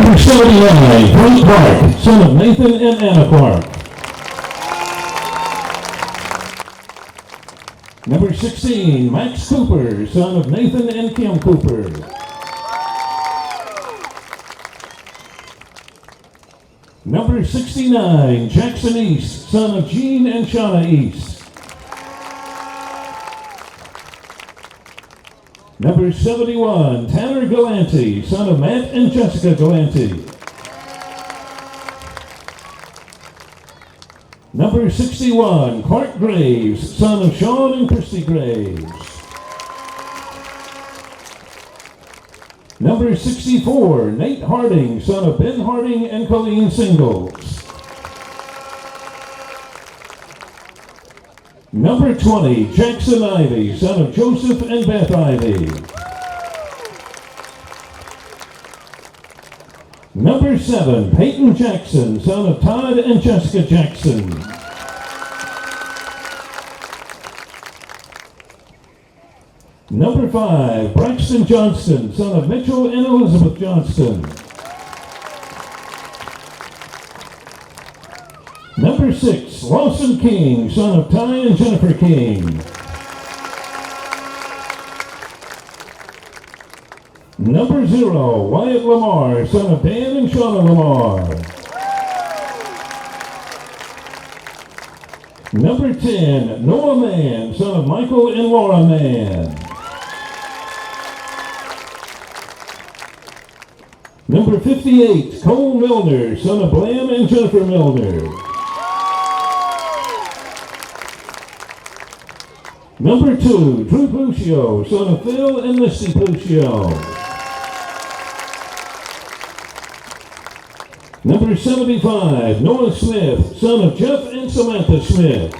Number 79, Frank Clark, son of Nathan and Anna Clark. Number 16, Max Cooper, son of Nathan and Kim Cooper. Number 69, Jackson East, son of Gene and Shauna East. Number 71, Tanner Galante, son of Matt and Jessica Galante. Number 61, Clark Graves, son of Sean and Christy Graves. Number 64, Nate Harding, son of Ben Harding and Colleen Singles. Number 20, Jackson Ivy, son of Joseph and Beth Ivy. Number 7, Peyton Jackson, son of Todd and Jessica Jackson. Number 5, Braxton Johnston, son of Mitchell and Elizabeth Johnston. Number 6, Lawson King, son of Ty and Jennifer King. Number 0, Wyatt Lamar, son of Dan and Shauna Lamar. Number 10, Noah Mann, son of Michael and Laura Mann. Number 58, Cole Milner, son of Blam and Jennifer Milner. Number 2, Drew Puccio, son of Phil and Misty Puccio. Number 75, Noah Smith, son of Jeff and Samantha Smith.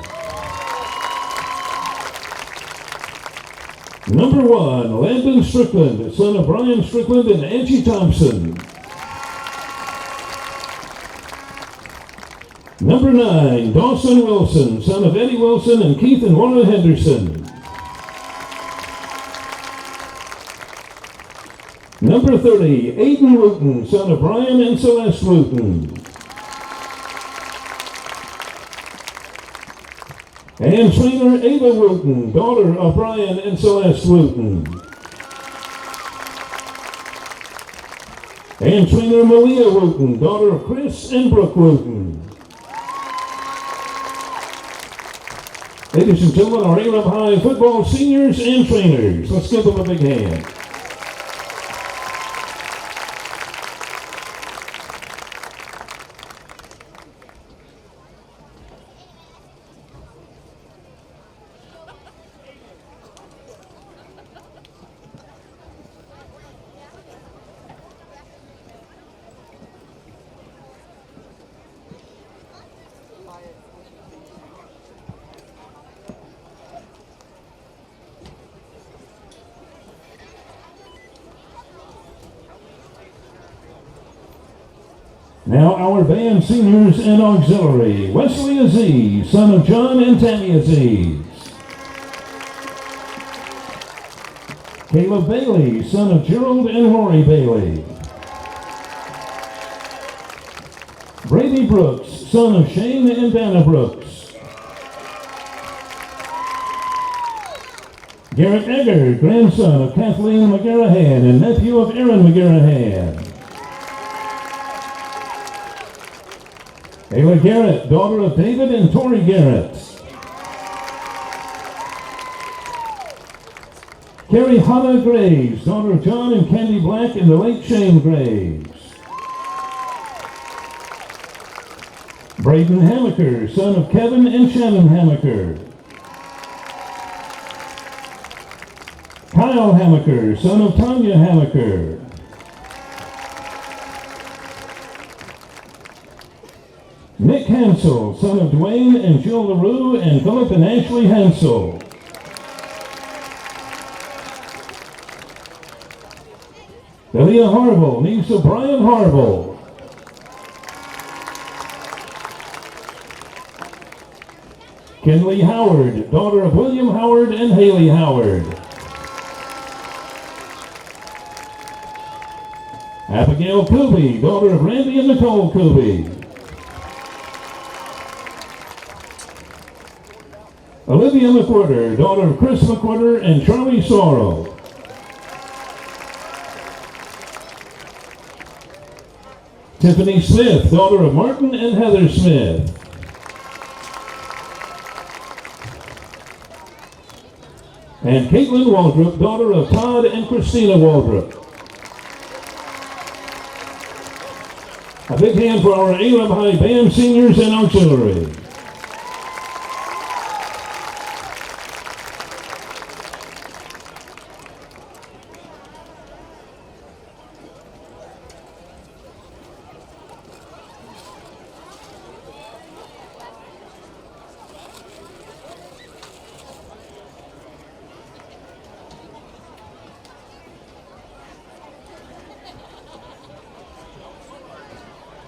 Number 1, Landon Strickland, son of Brian Strickland and Angie Thompson. Number 9, Dawson Wilson, son of Eddie Wilson and Keith and Laura Henderson. Number 30, Aiden Wooten, son of Brian and Celeste Wooten. And trainer Ava Wooten, daughter of Brian and Celeste Wooten. And trainer Malia Wooten, daughter of Chris and Brooke Wooten. Ladies and gentlemen, our A-Level High football seniors and trainers. Let's give them a big hand. Now our band seniors and auxiliary, Wesley Aziz, son of John and Tammy Aziz. Caleb Bailey, son of Gerald and Lori Bailey. Brady Brooks, son of Shane and Dana Brooks. Garrett Egger, grandson of Kathleen McGarrahan and nephew of Aaron McGarrahan. Ayla Garrett, daughter of David and Tori Garrett. Carrie Hannah Graves, daughter of John and Candy Black and the late Shane Graves. Braden Hamaker, son of Kevin and Shannon Hamaker. Kyle Hamaker, son of Tanya Hamaker. Nick Hansel, son of Dwayne and Jill LaRue and Philip and Ashley Hansel. Delia Harville, niece of Brian Harville. Kenley Howard, daughter of William Howard and Haley Howard. Abigail Kuby, daughter of Randy and Nicole Kuby. Olivia McWhirter, daughter of Chris McWhirter and Charlie Sorrell. Tiffany Smith, daughter of Martin and Heather Smith. And Caitlin Waldrop, daughter of Todd and Christina Waldrop. A big hand for our Alum High Band seniors and auxiliary.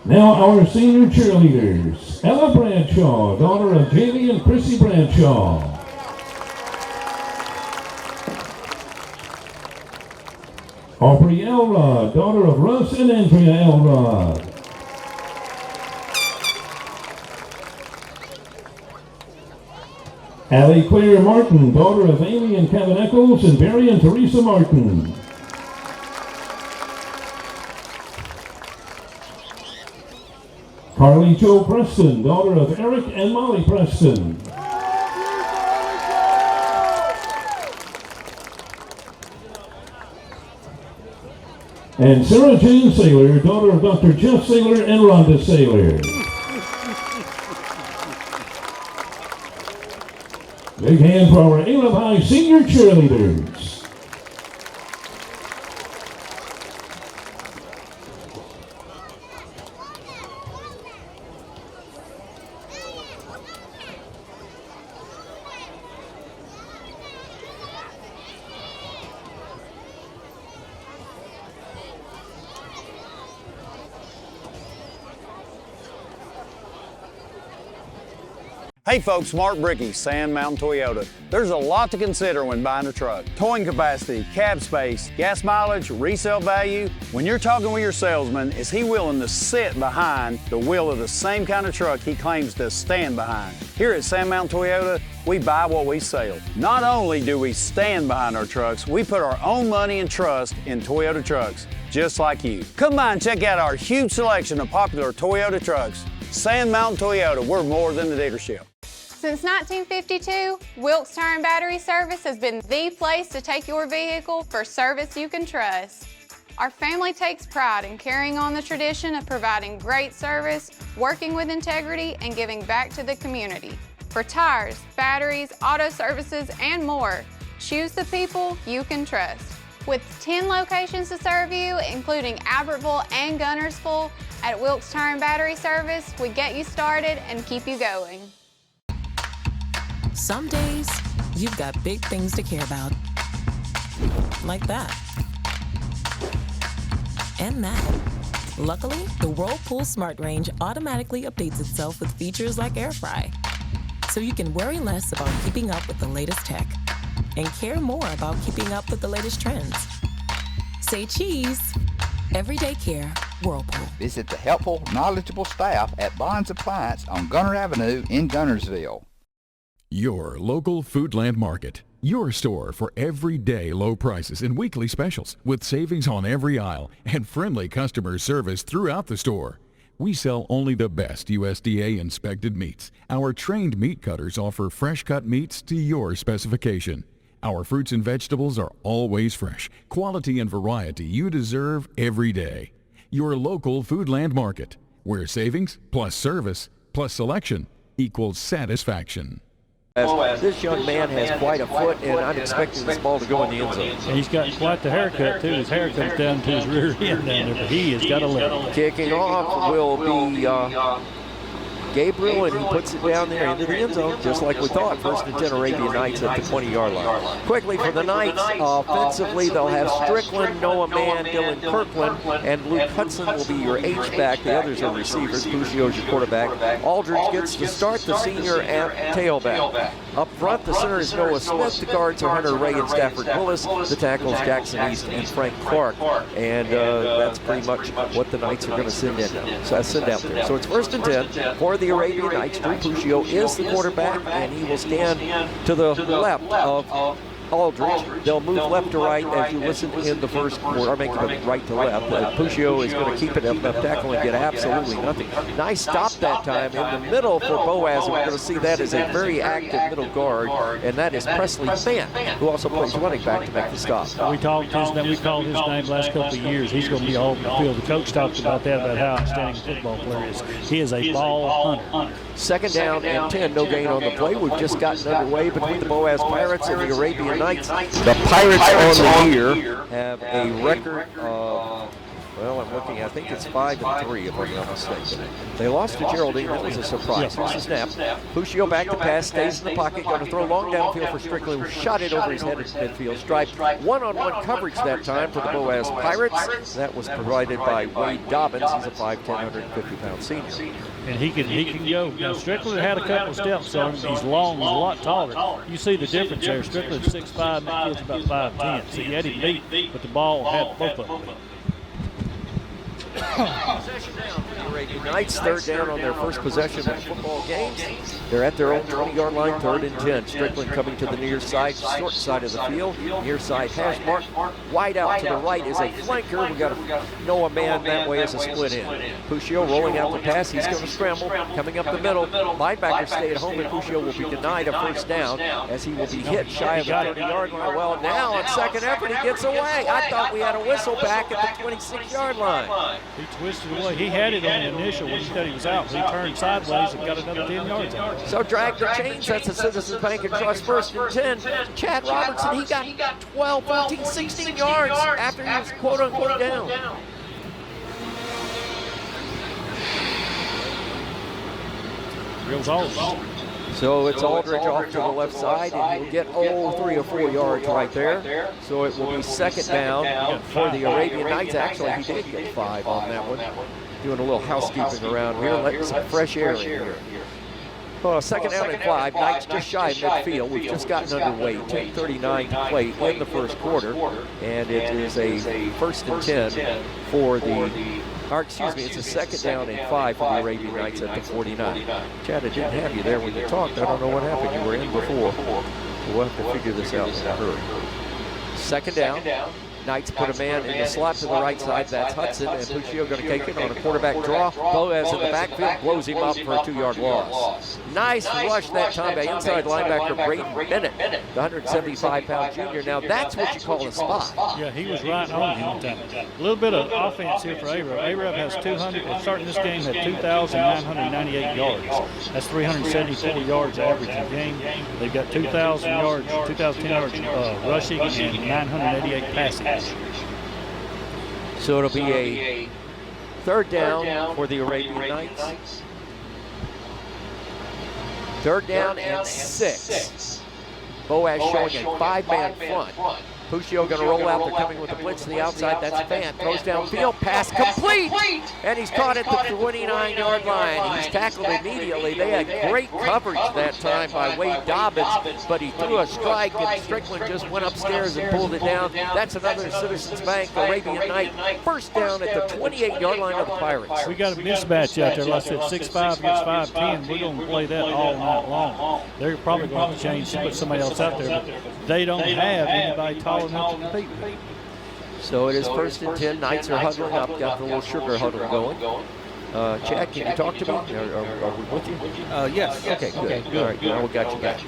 Now our senior cheerleaders. Ella Bradshaw, daughter of Jamie and Chrissy Bradshaw. Aubrey Elrod, daughter of Russ and Andrea Elrod. Allie Claire Martin, daughter of Amy and Kevin Eccles and Barry and Teresa Martin. Carly Jo Preston, daughter of Eric and Molly Preston. And Sarah Jane Saylor, daughter of Dr. Jeff Saylor and Rhonda Saylor. Big hand for our Alum High senior cheerleaders. Hey folks, Mark Brickey, Sand Mountain Toyota. There's a lot to consider when buying a truck. Towing capacity, cab space, gas mileage, resale value. When you're talking with your salesman, is he willing to sit behind the wheel of the same kind of truck he claims to stand behind? Here at Sand Mountain Toyota, we buy what we sell. Not only do we stand behind our trucks, we put our own money and trust in Toyota trucks, just like you. Come by and check out our huge selection of popular Toyota trucks. Sand Mountain Toyota, we're more than a dealership. Since 1952, Wilkes Tire and Battery Service has been the place to take your vehicle for service you can trust. Our family takes pride in carrying on the tradition of providing great service, working with integrity, and giving back to the community. For tires, batteries, auto services, and more, choose the people you can trust. With 10 locations to serve you, including Albertville and Gunnersville, at Wilkes Tire and Battery Service, we get you started and keep you going. Some days, you've got big things to care about. Like that. And that. Luckily, the Whirlpool Smart Range automatically updates itself with features like air fry. So you can worry less about keeping up with the latest tech and care more about keeping up with the latest trends. Say cheese. Everyday care, Whirlpool. Visit the helpful, knowledgeable staff at Bond's Appliance on Gunner Avenue in Gunnersville. Your local Foodland Market. Your store for everyday low prices and weekly specials with savings on every aisle and friendly customer service throughout the store. We sell only the best USDA inspected meats. Our trained meat cutters offer fresh cut meats to your specification. Our fruits and vegetables are always fresh, quality and variety you deserve every day. Your local Foodland Market, where savings plus service plus selection equals satisfaction. This young man has quite a foot, and I'm expecting this ball to go in the end zone. And he's got quite the haircut, too. His hair comes down to his rear end down there, but he has got a leg. Kicking off will be Gabriel, and he puts it down there into the end zone, just like we thought. 1st and 10 Arabian Knights at the 20-yard line. Quickly for the Knights, offensively, they'll have Strickland, Noah Mann, Dylan Kirkland, and Luke Hudson will be your H-back. The others are receivers. Buccio's your quarterback. Aldridge gets to start, the senior at tailback. Up front, the center is Noah Smith. The guards are Hunter Ray and Stafford Willis. The tackles, Jackson East and Frank Clark. And that's pretty much what the Knights are going to send out there. So it's 1st and 10 for the Arabian Knights. Drew Puccio is the quarterback, and he will stand to the left of Aldridge. They'll move left to right as you listen in the first quarter. Or make it right to left. Puccio is going to keep it at left tackle and get absolutely nothing. Nice stop that time in the middle for Boaz. And we're going to see that as a very active middle guard, and that is Presley Fant, who also plays running back to make the stop. We called his name last couple of years. He's going to be all over the field. The coach talked about that, about how outstanding a football player is. He is a ball hunter. 2nd down and 10, no gain on the play. We've just gotten underway between the Boaz Pirates and the Arabian Knights. The Pirates on the year have a record of, well, I'm looking, I think it's 5-3 if I'm not mistaken. They lost to Geraldine. That was a surprise. Here's the snap. Puccio back to pass, stays in the pocket, going to throw long downfield for Strickland, who shot it over his head at midfield. Striped one-on-one coverage that time for the Boaz Pirates. That was provided by Wade Dobbins. He's a 5'10", 150-pound senior. And he can go. Now, Strickland had a couple of steps on him. He's long, he's a lot taller. You see the difference there. Strickland's 6'5", and that kid's about 5'10". So you had him beat, but the ball had both of them. Possession down for the Arabian Knights. 3rd down on their first possession of the football game. They're at their own 20-yard line, 3rd and 10. Strickland coming to the near side, short side of the field. Near side hash mark. Wide out to the right is a flanker. We got to know a man that way as a split in. Puccio rolling out the pass. He's going to scramble. Coming up the middle. Linebackers stay at home, and Puccio will be denied a first down as he will be hit shy of the 30-yard line. Well, now on second effort, he gets away. I thought we had a whistle back at the 26-yard line. He twisted away. He had it on the initial when he thought he was out. He turned sideways and got another 10 yards out. So drag the chains. That's a Citizens Bank and Trust 1st and 10. Chad Robertson, he got 12, 14, 16 yards after he was quote-unquote down. Real Aldridge. So it's Aldridge off to the left side, and he'll get 3 or 4 yards right there. So it will be 2nd down for the Arabian Knights. Actually, he did get 5 on that one. Doing a little housekeeping around here, letting some fresh air in here. 2nd down and 5. Knights just shy of midfield. We've just gotten underway. 10:39 to play in the first quarter, and it is a 1st and 10 for the. Or excuse me, it's a 2nd down and 5 for the Arabian Knights at the 49. Chad, I didn't have you there when you talked. I don't know what happened. You were in before. We'll have to figure this out in a hurry. 2nd down. Knights put a man in the slot to the right side. That's Hudson, and Puccio going to take it on a quarterback draw. Boaz in the backfield blows him up for a 2-yard loss. Nice rush that time by inside linebacker Braden Bennett, the 175-pound junior. Now that's what you call a spot. Yeah, he was right on him that time. A little bit of offense here for Arab. Arab has 200, starting this game, had 2,998 yards. That's 374 yards average a game. They've got 2,000 yards, 2,010 yards rushing and 988 passing. So it'll be a 3rd down for the Arabian Knights. 3rd down and 6. Boaz showing a 5-man front. Puccio going to roll out. They're coming with a blitz to the outside. That's Fant. Throws downfield. Pass complete. And he's caught at the 29-yard line. He's tackled immediately. They had great coverage that time by Wade Dobbins, but he threw a strike, and Strickland just went upstairs and pulled it down. That's another Citizens Bank Arabian Knight 1st down at the 28-yard line of the Pirates. We got a mismatch out there. Like I said, 6'5" against 5'10". We're going to play that all night long. They're probably going to change to put somebody else out there, but they don't have anybody tall enough to compete with. So it is 1st and 10. Knights are huddling up. Got the little sugar huddle going. Chad, can you talk to me? Are we with you? Yes. Okay, good. All right, now we got you back.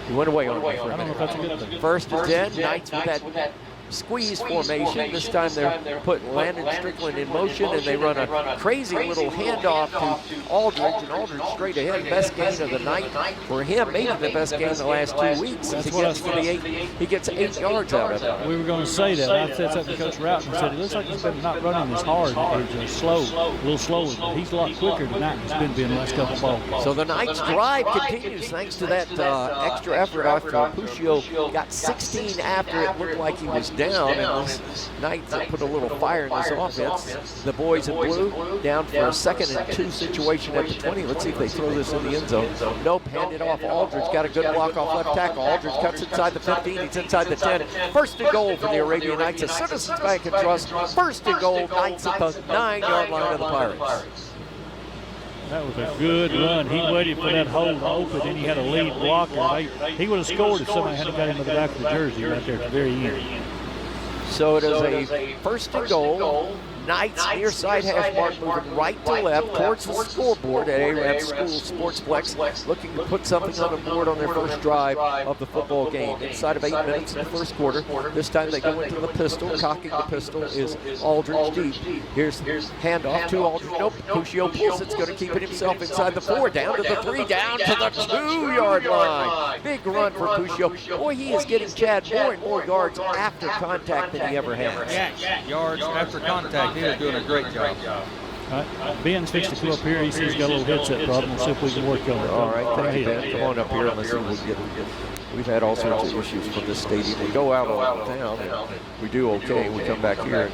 You went away on me for a minute. I don't know if that's a good thing. 1st and 10. Knights with that squeeze formation. This time they're putting Landon Strickland in motion, and they run a crazy little handoff to Aldridge, and Aldridge straight ahead. Best gain of the night for him, maybe the best gain in the last 2 weeks. Since he gets 8 yards out of it. We were going to say that. I said something to Coach Routon and said, it looks like he's been not running as hard. He's slow, a little slower, but he's a lot quicker tonight than he's been being the last couple of balls. So the Knights' drive continues thanks to that extra effort after Puccio got 16 after it looked like he was down, and this Knights have put a little fire in this offense. The boys in blue down for a 2nd and 2 situation at the 20. Let's see if they throw this in the end zone. Nope, hand it off. Aldridge got a good block off left tackle. Aldridge cuts inside the 15. He's inside the 10. 1st and goal for the Arabian Knights. A Citizens Bank and Trust. 1st and goal. Knights at the 9-yard line of the Pirates. That was a good run. He waited for that hole to open, and he had a lead blocker. He would have scored if somebody hadn't got him to the back of the jersey right there at the very end. So it is a 1st and goal. Knights near side hash mark, moving right to left towards the scoreboard at Arab School Sportsplex, looking to put something on the board on their first drive of the football game. Inside of 8 minutes in the first quarter. This time they go into the pistol. Cocking the pistol is Aldridge deep. Here's handoff to Aldridge. Nope. Puccio pulls it's going to keep it himself inside the 4, down to the 3, down to the 2-yard line. Big run for Puccio. Boy, he is getting Chad more and more yards after contact than he ever has. Yeah, yards after contact. He was doing a great job. Ben's fixed to come up here. He says he's got a little headset problem. We'll see if we can work on it. All right, thank you, Ben. Come on up here and let's see what we get. We've had all sorts of issues from this stadium. We go out all the town, and we do okay. We come back here.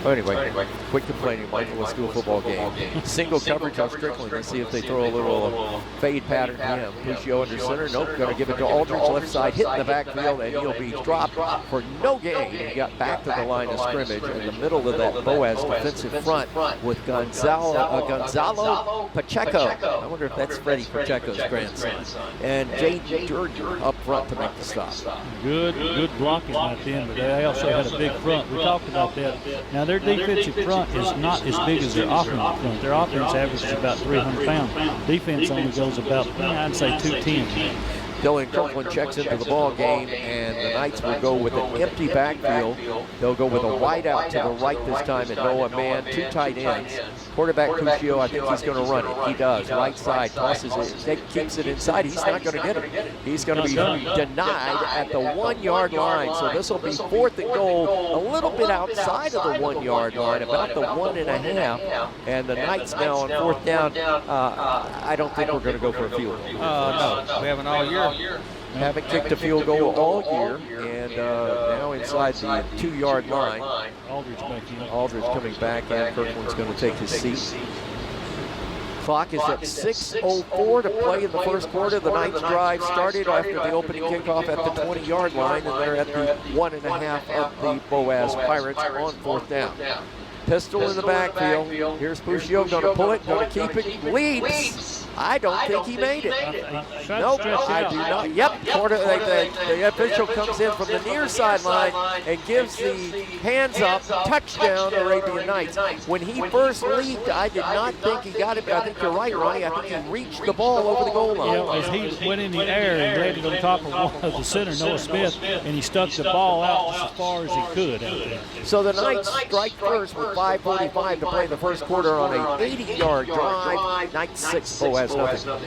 Well, anyway, quit complaining, Michael. Let's do a football game. Single coverage on Strickland. Let's see if they throw a little fade pattern to him. Puccio under center. Nope. Going to give it to Aldridge. Left side, hitting the backfield, and he'll be dropped for no gain. He got back to the line of scrimmage in the middle of that Boaz defensive front with Gonzalo Pacheco. I wonder if that's Freddie Pacheco's grandson. And Jaden Jordan up front to make the stop. Good blocking right then, but they also had a big front. We talked about that. Now, their defensive front is not as big as their offensive front. Their offense averages about 300 pounds. Defense only goes about, I'd say, 210. Dylan Kirkland checks into the ball game, and the Knights will go with an empty backfield. They'll go with a wide out to the right this time and no a man, 2 tight ends. Quarterback Puccio, I think he's going to run it. He does. Right side, tosses it, keeps it inside. He's not going to get it. He's going to be denied at the 1-yard line. So this will be 4th and goal, a little bit outside of the 1-yard line, about the 1.5. And the Knights now on 4th down. I don't think we're going to go for a field goal. No, we haven't all year. Haven't kicked a field goal all year, and now inside the 2-yard line. Aldridge back in. Aldridge coming back, and Kirkland's going to take his seat. Clock is at 6:04 to play in the first quarter. The Knights drive started after the opening kickoff at the 20-yard line, and they're at the 1.5 of the Boaz Pirates on 4th down. Pistol in the backfield. Here's Puccio, going to pull it, going to keep it, leaps. I don't think he made it. Nope, I do not. Yep, the official comes in from the near sideline and gives the hands up, touchdown Arabian Knights. When he first leaped, I did not think he got it, but I think you're right, Ronnie. I think he reached the ball over the goal line. Yeah, as he went in the air and landed on top of the center, Noah Smith, and he stuck the ball out as far as he could out there. So the Knights strike first with 5:45 to play the first quarter on a 80-yard drive. Knights 6, Boaz nothing.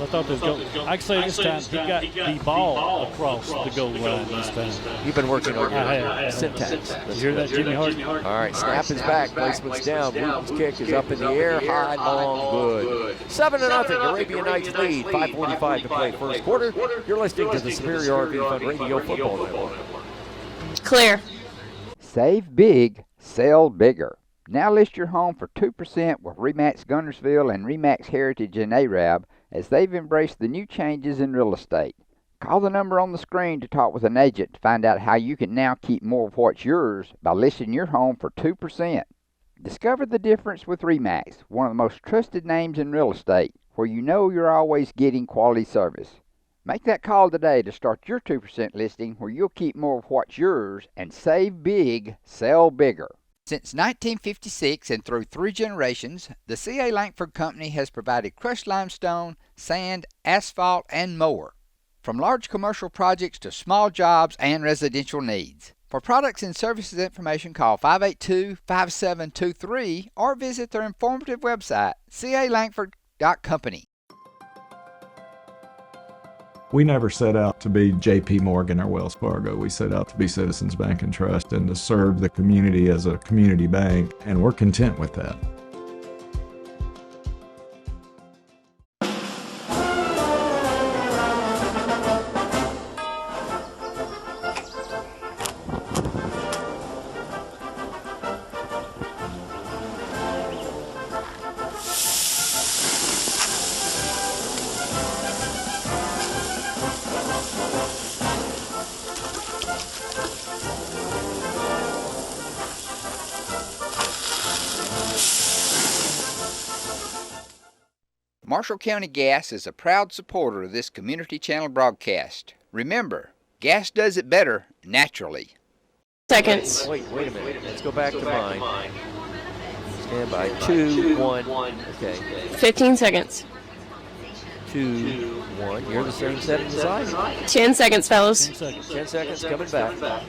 I thought this goal. I can say this time he got the ball across the goal line this time. You've been working on your syntax. You hear that, Jimmy Hart? All right, snap is back. Placement's down. Wooten's kick is up in the air, high, long, good. 7-0. Arabian Knights lead. 5:45 to play first quarter. You're listening to the Superior RV Fund Radio Football Network. Clear. Save big, sell bigger. Now list your home for 2% with RE/MAX Guntersville and RE/MAX Heritage in Arab as they've embraced the new changes in real estate. Call the number on the screen to talk with an agent to find out how you can now keep more of what's yours by listing your home for 2%. Discover the difference with RE/MAX, one of the most trusted names in real estate, where you know you're always getting quality service. Make that call today to start your 2% listing where you'll keep more of what's yours and save big, sell bigger. Since 1956 and through 3 generations, the C.A. Langford Company has provided crushed limestone, sand, asphalt, and more. From large commercial projects to small jobs and residential needs. For products and services information, call 582-5723 or visit their informative website, calangford.company. We never set out to be J.P. Morgan or Wells Fargo. We set out to be Citizens Bank and Trust and to serve the community as a community bank, and we're content with that. Marshall County Gas is a proud supporter of this Community Channel broadcast. Remember, gas does it better naturally. Seconds. Wait a minute. Let's go back to mine. Stand by. 2, 1. Okay. 15 seconds. 2, 1. You're the same setting as I am. 10 seconds, fellas. 10 seconds coming back.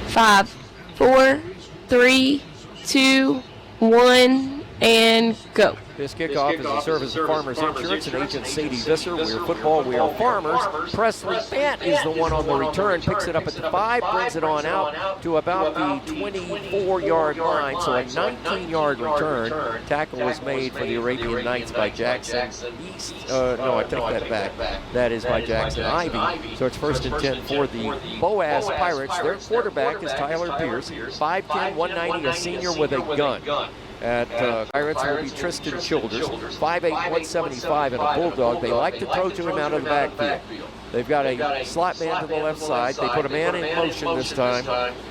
5, 4, 3, 2, 1, and go. This kickoff is a service of Farmers Insurance and Agent Sadie Visser. We're football, we are farmers. Presley Bant is the one on the return, picks it up at the 5, brings it on out to about the 24-yard line, so a 19-yard return. Tackle was made for the Arabian Knights by Jackson East. No, I take that back. That is by Jackson Ivy. So it's 1st and 10 for the Boaz Pirates. Their quarterback is Tyler Pierce, 5'10", 190, a senior with a gun. At Pirates will be Tristan Childers, 5'8", 175, and a Bulldog. They like to throw to him out of the backfield. They've got a slot man to the left side. They put a man in motion this time,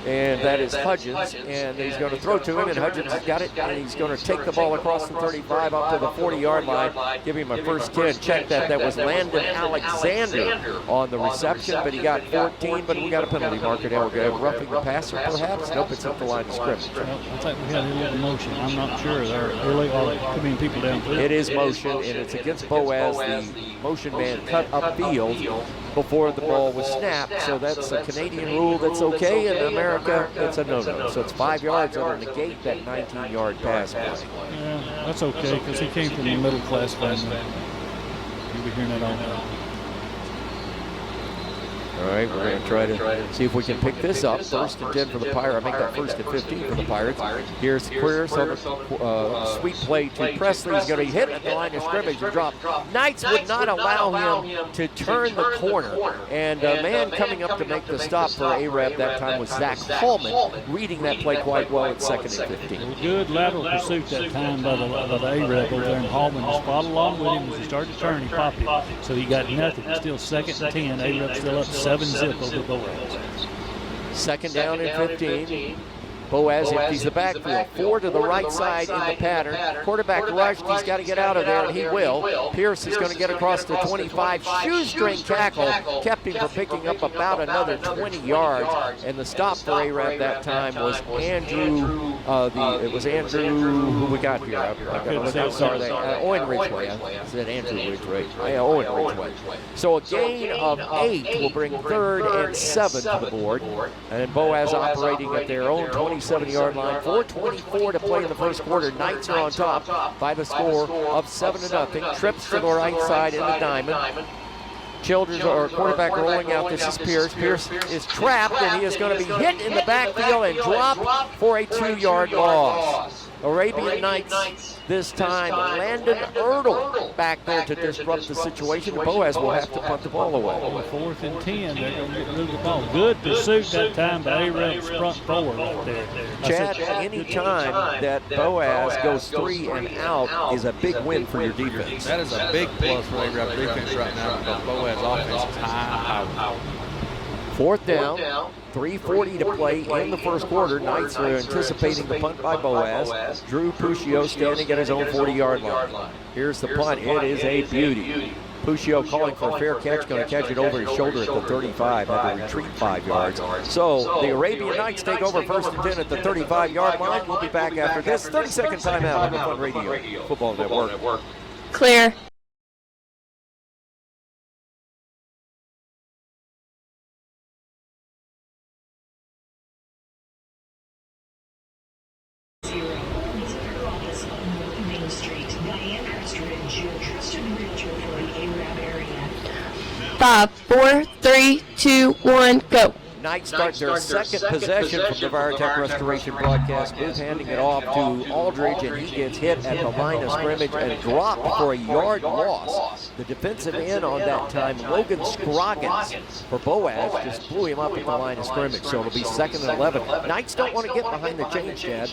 and that is Hudgens, and he's going to throw to him, and Hudgens has got it, and he's going to take the ball across the 35 up to the 40-yard line, give him a first 10. Check that. That was Landon Alexander on the reception, but he got 14, but we got a penalty marker now. We're roughing the passer, perhaps? Nope, it's up the line of scrimmage. Well, I think we had a little motion. I'm not sure. There could be people down through. It is motion, and it's against Boaz. The motion man cut upfield before the ball was snapped, so that's a Canadian rule that's okay. In America, it's a no-no. So it's 5 yards that'll negate that 19-yard pass play. Yeah, that's okay, because he came from the middle-class family. You'll be hearing that all day. All right, we're going to try to see if we can pick this up. 1st and 10 for the Pirates. I make that 1st and 15 for the Pirates. Here's Queers on the sweep play to Presley. He's going to hit at the line of scrimmage and drop. Knights would not allow him to turn the corner. And a man coming up to make the stop for Arab that time was Zach Hallman, reading that play quite well at 2nd and 15. Good lateral pursuit that time by the Arab over there, and Hallman just followed along with him as he started to turn. He popped it. So he got nothing. Still 2nd and 10. Arab still up 7-zip over Boaz. 2nd down and 15. Boaz empties the backfield. 4 to the right side in the pattern. Quarterback rushed. He's got to get out of there, and he will. Pierce is going to get across the 25. Shoestring tackle kept him from picking up about another 20 yards. And the stop for Arab that time was Andrew. It was Andrew. Who we got here? I got to look out. Sorry, Owen Ridgway. I said Andrew Ridgway. Yeah, Owen Ridgway. So a gain of 8 will bring 3rd and 7 to the board. And Boaz operating at their own 27-yard line. 4:24 to play in the first quarter. Knights are on top by the score of 7-0. Trips to the right side in the diamond. Childers or quarterback rolling out. This is Pierce. Pierce is trapped, and he is going to be hit in the backfield and dropped for a 2-yard loss. Arabian Knights this time. Landon Erdl back there to disrupt the situation. Boaz will have to punt the ball away. 4th and 10. They're going to get rid of the ball. Good pursuit that time by Arab's front forward right there. Chad, any time that Boaz goes 3 and out is a big win for your defense. That is a big plus for Arab defense right now because Boaz offense is high power. 4th down. 3:40 to play in the first quarter. Knights are anticipating the punt by Boaz. Drew Puccio standing at his own 40-yard line. Here's the punt. It is a beauty. Puccio calling for a fair catch, going to catch it over his shoulder at the 35, had to retreat 5 yards. So the Arabian Knights take over 1st and 10 at the 35-yard line. We'll be back after this 30-second timeout on the Fun Radio Football Network. Clear. Five, 4, 3, 2, 1, go. Knights start their second possession from the Varatech Restoration broadcast booth, handing it off to Aldridge, and he gets hit at the line of scrimmage and dropped for a yard loss. The defensive end on that time, Logan Scroggins, for Boaz, just blew him up at the line of scrimmage, so it'll be 2nd and 11. Knights don't want to get behind the chains, Chad.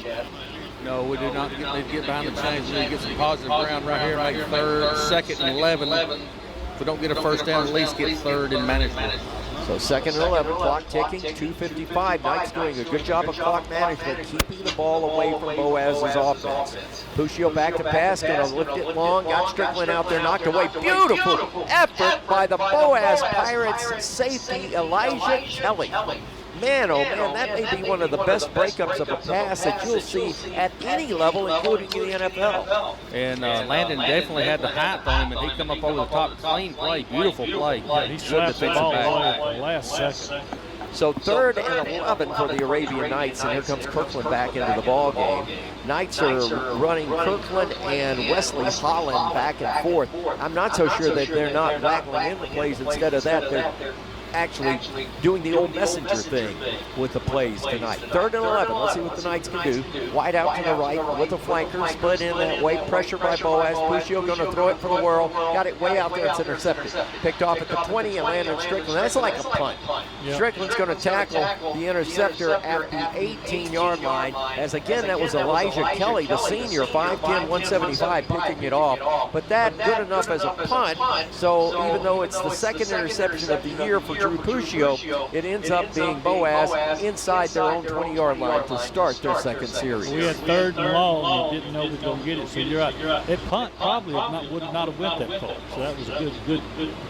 No, we do not need to get behind the chains. We need to get some positive ground right here, make 3rd, 2nd and 11. If we don't get a first down, at least get 3rd and manageable. So 2nd and 11, clock ticking, 2:55. Knights doing a good job of clock management, keeping the ball away from Boaz's offense. Puccio back to pass, gonna lift it long, got Strickland out there, knocked away. Beautiful effort by the Boaz Pirates safety, Elijah Kelly. Man, oh man, that may be one of the best breakups of a pass that you'll see at any level, including in the NFL. And Landon definitely had the height on him, and he come up over the top. Clean play, beautiful play. He slapped the ball away at the last second. So 3rd and 11 for the Arabian Knights, and here comes Kirkland back into the ball game. Knights are running Kirkland and Wesley Holland back and forth. I'm not so sure that they're not waggling in the plays. Instead of that, they're actually doing the old messenger thing with the plays tonight. 3rd and 11. Let's see what the Knights can do. Wide out to the right with the flanker. Split in that way. Pressure by Boaz. Puccio going to throw it for the whirl. Got it way out there. It's intercepted. Picked off at the 20 and landed Strickland. That's like a punt. Yep. Strickland's going to tackle the interceptor at the 18-yard line. As again, that was Elijah Kelly, the senior, 5'10", 175, picking it off. But that good enough as a punt. So even though it's the 2nd interception of the year for Drew Puccio, it ends up being Boaz inside their own 20-yard line to start their 2nd series. We had 3rd and long. We didn't know we were going to get it, so you're right. That punt probably would not have went that far. So that was a good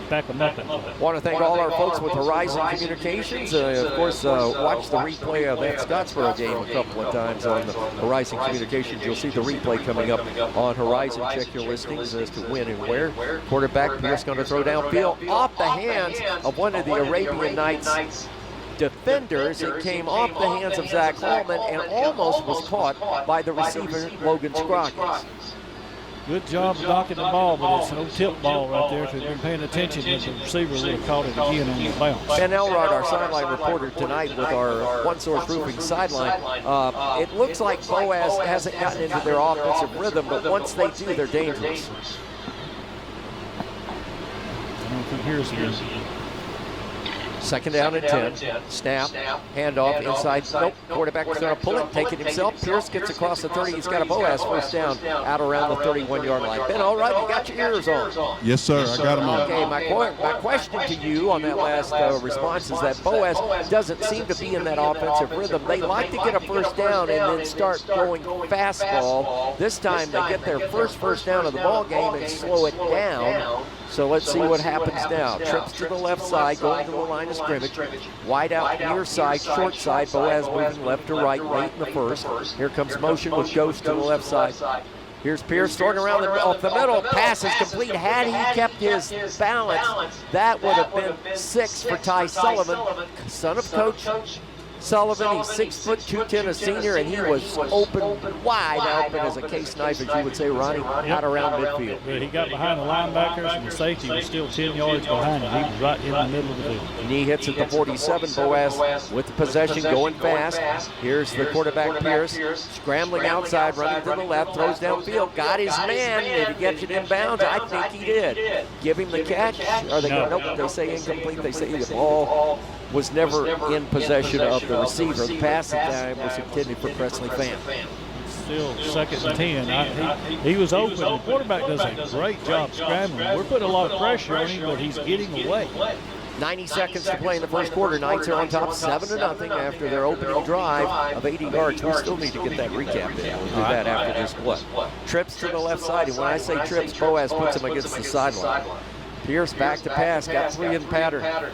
back them up. Want to thank all our folks with Horizon Communications. Of course, watch the replay of that Scottsboro game a couple of times on the Horizon Communications. You'll see the replay coming up on Horizon. Check your listings as to when and where. Quarterback Pierce going to throw downfield off the hands of one of the Arabian Knights defenders. It came off the hands of Zach Hallman and almost was caught by the receiver, Logan Scroggins. Good job of knocking the ball, but it's no tip ball right there. If you've been paying attention, the receiver would have caught it again on the bounce. Ben Elrod, our sideline reporter tonight with our One Source Roofing sideline. It looks like Boaz hasn't gotten into their offensive rhythm, but once they do, they're dangerous. I don't know if he hears him. 2nd down and 10. Snap. Handoff inside. Nope. Quarterback was going to pull it. Take it himself. Pierce gets across the 30. He's got a Boaz first down out around the 31-yard line. Ben, all right, you got your ears on. Yes, sir. I got them on. Okay, my question to you on that last response is that Boaz doesn't seem to be in that offensive rhythm. They like to get a first down and then start going fastball. This time they get their first down of the ball game and slow it down. So let's see what happens now. Trips to the left side, going to the line of scrimmage. Wide out near side, short side. Boaz moving left to right late in the first. Here comes motion with Ghost to the left side. Here's Pierce throwing around off the middle. Pass is complete. Had he kept his balance, that would have been 6 for Ty Sullivan, son of Coach Sullivan. He's 6 foot 210, a senior, and he was wide open as a case knife, as you would say, Ronnie, out around midfield. But he got behind the linebackers, and the safety was still 10 yards behind him. He was right in the middle of the field. Knee hits at the 47. Boaz with the possession, going fast. Here's the quarterback, Pierce, scrambling outside, running to the left, throws downfield, got his man. Did he get it in bounds? I think he did. Give him the catch. Are they going? Nope, they say incomplete. They say the ball was never in possession of the receiver. The pass at time was intended for Presley Pham. Still 2nd and 10. He was open. The quarterback does a great job scrambling. We're putting a lot of pressure on him, but he's getting away. 90 seconds to play in the first quarter. Knights are on top 7-0 after their opening drive of 80 yards. We still need to get that recap in. We'll do that after this play. Trips to the left side, and when I say trips, Boaz puts him against the sideline. Pierce back to pass, got 3 in pattern.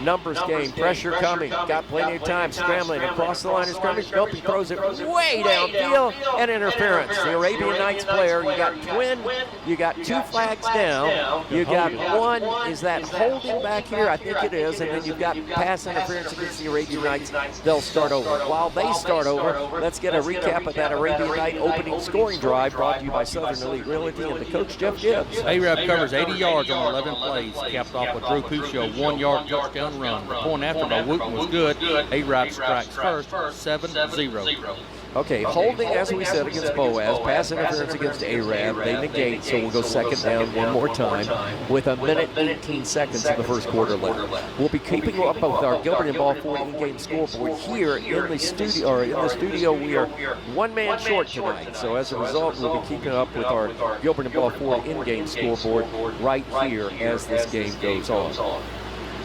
Numbers game, pressure coming, got plenty of time, scrambling across the line of scrimmage. Nope, he throws it way downfield, and interference. The Arabian Knights player, you got twin, you got 2 flags down, you got 1, is that holding back here? I think it is, and then you've got pass interference against the Arabian Knights. They'll start over. While they start over, let's get a recap of that Arabian Knight opening scoring drive brought to you by Southern Elite Realty and the coach, Jeff Gibbs. A-Rab covers 80 yards on 11 plays, capped off with Drew Puccio, 1-yard touchdown run. The point after by Wooten was good. A-Rab strikes first, 7-0. Okay, holding, as we said, against Boaz, pass interference against A-Rab, they negate, so we'll go 2nd down one more time with 1:18 seconds in the first quarter left. We'll be keeping up with our Gilbert and Ball Ford in-game scoreboard here in the studio. Or in the studio, we are 1 man short tonight, so as a result, we'll be keeping up with our Gilbert and Ball Ford in-game scoreboard right here as this game goes on.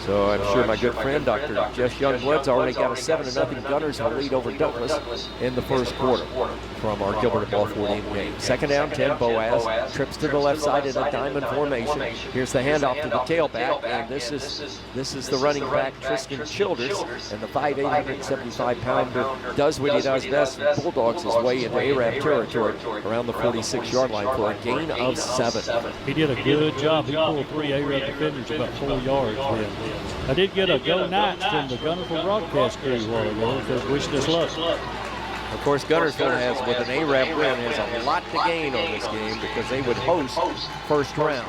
So I'm sure my good friend, Dr. Jeff Youngblood's already got a 7-0 Gunners lead over Douglas in the first quarter from our Gilbert and Balfour game. Second down, 10, Boaz trips to the left side in a diamond formation. Here's the handoff to the tailback, and this is the running back, Tristan Childers, and the 5'8", 175-pounder does what he does best, bulldogs his way into Arab territory around the 46-yard line for a gain of 7. He did a good job. He pulled 3 Arab defenders about 4 yards then. I did get a go Knights from the Gunnersville broadcast crew a while ago, so wish us luck. Of course, Gunnersville has, with an Arab win, has a lot to gain on this game because they would host first round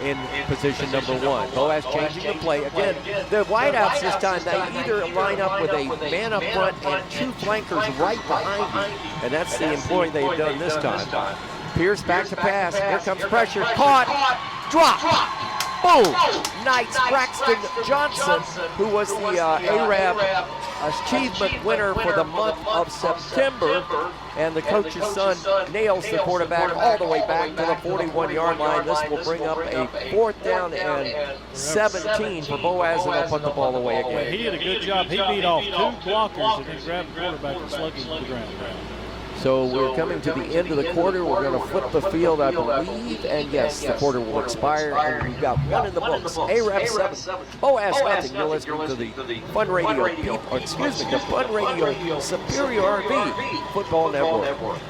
in position number 1. Boaz changing the play. Again, the wideouts this time, they either line up with a man up front and 2 flankers right behind you, and that's the employing they've done this time. Pierce back to pass. Here comes pressure. Caught. Drop. Boom. Knights Braxton Johnson, who was the Arab Achievement winner for the month of September, and the coach's son nails the quarterback all the way back to the 41-yard line. This will bring up a 4th down and 17 for Boaz, and they'll put the ball away again. He did a good job. He beat off 2 blockers and then grabbed the quarterback and slugged him to the ground. So we're coming to the end of the quarter. We're going to flip the field, I believe, and yes, the quarter will expire, and we've got 1 in the books. Arab 7, Boaz nothing. You're listening to the Fun Radio, the Fun Radio Superior RV Football Network.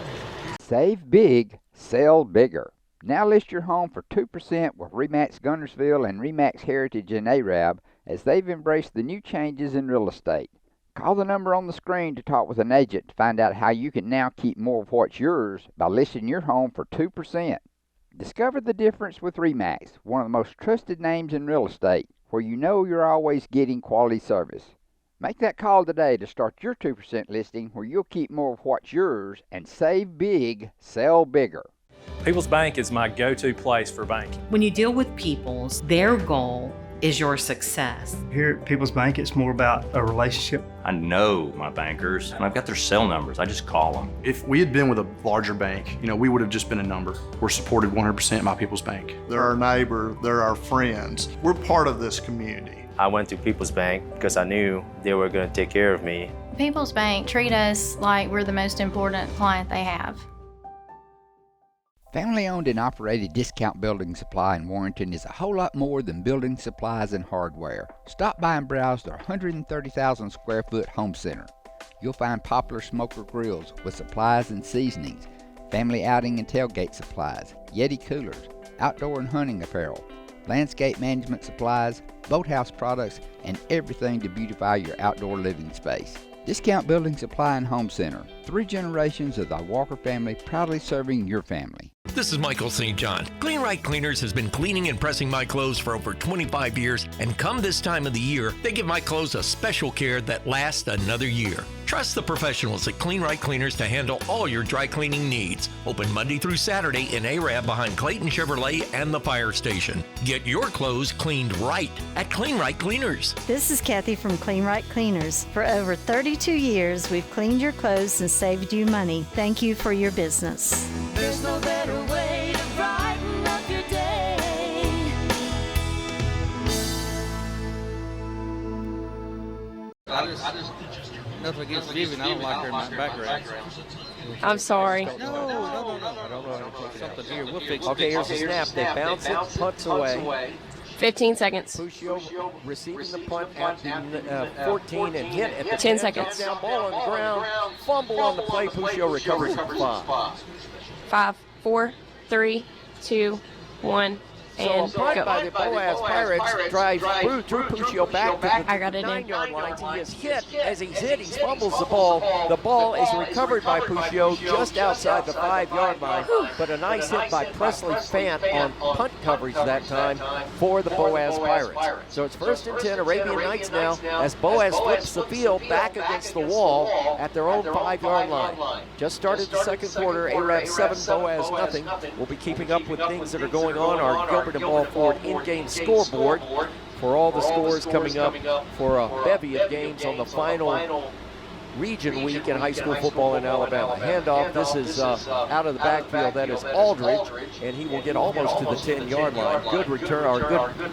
Save big, sell bigger. Now list your home for 2% with RE/MAX Gunnersville and RE/MAX Heritage in Arab, as they've embraced the new changes in real estate. Call the number on the screen to talk with an agent to find out how you can now keep more of what's yours by listing your home for 2%. Discover the difference with RE/MAX, one of the most trusted names in real estate, where you know you're always getting quality service. Make that call today to start your 2% listing, where you'll keep more of what's yours and save big, sell bigger. People's Bank is my go-to place for banking. When you deal with People's, their goal is your success. Here at People's Bank, it's more about a relationship. I know my bankers, and I've got their cell numbers. I just call them. If we had been with a larger bank, we would have just been a number. We're supported 100% by People's Bank. They're our neighbor, they're our friends. We're part of this community. I went to People's Bank because I knew they were going to take care of me. People's Bank treat us like we're the most important client they have. Family-owned and operated Discount Building Supply in Warrenton is a whole lot more than building supplies and hardware. Stop by and browse their 130,000 square foot home center. You'll find popular smoker grills with supplies and seasonings, family outing and tailgate supplies, Yeti coolers, outdoor and hunting apparel, landscape management supplies, boathouse products, and everything to beautify your outdoor living space. Discount Building Supply and Home Center. 3 generations of the Walker family proudly serving your family. This is Michael St. John. Clean Right Cleaners has been cleaning and pressing my clothes for over 25 years, and come this time of the year, they give my clothes a special care that lasts another year. Trust the professionals at Clean Right Cleaners to handle all your dry cleaning needs. Open Monday through Saturday in Arab behind Clayton Chevrolet and the fire station. Get your clothes cleaned right at Clean Right Cleaners. This is Kathy from Clean Right Cleaners. For over 32 years, we've cleaned your clothes and saved you money. Thank you for your business. There's no better way to brighten up your day. I just nothing against Vivian. I don't like her in my background. I'm sorry. No. I don't know. Something here. We'll fix it. Okay, here's the snap. They bounce it, punts away. 15 seconds. Puccio receiving the punt at the 14 and hit at the 10 seconds. Down ball on the ground. Fumble on the play. Puccio recovers at 5. 5, 4, 3, 2, 1, and so a punt go. by the Boaz Pirates drives through Puccio back to the I got it in. 9-yard line. He is hit. As he's hit, he fumbles the ball. The ball is recovered by Puccio just outside the 5-yard line. But a nice hit by Presley Fant on punt coverage that time for the Boaz Pirates. So it's 1st and 10, Arabian Nights now, as Boaz flips the field back against the wall at their own 5-yard line. Just started the second quarter, Arab 7, Boaz nothing. We'll be keeping up with things that are going on. Our Gilbert and Balfour in-game scoreboard for all the scores coming up for a bevy of games on the final region week in high school football in Alabama. Handoff, this is out of the backfield. That is Aldridge, and he will get almost to the 10-yard line. Good return, or good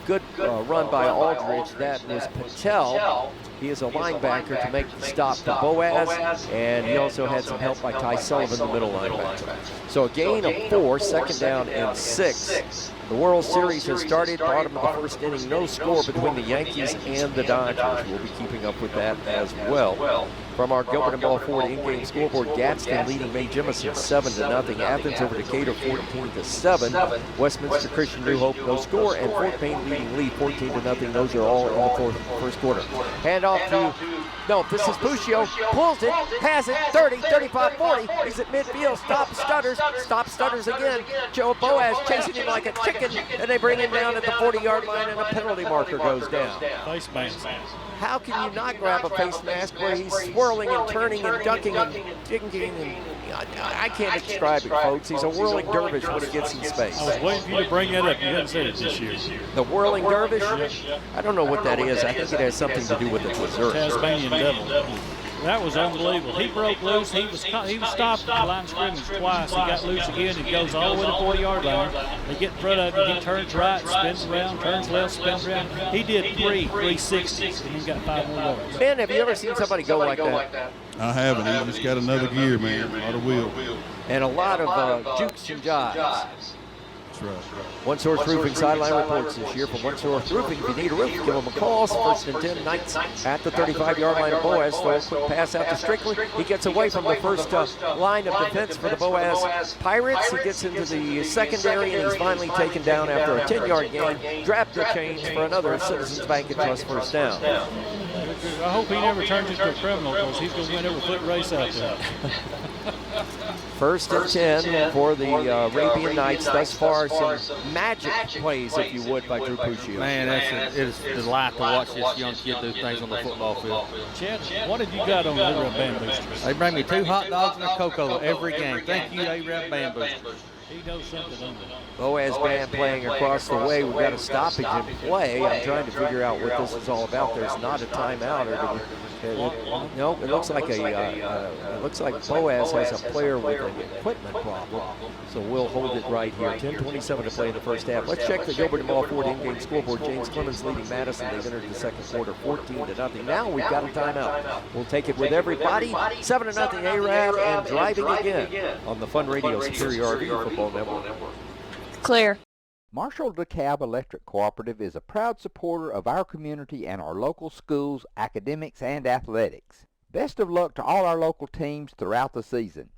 good run by Aldridge. That was Patel. He is a linebacker to make the stop to Boaz, and he also had some help by Ty Sullivan, the middle linebacker. So a gain of 4, second down and 6. The World Series has started, bottom of the first inning, no score between the Yankees and the Dodgers. We'll be keeping up with that as well. From our Gilbert and Ball Ford in-game scoreboard, Gadsden leading May Jemison 7-0. Athens over Decatur 14-7. Westminster Christian New Hope no score, and Fort Payne leading Lee 14-0. Those are all in the first quarter. Hand off to, no, this is Puccio, pulls it, has it, 30, 35, 40. He's at midfield, stops stutters again. Joe Boaz chasing him like a chicken, and they bring him down at the 40-yard line, and a penalty marker goes down. Face mask. How can you not grab a face mask where he's swirling and turning and ducking and jigging? And I can't describe it, folks. He's a whirling dervish when he gets in space. I was waiting for you to bring that up. You haven't said it this year. The whirling dervish? I don't know what that is. I think it has something to do with the dessert. Tasmanian devil. That was unbelievable. He broke loose. He was stopped at the line of scrimmage twice. He got loose again. He goes all the way to the 40-yard line. They get in front of him. He turns right, spins around, turns left, spins around. He did 360s, and he got 5 more yards. Ben, have you ever seen somebody go like that? I haven't. He just got another gear, man. A lot of wheel. And a lot of jukes and jives. That's right. One Source Roofing sideline reports this year from One Source Roofing. If you need a roof, give them a call. First and 10, Knights at the 35-yard line of Boaz. Throw a quick pass out to Strickland. He gets away from the first line of defense for the Boaz Pirates. He gets into the secondary, and he's finally taken down after a 10-yard gain. Draft the change for another Citizens Bank and Trust first down. I hope he never turns into a criminal, because he's going to win every foot race out there. First and 10 for the Arabian Knights. Thus far, some magic plays, if you would, by Drew Puccio. Man, it is a delight to watch this young kid do things on the football field. Chad, what have you got on A-Rab Band Boosters? They bring me 2 hot dogs and a Coca-Cola every game. Thank you, A-Rab Band Boosters. He knows something on that. Boaz band playing across the way. We've got a stoppage in play. I'm trying to figure out what this is all about. There's not a timeout. No, it looks like it looks like Boaz has a player with an equipment problem. So we'll hold it right here. 10:27 to play in the first half. Let's check the Gilbert and Ball Ford in-game scoreboard. James Clemens leading Madison. They've entered the second quarter 14-0. Now we've got a timeout. We'll take it with everybody. 7-0 A-Rab, and driving again on the Fun Radio Superiority Football Network. Clear. Marshall DeKalb Electric Cooperative is a proud supporter of our community and our local schools, academics, and athletics. Best of luck to all our local teams throughout the season.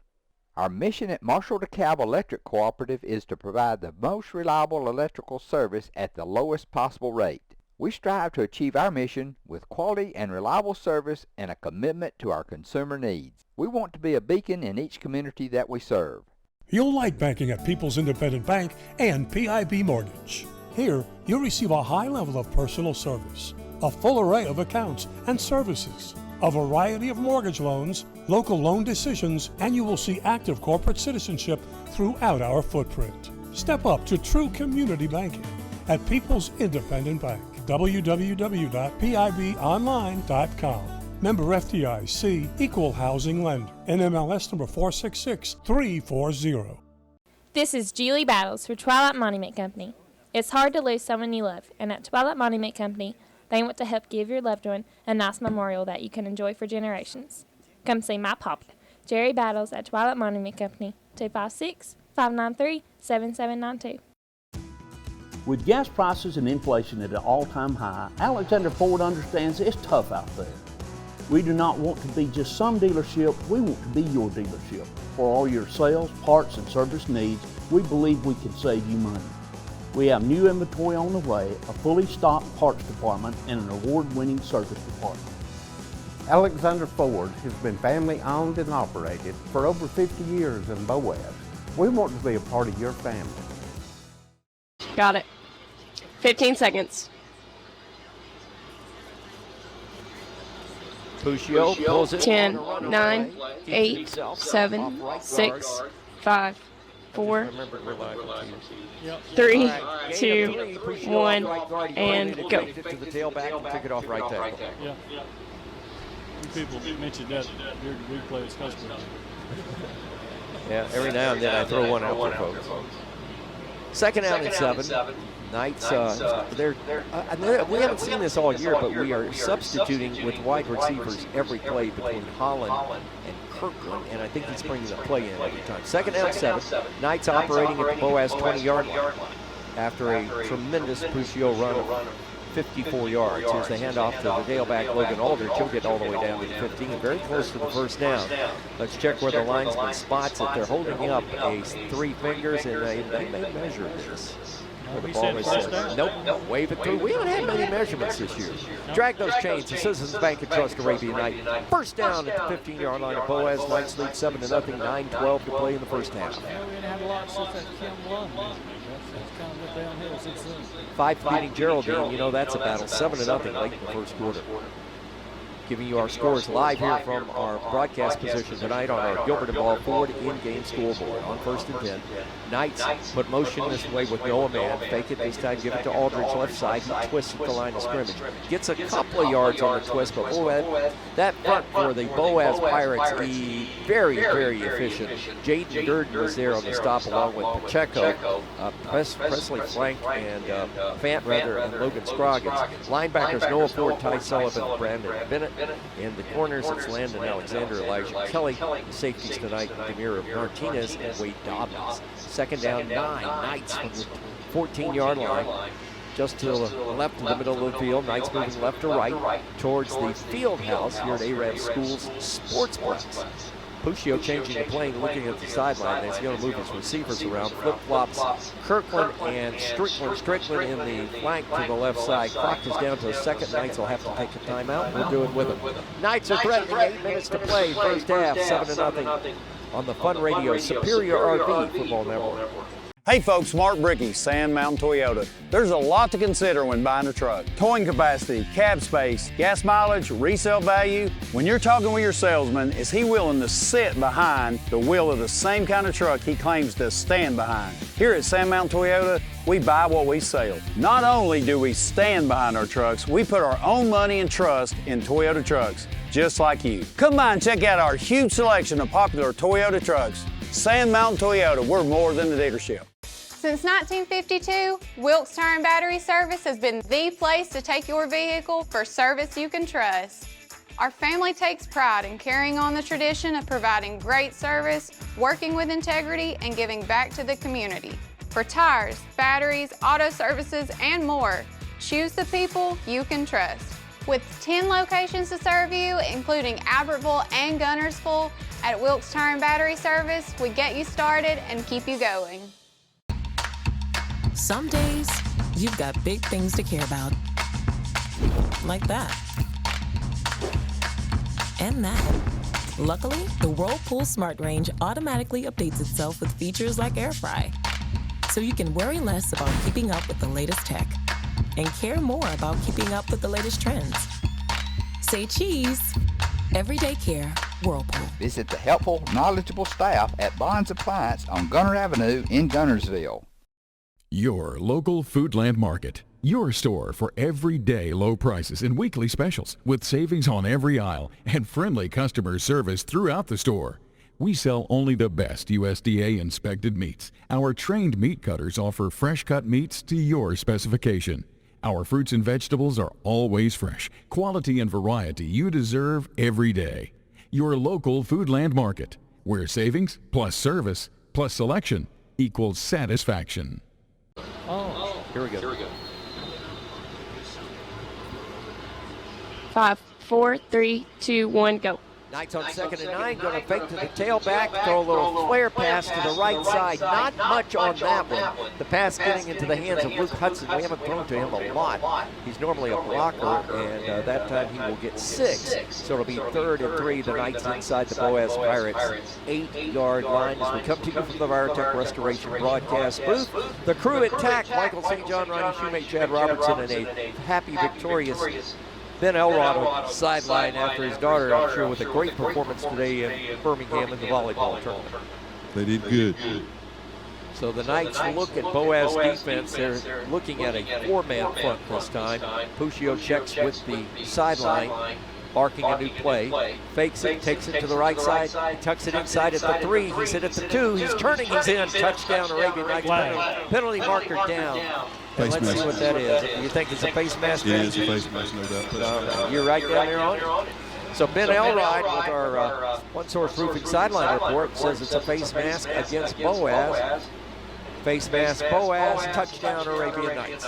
Our mission at Marshall DeKalb Electric Cooperative is to provide the most reliable electrical service at the lowest possible rate. We strive to achieve our mission with quality and reliable service and a commitment to our consumer needs. We want to be a beacon in each community that we serve. You'll like banking at People's Independent Bank and PIB Mortgage. Here, you'll receive a high level of personal service, a full array of accounts and services, a variety of mortgage loans, local loan decisions, and you will see active corporate citizenship throughout our footprint. Step up to true community banking at People's Independent Bank. www.pibonline.com. Member FDIC, Equal Housing Lender. NMLS number 466340. This is Julie Battles for Twilight Monument Company. It's hard to lose someone you love, and at Twilight Monument Company, they want to help give your loved one a nice memorial that you can enjoy for generations. Come see my papa, Jerry Battles, at Twilight Monument Company, 256-593-7792. With gas prices and inflation at an all-time high, Alexander Ford understands it's tough out there. We do not want to be just some dealership, we want to be your dealership. For all your sales, parts, and service needs, we believe we can save you money. We have new inventory on the way, a fully stocked parts department, and an award-winning service department. Alexander Ford has been family owned and operated for over 50 years in Boaz. We want to be a part of your family. Got it. 15 seconds. Puccio pulls it. 10, 9, 8, 7, 6, 5, 4, 3, 2, 1, and go. To the tailback and took it off right tackle. Yeah. People mentioned that during the replay discussion. Yeah, every now and then I throw one out for folks. Second down and 7. Knights, we haven't seen this all year, but we are substituting with wide receivers every play between Holland and Kirkland, and I think he's bringing the play in every time. Second down 7. Knights operating at the Boaz 20-yard line after a tremendous Puccio run of 54 yards. Here's the handoff to the tailback, Logan Aldridge. He'll get all the way down to the 15, very close to the first down. Let's check where the linesman spots it. They're holding up a 3 fingers, and they may measure this. The ball is set. Nope, wave it through. We haven't had many measurements this year. Drag those chains to Citizens Bank and Trust Arabian Night. First down at the 15-yard line of Boaz. Knights lead 7-0, 9-12 to play in the first half. We haven't had a lot since that Kim Blum. That's kind of went downhill since then. 5 beating Geraldine, you know that's a battle. 7-0 late in the first quarter. Giving you our scores live here from our broadcast position tonight on our Gilbert and Ball Ford in-game scoreboard. On 1st and 10, Knights put motion this way with no man. Fake it this time, give it to Aldridge left side. He twists at the line of scrimmage. Gets a couple of yards on the twist, but that front for the Boaz Pirates, very, very efficient. Jaden Durden was there on the stop along with Pacheco, Presley Frank, and Fant rather, and Logan Scroggins. Linebackers Noah Ford, Ty Sullivan, Brandon Bennett. In the corners, it's Landon Alexander, Elijah Kelly. The safeties tonight, Demir Martinez and Wade Dobbins. Second down 9, Knights from the 14-yard line. Just to the left in the middle of the field. Knights moving left to right towards the field house here at Arab Schools Sportsplex. Puccio changing the play, looking at the sideline. He's going to move his receivers around. Flip-flops Kirkland and Strickland. Strickland in the flank to the left side. Clock is down to a second. Knights will have to take a timeout. We'll do it with them. Knights are threatening. 8 minutes to play. First half, 7-0 on the Fun Radio Superior RV Football Network. Hey folks, Mark Brickey, Sand Mountain Toyota. There's a lot to consider when buying a truck. Towing capacity, cab space, gas mileage, resale value. When you're talking with your salesman, is he willing to sit behind the wheel of the same kind of truck he claims to stand behind? Here at Sand Mountain Toyota, we buy what we sell. Not only do we stand behind our trucks, we put our own money and trust in Toyota trucks, just like you. Come by and check out our huge selection of popular Toyota trucks. Sand Mountain Toyota, we're more than a dealership. Since 1952, Wilkes Tire and Battery Service has been the place to take your vehicle for service you can trust. Our family takes pride in carrying on the tradition of providing great service, working with integrity, and giving back to the community. For tires, batteries, auto services, and more, choose the people you can trust. With 10 locations to serve you, including Albertville and Gunnersville, at Wilkes Tire and Battery Service, we get you started and keep you going. Some days, you've got big things to care about. Like that. And that. Luckily, the Whirlpool Smart Range automatically updates itself with features like Air Fry. So you can worry less about keeping up with the latest tech and care more about keeping up with the latest trends. Say cheese. Everyday care, Whirlpool. Visit the helpful, knowledgeable staff at Bonds Appliance on Gunner Avenue in Gunnersville. Your local Foodland Market. Your store for everyday low prices and weekly specials with savings on every aisle and friendly customer service throughout the store. We sell only the best USDA inspected meats. Our trained meat cutters offer fresh cut meats to your specification. Our fruits and vegetables are always fresh, quality and variety you deserve every day. Your local Foodland Market, where savings plus service plus selection equals satisfaction. Oh, here we go. 5, 4, 3, 2, 1, go. Knights on 2nd and 9, going to fake to the tailback, throw a little flare pass to the right side. Not much on that one. The pass getting into the hands of Luke Hudson. We haven't thrown to him a lot. He's normally a blocker, and that time he will get 6. So it'll be 3rd and 3. The Knights inside the Boaz Pirates 8-yard line. As we come to you from the Virotech Restoration broadcast booth, the crew at TAC, Michael St. John, Ronnie Shoemate, Chad Robertson, and a happy, victorious Ben Elrod on the sideline after his daughter, I'm sure, with a great performance today in Birmingham in the volleyball tournament. They did good. So the Knights look at Boaz defense. They're looking at a 4-man front this time. Puccio checks with the sideline. barking a new play. Fakes it, takes it to the right side, tucks it inside at the 3. He's hit at the 2. He's turning, he's in. Touchdown, Arabian Nights. Penalty marker down. And let's see what that is. You think it's a face mask? Yeah, it's a face mask, no doubt. You're right down there on it. So Ben Elrod with our One Source Roofing sideline report says it's a face mask against Boaz. Face mask Boaz, touchdown Arabian Nights.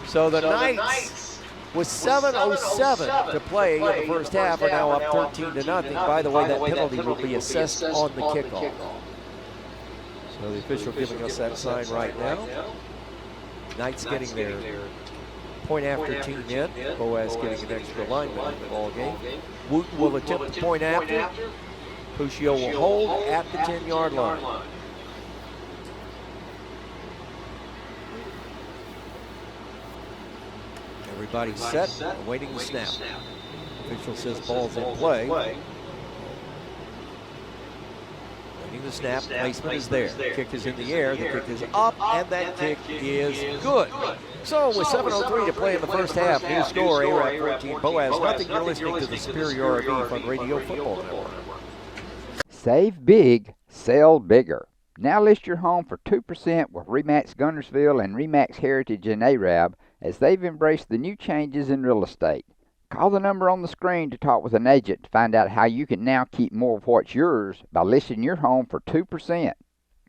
So the Knights, with 7:07 to play in the first half, are now up 13-0. By the way, that penalty will be assessed on the kickoff. So the official giving us that sign right now. Knights getting their point after team in. Boaz getting an extra lineman in the ball game. Wooten will attempt the point after. Puccio will hold at the 10-yard line. Everybody's set, awaiting the snap. Official says ball's in play. Waiting the snap, placement is there. The kick is in the air, the kick is up, and that kick is good. So with 7:03 to play in the first half, new score, ARAB 14, Boaz nothing. You're listening to the Superior RV Fun Radio Football Network. Save big, sell bigger. Now list your home for 2% with RE/MAX Guntersville and RE/MAX Heritage in ARAB as they've embraced the new changes in real estate. Call the number on the screen to talk with an agent to find out how you can now keep more of what's yours by listing your home for 2%.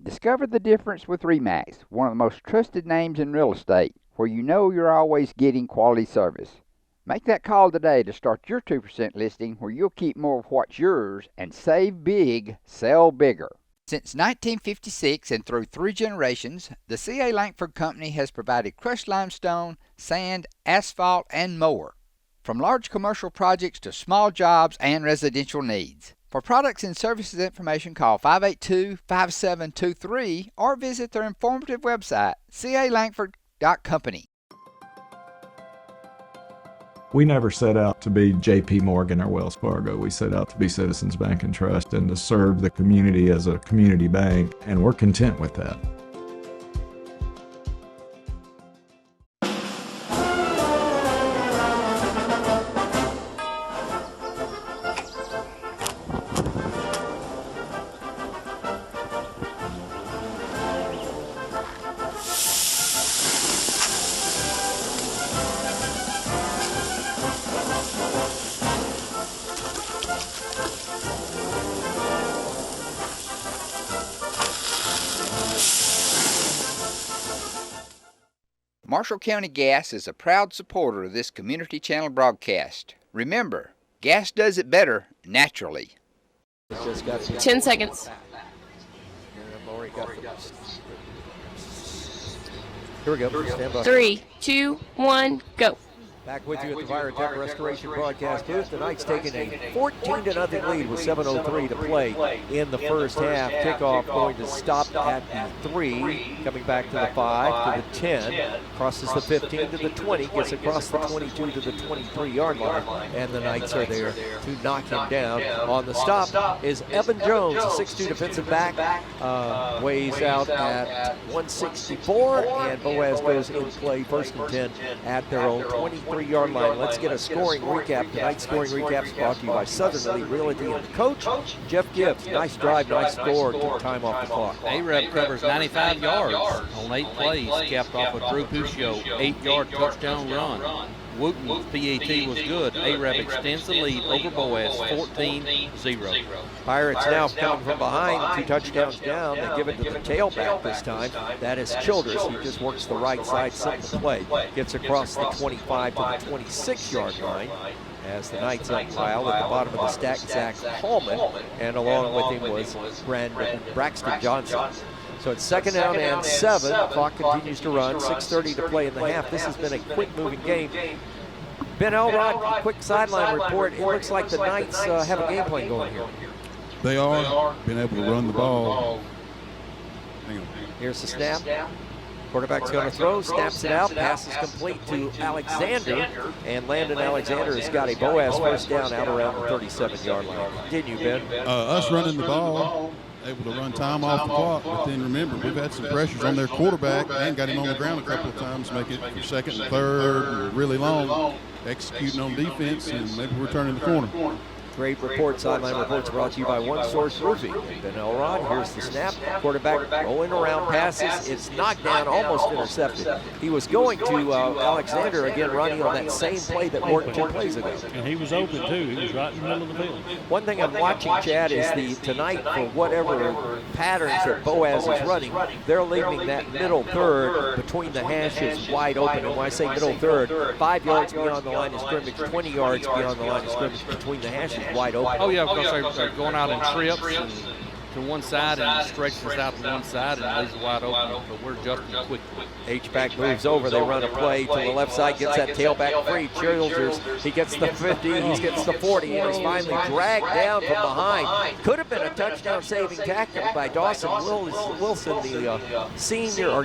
Discover the difference with RE/MAX, one of the most trusted names in real estate, where you know you're always getting quality service. Make that call today to start your 2% listing where you'll keep more of what's yours and save big, sell bigger. Since 1956 and through 3 generations, the C.A. Langford Company has provided crushed limestone, sand, asphalt, and more. From large commercial projects to small jobs and residential needs. For products and services information, call 582-5723 or visit their informative website, calangford.company. We never set out to be J.P. Morgan or Wells Fargo. We set out to be Citizens Bank and Trust and to serve the community as a community bank, and we're content with that. Marshall County Gas is a proud supporter of this Community Channel broadcast. Remember, gas does it better naturally. 10 seconds. Here we go. Stand by. 3, 2, 1, go. Back with you at the Virotech Restoration broadcast booth. The Knights taking a 14-0 lead with 7:03 to play in the first half. Kickoff going to stop at the 3, coming back to the 5, to the 10, crosses the 15 to the 20, gets across the 22 to the 23-yard line, and the Knights are there to knock him down. On the stop is Evan Jones, a 6'2 defensive back, weighs out at 164, and Boaz goes in play, 1st and 10 at their own 23-yard line. Let's get a scoring recap. Tonight's scoring recap is brought to you by Southern Elite Realty and the coach, Jeff Gibbs. Nice drive, nice score. Took time off the clock. ARAB covers 95 yards on 8 plays, capped off with Drew Puccio, 8-yard touchdown run. Wooten's PAT was good. ARAB extends the lead over Boaz, 14-0. Pirates now coming from behind, 2 touchdowns down. They give it to the tailback this time. That is Childress. He just works the right side, simple play. Gets across the 25 to the 26-yard line. As the Knights unpile at the bottom of the stack, Zach Hallman, and along with him was Braxton Johnson. So it's 2nd down and 7. Clock continues to run. 6:30 to play in the half. This has been a quick-moving game. Ben Elrod, quick sideline report. It looks like the Knights have a game plan going here. They are. Been able to run the ball. Hang on. Here's the snap. Quarterback's going to throw, snaps it out, pass is complete to Alexander, and Landon Alexander has got a Boaz first down out around the 37-yard line. Continue, Ben. Us running the ball, able to run time off the clock. But then remember, we've had some pressures on their quarterback and got him on the ground a couple of times, make it for second and third, and really long, executing on defense, and maybe we're turning the corner. Great report. Sideline reports brought to you by One Source Roofing. Ben Elrod, here's the snap. Quarterback rolling around passes. It's knocked down, almost intercepted. He was going to Alexander, again running on that same play that worked 2 plays ago. And he was open too. He was right in the middle of the field. One thing I'm watching, Chad, is tonight for whatever patterns that Boaz is running, they're leaving that middle third between the hashes wide open. And when I say middle third, 5 yards beyond the line of scrimmage, 20 yards beyond the line of scrimmage between the hashes wide open. Oh, yeah, because they're going out in trips and to one side and stretches out to one side and leaves it wide open, but we're adjusting quickly. H-back moves over. They run a play to the left side, gets that tailback free. Cheerleaders, he gets the 50, he gets the 40, and he's finally dragged down from behind. Could have been a touchdown-saving tackle by Dawson Wilson, the senior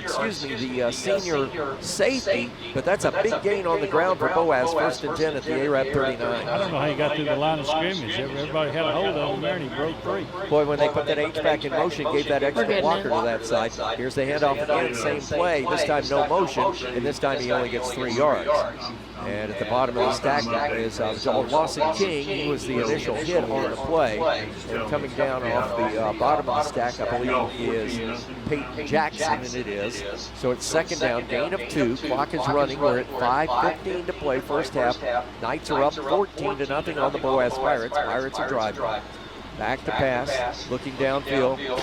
safety, but that's a big gain on the ground for Boaz. 1st and 10 at the Arab 39. I don't know how he got through the line of scrimmage. Everybody had a hold of him there, and he broke free. Boy, when they put that H-back in motion, gave that extra blocker to that side. Here's the handoff again, same play. This time no motion, and this time he only gets 3 yards. And at the bottom of the stack is Lawson King. He was the initial hit on the play. And coming down off the bottom of the stack, I believe, is Peyton Jackson, and it is. So it's 2nd down, gain of 2. Clock is running. We're at 5:15 to play, first half. Knights are up 14-0 on the Boaz Pirates. Pirates are driving. Back to pass, looking downfield.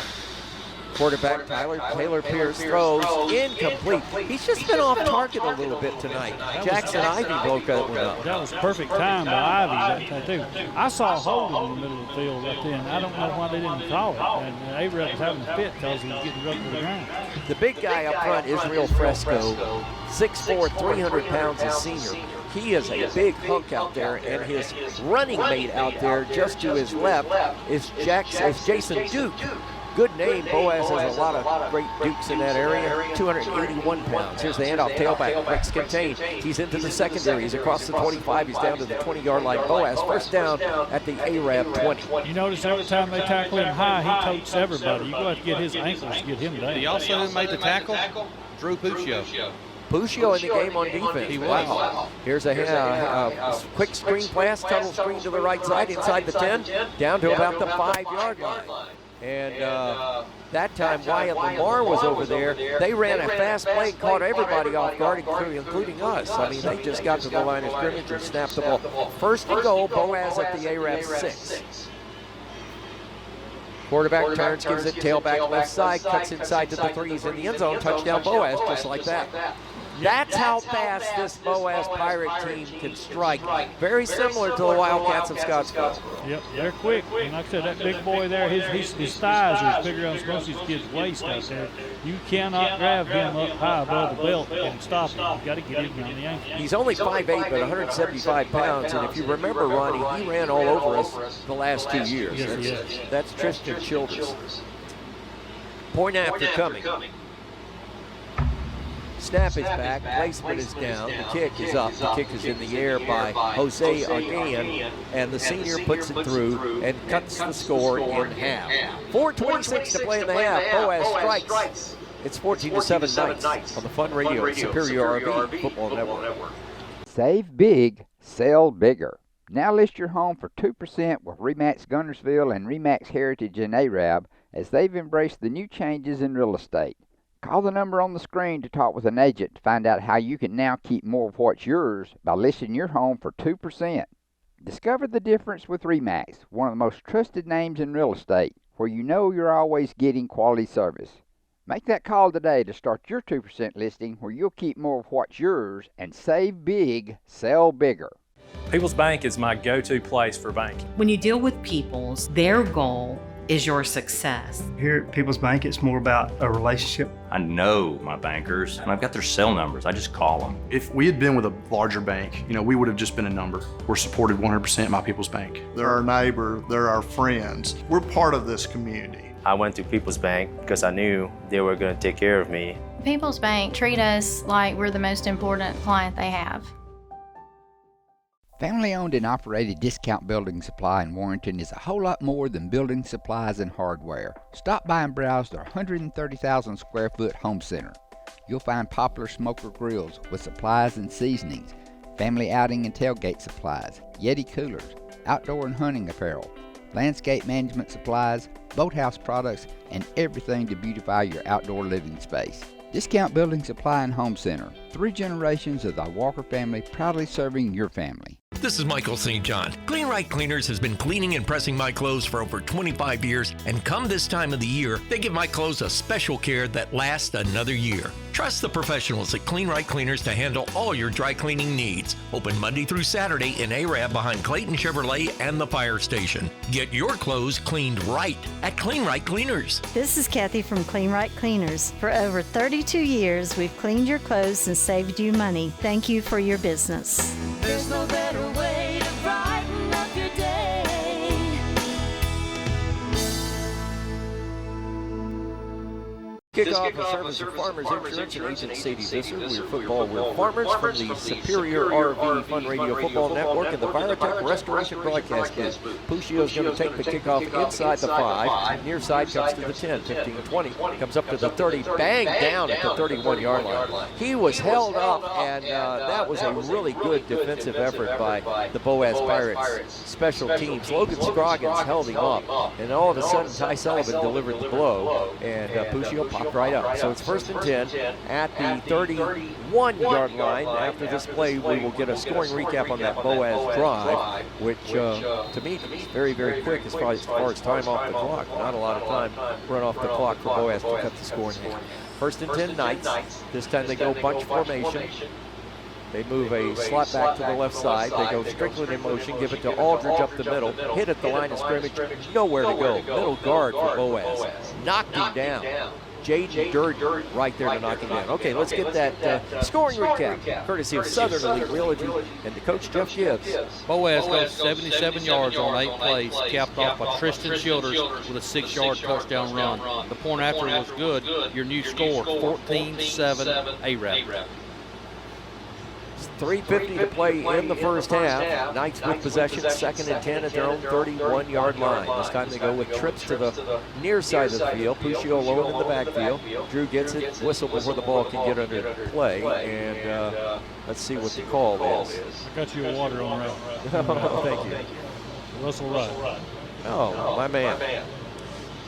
Quarterback Taylor Pierce throws incomplete. He's just been off target a little bit tonight. Jackson Ivy broke that one up. That was perfect time by Ivy that too. I saw a hold in the middle of the field right then. I don't know why they didn't call it. And Abraham was having a fit because he was getting run to the ground. The big guy up front, Israel Fresco, 6'4", 300 pounds, a senior. He is a big hunk out there, and his running mate out there just to his left is Jason Duke. Good name. Boaz has a lot of great Dukes in that area. 281 pounds. Here's the handoff. Tailback. Breaks contained. He's into the secondary. He's across the 25. He's down to the 20-yard line. Boaz first down at the Arab 20. You notice every time they tackle him high, he totes everybody. You go have to get his ankles to get him down. He also made the tackle, Drew Puccio. Puccio in the game on defense. He was. Wow. Here's a quick screen pass, tunnel screen to the right side, inside the 10, down to about the 5-yard line. And that time Wyatt Lamar was over there. They ran a fast play, caught everybody off guard, including us. I mean, they just got to the line of scrimmage and snapped the ball. 1st and goal, Boaz at the Arab 6. Quarterback turns, gives it tailback left side, cuts inside to the 3. He's in the end zone. Touchdown Boaz, just like that. That's how fast this Boaz Pirate team can strike. Very similar to the Wildcats of Scottsville. Yep, they're quick. And like I said, that big boy there, his thighs are as bigger than most of these kids' waist out there. You cannot grab him up high above the belt and stop him. You've got to get him on the ankle. He's only 5'8", but 175 pounds. And if you remember, Ronnie, he ran all over us the last 2 years. Yes, that's Tristan Childress. Point after coming. Snap is back, placement is down, the kick is up, the kick is in the air by Jose Argan, and the senior puts it through and cuts the score in half. 4:26 to play in the half, Boaz strikes. It's 14-7 Knights on the Fun Radio Superior RV Football Network. Save big, sell bigger. Now list your home for 2% with RE/MAX Gunnersville and RE/MAX Heritage in Arab as they've embraced the new changes in real estate. Call the number on the screen to talk with an agent to find out how you can now keep more of what's yours by listing your home for 2%. Discover the difference with RE/MAX, one of the most trusted names in real estate, where you know you're always getting quality service. Make that call today to start your 2% listing where you'll keep more of what's yours and save big, sell bigger. People's Bank is my go-to place for banking. When you deal with People's, their goal is your success. Here at People's Bank, it's more about a relationship. I know my bankers, and I've got their cell numbers. I just call them. If we had been with a larger bank, we would have just been a number. We're supported 100% by People's Bank. They're our neighbor, they're our friends. We're part of this community. I went to People's Bank because I knew they were going to take care of me. People's Bank treat us like we're the most important client they have. Family-owned and operated Discount Building Supply in Warrenton is a whole lot more than building supplies and hardware. Stop by and browse their 130,000 square foot home center. You'll find popular smoker grills with supplies and seasonings, family outing and tailgate supplies, Yeti coolers, outdoor and hunting apparel, landscape management supplies, boathouse products, and everything to beautify your outdoor living space. Discount Building Supply and Home Center. 3 generations of the Walker family proudly serving your family. This is Michael St. John. Clean Right Cleaners has been cleaning and pressing my clothes for over 25 years, and come this time of the year, they give my clothes a special care that lasts another year. Trust the professionals at Clean Right Cleaners to handle all your dry cleaning needs. Open Monday through Saturday in Arab behind Clayton Chevrolet and the fire station. Get your clothes cleaned right at Clean Right Cleaners. This is Kathy from Clean Right Cleaners. For over 32 years, we've cleaned your clothes and saved you money. Thank you for your business. There's no better way to brighten up your day. Kickoff is service of Farmers Insurance and Agent Sadie Visser. We're football, we're farmers from the Superior RV Fun Radio Football Network and the Virotech Restoration Broadcast Booth. Puccio's going to take the kickoff inside the 5. Near side comes to the 10, 15, 20. Comes up to the 30, bang down at the 31-yard line. He was held up, and that was a really good defensive effort by the Boaz Pirates special teams. Logan Scroggins held him up, and all of a sudden Ty Sullivan delivered the blow, and Puccio popped right up. So it's 1st and 10 at the 31-yard line. After this play, we will get a scoring recap on that Boaz drive, which to me is very, very quick as far as time off the clock. Not a lot of time run off the clock for Boaz to cut the score in half. 1st and 10 Knights. This time they go bunch formation. They move a slot back to the left side. They go Strickland in motion, give it to Aldridge up the middle. Hit at the line of scrimmage, nowhere to go. Middle guard for Boaz. Knocked him down. Jaden Durden right there to knock him down. Okay, let's get that scoring recap, courtesy of Southern Elite Realty and the coach, Jeff Gibbs. Boaz goes 77 yards on 8 plays, capped off by Tristan Childers with a 6-yard touchdown run. The point after was good. Your new score, 14-7 Arab. 3:50 to play in the first half. Knights with possession, 2nd and 10 at their own 31-yard line. This time they go with trips to the near side of the field. Puccio alone in the backfield. Drew gets it, whistle before the ball can get under play, and let's see what the call is. I got you a water on right. Thank you. Russell Wright. Oh, my man.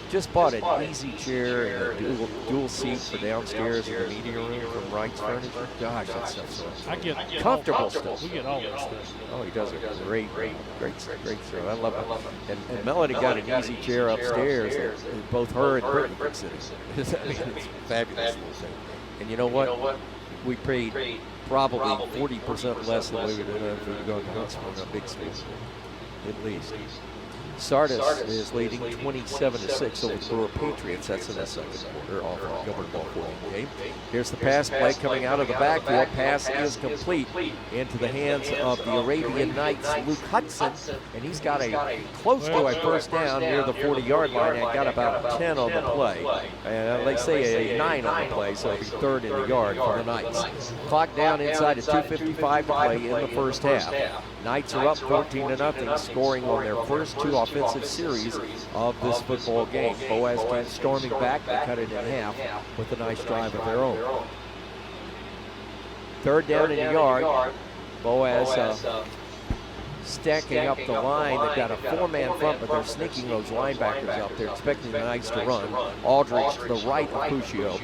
Just bought an easy chair and a dual seat for downstairs in the media room from Wright's Furniture. Gosh, that stuff's so I get comfortable stuff. We get all that stuff. Oh, he does a great show. I love it. And Melody got an easy chair upstairs that both her and Brittany can sit in. I mean, it's a fabulous little thing. And you know what? We paid probably 40% less than we would have if we were going to Huntsville in a big school, at least. Sardis is leading 27-6 over the Brewer Patriots. That's in the second quarter off of the Gilbert Ball 14 game. Here's the pass play coming out of the backfield. Pass is complete into the hands of the Arabian Knights, Luke Hudson, and he's got a close to a first down near the 40-yard line and got about 10 on the play. And they say a 9 on the play, so it'll be 3rd in the yard for the Knights. Clock down inside of 2:55 to play in the first half. Knights are up 14-0, scoring on their first 2 offensive series of this football game. Boaz came storming back and cut it in half with a nice drive of their own. 3rd down in the yard. Boaz stacking up the line. They've got a 4-man front, but they're sneaking those linebackers out there, expecting the Knights to run. Aldridge to the right of Puccio.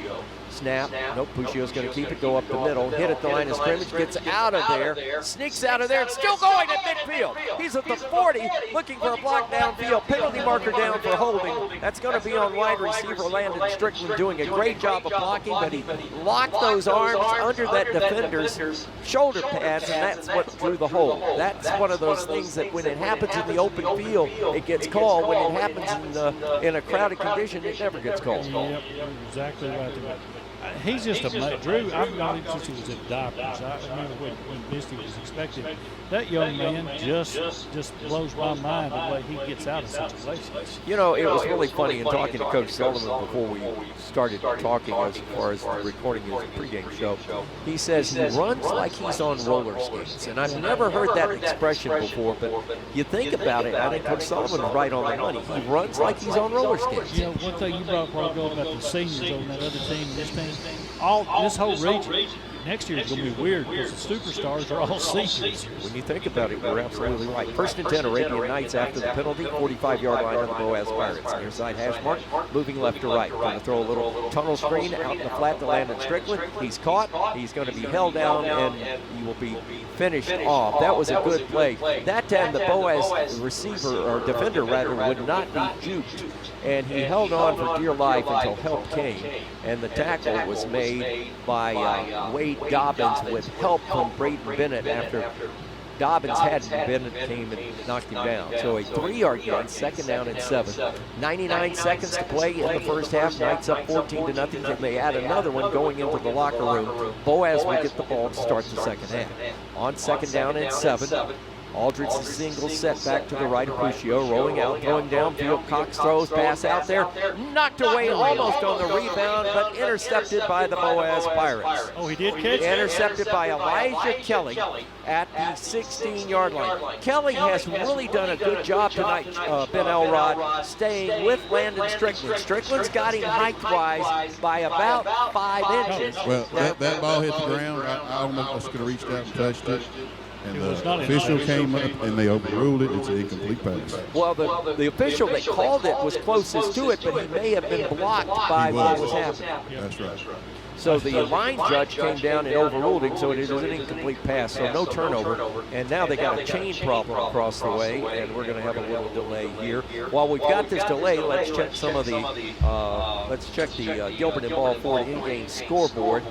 Snap. Nope, Puccio's going to keep it, go up the middle, hit at the line of scrimmage, gets out of there, sneaks out of there, and still going at midfield. He's at the 40, looking for a block downfield, penalty marker down for holding. That's going to be on wide receiver Landon Strickland, doing a great job of blocking, but he locked those arms under that defender's shoulder pads, and that's what drew the hold. That's one of those things that when it happens in the open field, it gets called. When it happens in a crowded condition, it never gets called. Yep, exactly right. He's just a Drew. I've known him since he was in diapers. I remember when Misty was expecting. That young man just blows my mind the way he gets out of situations. You know, it was really funny in talking to Coach Sullivan before we started talking as far as recording his pregame show. He says he runs like he's on roller skates, and I've never heard that expression before. But you think about it, I think Coach Sullivan's right on the money. He runs like he's on roller skates. You know, one thing you brought up a while ago about the seniors on that other team, this team, this whole region. Next year is going to be weird because the superstars are all seniors. When you think about it, you're absolutely right. 1st and 10, Arabian Knights after the penalty, 45-yard line of the Boaz Pirates. Near side hash mark, moving left to right. Going to throw a little tunnel screen out in the flat to Landon Strickland. He's caught. He's going to be held down, and he will be finished off. That was a good play. That time, the Boaz receiver, or defender rather, would not be juked. And he held on for dear life until help came. And the tackle was made by Wade Dobbins with help from Braden Bennett after Dobbins had Bennett came and knocked him down. So a 3-yard gain, 2nd down and 7. 99 seconds to play in the first half. Knights up 14-0. And they add another one going into the locker room. Boaz will get the ball to start the second half. On 2nd down and 7. Aldridge's single set back to the right of Puccio, rolling out, throwing downfield. Cox throws, pass out there, knocked away almost on the rebound, but intercepted by the Boaz Pirates. Oh, he did catch it? Intercepted by Elijah Kelly at the 16-yard line. Kelly has really done a good job tonight, Ben Elrod, staying with Landon Strickland. Strickland's got him height-wise by about 5 inches. Well, that ball hit the ground. I almost could have reached out and touched it. And the official came up and they overruled it. It's an incomplete pass. Well, the official that called it was closest to it, but he may have been blocked by what was happening. That's right. So the line judge came down and overruled him, so it is an incomplete pass, so no turnover. And now they got a chain problem across the way, and we're going to have a little delay here. While we've got this delay, let's check some of the Gilbert and Ball Ford in-game scoreboard.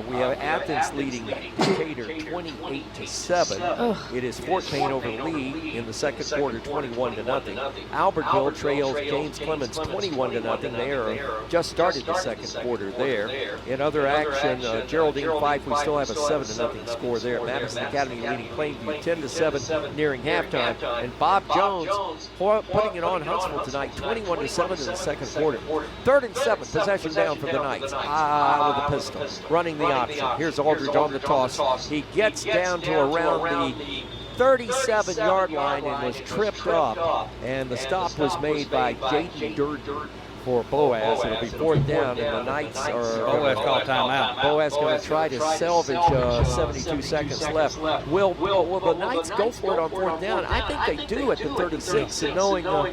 We have Athens leading Decatur 28-7. It is Fort Payne over Lee in the second quarter, 21-0. Albertville trails James Clemens 21-0. They are just started the second quarter there. In other action, Geraldine Fife, we still have a 7-0 score there. Madison Academy leading Plainview 10-7 nearing halftime. And Bob Jones putting it on Huntsville tonight, 21-7 in the second quarter. 3rd and 7, possession down for the Knights. With the pistol, running the option. Here's Aldridge on the toss. He gets down to around the 37-yard line and was tripped up. And the stop was made by Jaden Durden for Boaz. It'll be 4th down, and the Knights are Boaz called timeout. Boaz going to try to salvage 72 seconds left. Will the Knights go for it on 4th down? I think they do at the 36, and knowing our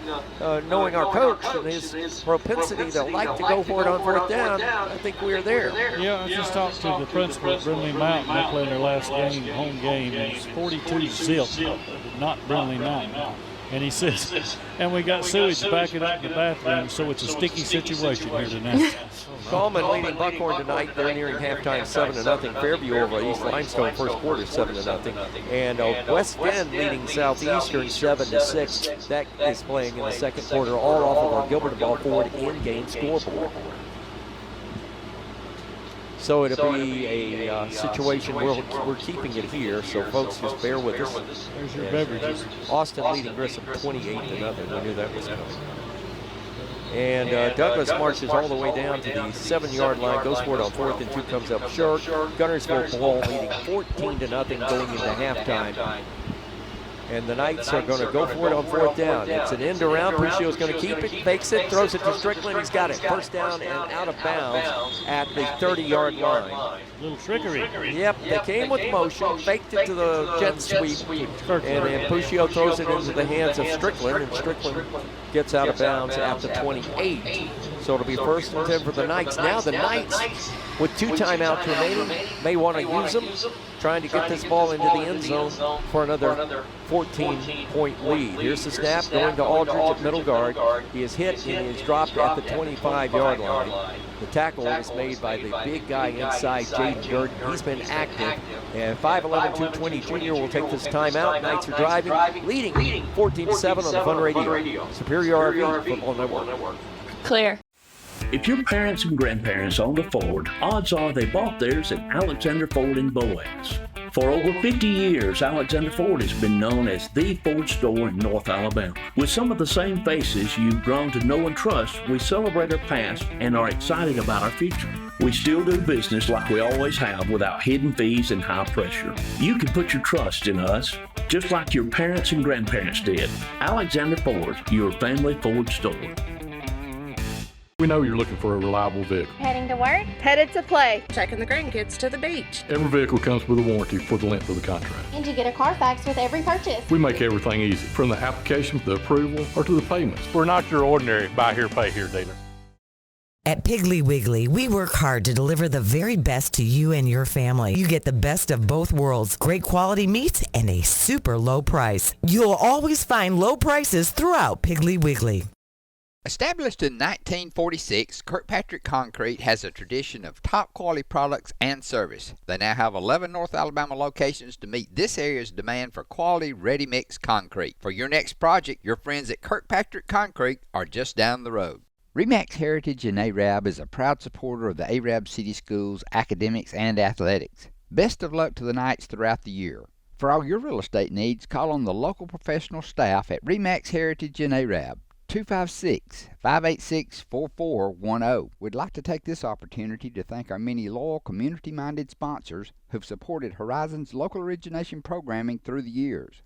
coach and his propensity to like to go for it on 4th down, I think we're there. Yeah, I just talked to the principal at Brindley Mountain. They played their last game, home game, and it's 42-0, not Brindley Mountain. And he says, and we got sewage backing up in the bathroom, so it's a sticky situation here tonight. Coleman leading Buckhorn tonight. They're nearing halftime 7-0. Fairview over East Limestone first quarter 7-0. And West Bend leading Southeastern 7-6. That is playing in the second quarter, all off of our Gilbert and Ball Ford in-game scoreboard. So it'll be a situation where we're keeping it here, so folks just bear with us. There's your beverages. Austin leading Grissom 28-0. We knew that was coming. And Douglas marches all the way down to the 7-yard line, goes for it on 4th and 2, comes up short. Gunnersville Ball leading 14-0 going into halftime. And the Knights are going to go for it on 4th down. It's an end around. Puccio's going to keep it, fakes it, throws it to Strickland. He's got it. 1st down and out of bounds at the 30-yard line. Little trickery. Yep, they came with motion, faked it to the jet sweep, and then Puccio throws it into the hands of Strickland, and Strickland gets out of bounds at the 28. So it'll be 1st and 10 for the Knights. Now the Knights, with 2 timeouts remaining, may want to use them, trying to get this ball into the end zone for another 14-point lead. Here's the snap going to Aldridge at middle guard. He is hit and he is dropped at the 25-yard line. The tackle is made by the big guy inside, Jaden Durden. He's been active. And 5'11", 220 junior will take this timeout. Knights are driving, leading 14-7 on the Fun Radio. Superior RV Football Network. Clear. If your parents and grandparents owned a Ford, odds are they bought theirs at Alexander Ford in Boaz. For over 50 years, Alexander Ford has been known as the Ford store in North Alabama. With some of the same faces you've grown to know and trust, we celebrate our past and are excited about our future. We still do business like we always have without hidden fees and high pressure. You can put your trust in us, just like your parents and grandparents did. Alexander Ford, your family Ford store. We know you're looking for a reliable vehicle. Heading to work? Headed to play. Taking the grandkids to the beach. Every vehicle comes with a warranty for the length of the contract. And you get a Carfax with every purchase. We make everything easy, from the application to the approval or to the payments. We're not your ordinary buy here, pay here dealer. At Piggly Wiggly, we work hard to deliver the very best to you and your family. You get the best of both worlds, great quality meats and a super low price. You'll always find low prices throughout Piggly Wiggly. Established in 1946, Kirkpatrick Concrete has a tradition of top quality products and service. They now have 11 North Alabama locations to meet this area's demand for quality ready-mix concrete. For your next project, your friends at Kirkpatrick Concrete are just down the road. RE/MAX Heritage in Arab is a proud supporter of the Arab City Schools, academics, and athletics. Best of luck to the Knights throughout the year. For all your real estate needs, call on the local professional staff at RE/MAX Heritage in Arab. 256-586-4410. We'd like to take this opportunity to thank our many loyal, community-minded sponsors who've supported Horizon's local origination programming through the years.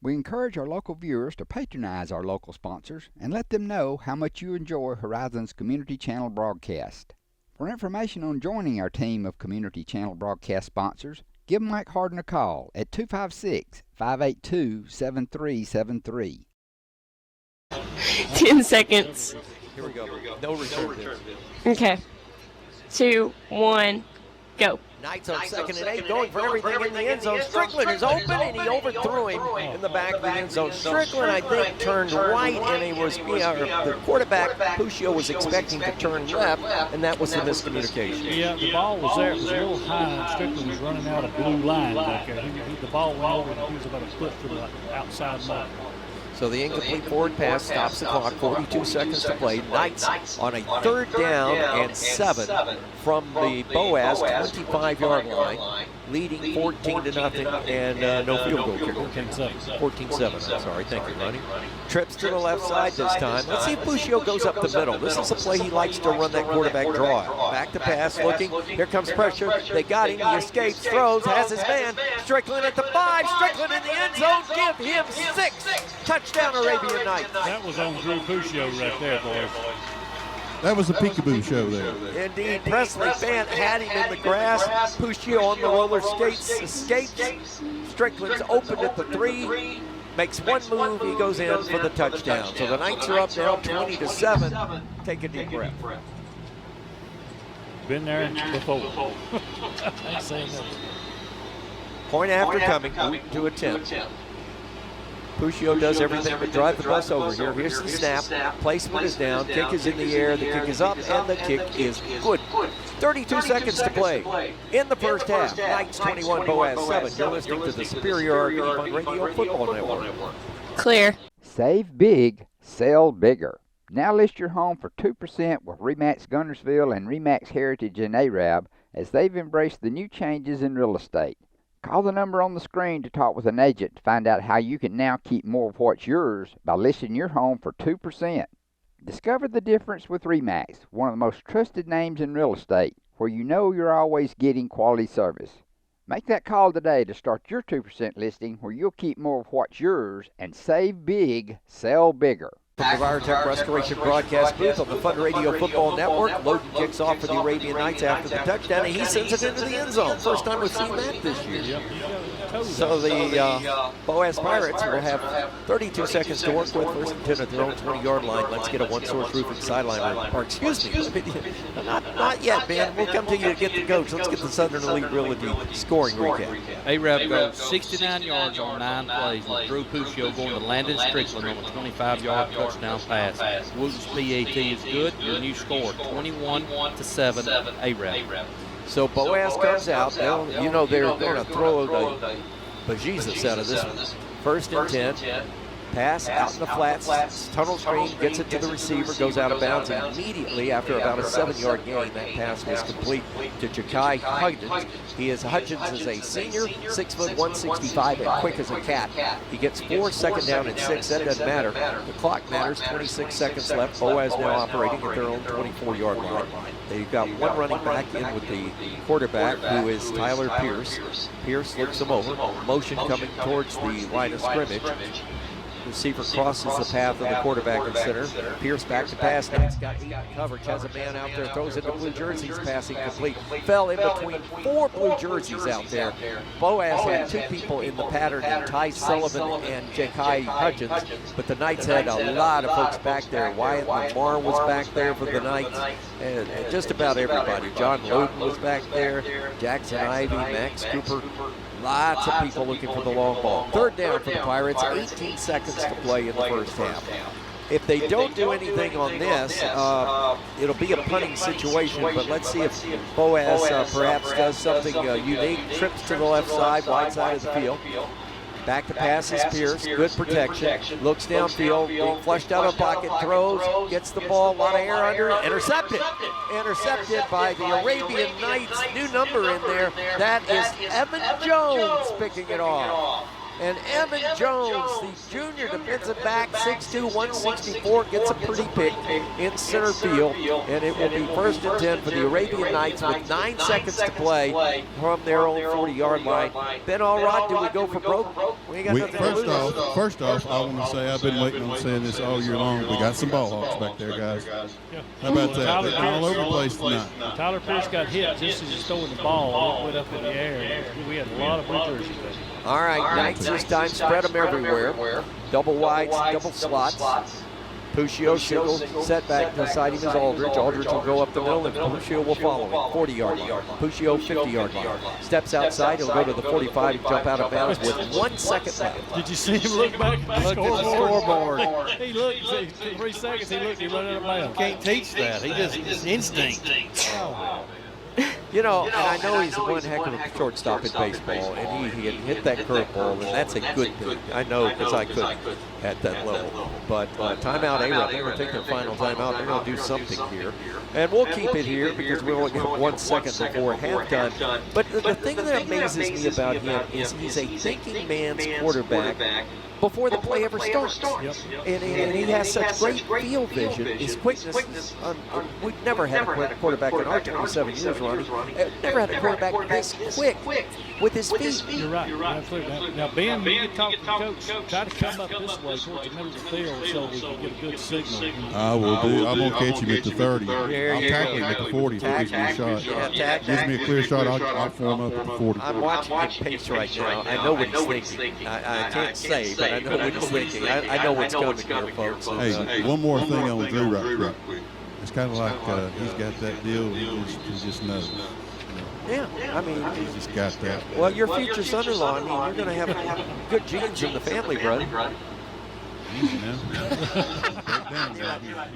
We encourage our local viewers to patronize our local sponsors and let them know how much you enjoy Horizon's Community Channel broadcast. For information on joining our team of Community Channel broadcast sponsors, give Mike Harden a call at 256-582-7373. 10 seconds. Here we go. No return. Okay. 2, 1, go. Knights on 2nd and 8, going for everything in the end zone. Strickland is open, and he overthrew him in the back of the end zone. Strickland, I think, turned right, and he was the quarterback, Puccio, was expecting to turn left, and that was the miscommunication. Yeah, the ball was there. It was a little high, and Strickland was running out of blue line back there. The ball went over, and he was about a foot to the outside mark. So the incomplete forward pass stops the clock, 42 seconds to play. Knights on a 3rd down and 7 from the Boaz 25-yard line, leading 14-0, and no field goal kicker. 14-7, I'm sorry. Thank you, Ronnie. Trips to the left side this time. Let's see if Puccio goes up the middle. This is a play he likes to run that quarterback draw. Back to pass, looking. Here comes pressure. They got him. He escapes, throws, has his man. Strickland at the 5. Strickland in the end zone. Give him 6. Touchdown, Arabian Nights. That was on Drew Puccio right there, boys. That was a peekaboo show there. Indeed, Presley Bant had him in the grass. Puccio on the roller skates escapes. Strickland's opened at the 3. Makes one move, he goes in for the touchdown. So the Knights are up now 20-7. Take a deep breath. Been there before. I ain't saying nothing. Point after coming, to attempt. Puccio does everything but drive the bus over here. Here's the snap. Placement is down. Kick is in the air. The kick is up, and the kick is good. 32 seconds to play in the first half. Knights 21, Boaz 7. You're listening to the Superior on Radio Football Network. Clear. Save big, sell bigger. Now list your home for 2% with RE/MAX Gunnersville and RE/MAX Heritage in Arab as they've embraced the new changes in real estate. Call the number on the screen to talk with an agent to find out how you can now keep more of what's yours by listing your home for 2%. Discover the difference with RE/MAX, one of the most trusted names in real estate, where you know you're always getting quality service. Make that call today to start your 2% listing where you'll keep more of what's yours and save big, sell bigger. From the Virtech Restoration broadcast booth on the Fun Radio Football Network, Loden kicks off for the Arabian Nights after the touchdown, and he sends it into the end zone. First time we've seen that this year. So the Boaz Pirates will have 32 seconds to work with, first and 10 at their own 20-yard line. Let's get a one-source roofing sideline, or excuse me, not yet, Ben. We'll come to you to get the coach. Let's get the Southern Elite Realty scoring recap. Arab goes 69 yards on 9 plays with Drew Puccio going to Landon Strickland on a 25-yard touchdown pass. Wooten's PAT is good. Your new score, 21-7, Arab. So Boaz comes out. You know they're going to throw the bejesus out of this one. First and 10. Pass out in the flats, tunnel screen, gets it to the receiver, goes out of bounds immediately after about a 7-yard gain. That pass was complete to Ja'Kai Hutchins. Hutchins is a senior, 6 foot 165 and quick as a cat. He gets 4, second down and 6. That doesn't matter. The clock matters. 26 seconds left. Boaz now operating at their own 24-yard line. They've got one running back in with the quarterback, who is Tyler Pierce. Pierce looks him over. Motion coming towards the line of scrimmage. Receiver crosses the path of the quarterback and center. Pierce back to pass. Now he's got 8 coverage. Has a man out there. Throws into blue jerseys. Passing complete. Fell in between 4 blue jerseys out there. Boaz had 2 people in the pattern, and Ty Sullivan and Ja'Kai Hutchins. But the Knights had a lot of folks back there. Wyatt Lamar was back there for the Knights. And just about everybody. John Loden was back there. Jackson Ivey, Max Cooper. Lots of people looking for the long ball. Third down for the Pirates, 18 seconds to play in the first half. If they don't do anything on this, it'll be a punting situation, but let's see if Boaz perhaps does something unique. Trips to the left side, wide side of the field. Back to pass is Pierce, good protection, looks downfield, being flushed out of the pocket, throws, gets the ball, a lot of air under it, intercepted by the Arabian Knights, new number in there, that is Evan Jones picking it off. And Evan Jones, the junior defensive back, 6'2", 164, gets a pretty pick in center field. And it will be 1st and 10 for the Arabian Knights with 9 seconds to play from their own 40-yard line. Ben Allrod, do we go for broke? We ain't got nothing to lose. First off, I want to say I've been waiting on saying this all year long. We got some ball hawks back there, guys. How about that? They're all over the place tonight. Tyler Pierce got hit just as he's throwing the ball. It went up in the air. We had a lot of blue jerseys. All right, Knights this time spread them everywhere. Double wides, double slots. Puccio single set back beside him is Aldridge. Aldridge will go up the middle and Puccio will follow him. 40-yard line. Puccio 50-yard line. Steps outside, he'll go to the 45 and jump out of bounds with 1 second left. Did you see him look back at the scoreboard? He looked, 3 seconds he looked, he ran out of bounds. Can't teach that. It's instinct. You know, and I know he's one heck of a shortstop in baseball, and he had hit that curveball, and that's a good thing. I know, because I couldn't at that level. But timeout A-Rap, they're going to take their final timeout. They're going to do something here. And we'll keep it here because we only get 1 second before halftime. But the thing that amazes me about him is he's a thinking man's quarterback before the play ever starts. And he has such great field vision. His quickness is, we've never had a quarterback in our 27 years, Ronnie. Never had a quarterback this quick with his feet. You're right. Absolutely. Now, Ben, you can talk to the coach. Try to come up this way towards the middle of the field so we can get a good signal. I will do. I'm going to catch him at the 30. I'll tackle him at the 40 if he gives me a shot. Gives me a clear shot, I'll form up at the 40. I'm watching him pace right now. I know what he's thinking. I can't say, but I know what he's thinking. I know what's coming here, folks. Hey, one more thing on Drew right quick. It's kind of like he's got that deal. He just knows. Yeah, I mean, he's just got that. Well, your future son-in-law, I mean, you're going to have good genes in the family, brother. Easy now.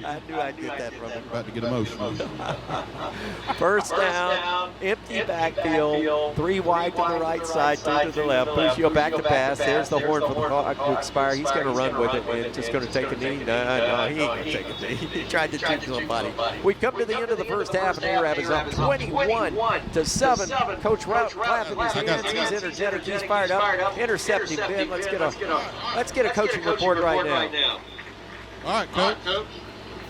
I knew I'd get that from him. About to get emotional. First down, empty backfield, 3 wide to the right side, 2 to the left. Puccio back to pass. There's the horn for the clock to expire. He's going to run with it and just going to take a knee. No, he ain't going to take a knee. He tried to shoot somebody. We come to the end of the first half, and A-Rab is up 21-7. Coach Rout clapping his hands. He's energetic. He's fired up. Intercept him, Ben. Let's get a coaching report right now. All right, Coach.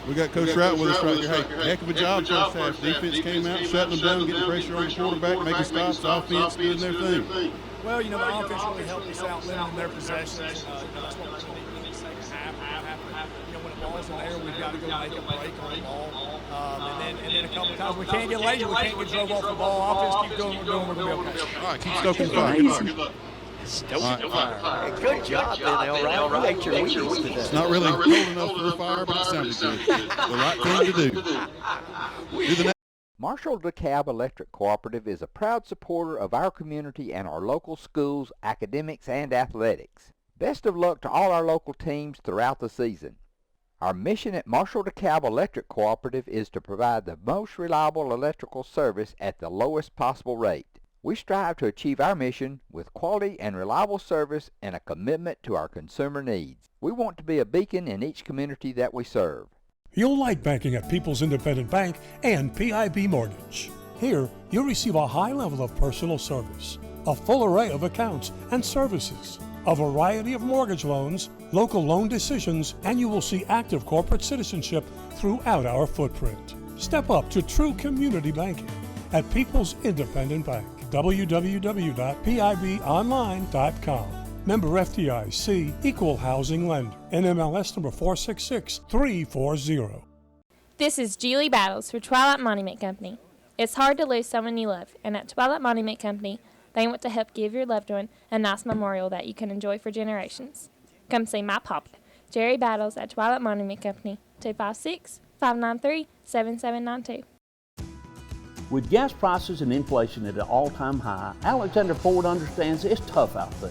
We got Coach Rout with us right here. Hey, heck of a job first half. Defense came out, shutting them down, getting pressure on the quarterback, making stops. Offense doing their thing. Well, the offense really helped us out limiting their possessions. That's what we're going to need in the second half. When the ball's in the air, we've got to go make a break on the ball. And then a couple of times we can't get lazy. We can't get drove off the ball. Offense keep doing what we're doing. We're going to be okay. All right, keep stoking fire. Stoking fire. Hey, good job, Ben Elrod. You ate your Wheaties today. It's not really cold enough for a fire, but it sounded good. The right thing to do. Marshall DeKalb Electric Cooperative is a proud supporter of our community and our local schools, academics, and athletics. Best of luck to all our local teams throughout the season. Our mission at Marshall DeKalb Electric Cooperative is to provide the most reliable electrical service at the lowest possible rate. We strive to achieve our mission with quality and reliable service and a commitment to our consumer needs. We want to be a beacon in each community that we serve. You'll like banking at People's Independent Bank and PIB Mortgage. Here, you'll receive a high level of personal service, a full array of accounts and services, a variety of mortgage loans, local loan decisions, and you will see active corporate citizenship throughout our footprint. Step up to true community banking at People's Independent Bank. www.pibonline.com. Member FDIC, Equal Housing Lender. NMLS number 466340. This is Julie Battles for Twilight Monument Company. It's hard to lose someone you love, and at Twilight Monument Company, they want to help give your loved one a nice memorial that you can enjoy for generations. Come see my papa, Jerry Battles, at Twilight Monument Company, 256-593-7792. With gas prices and inflation at an all-time high, Alexander Ford understands it's tough out there.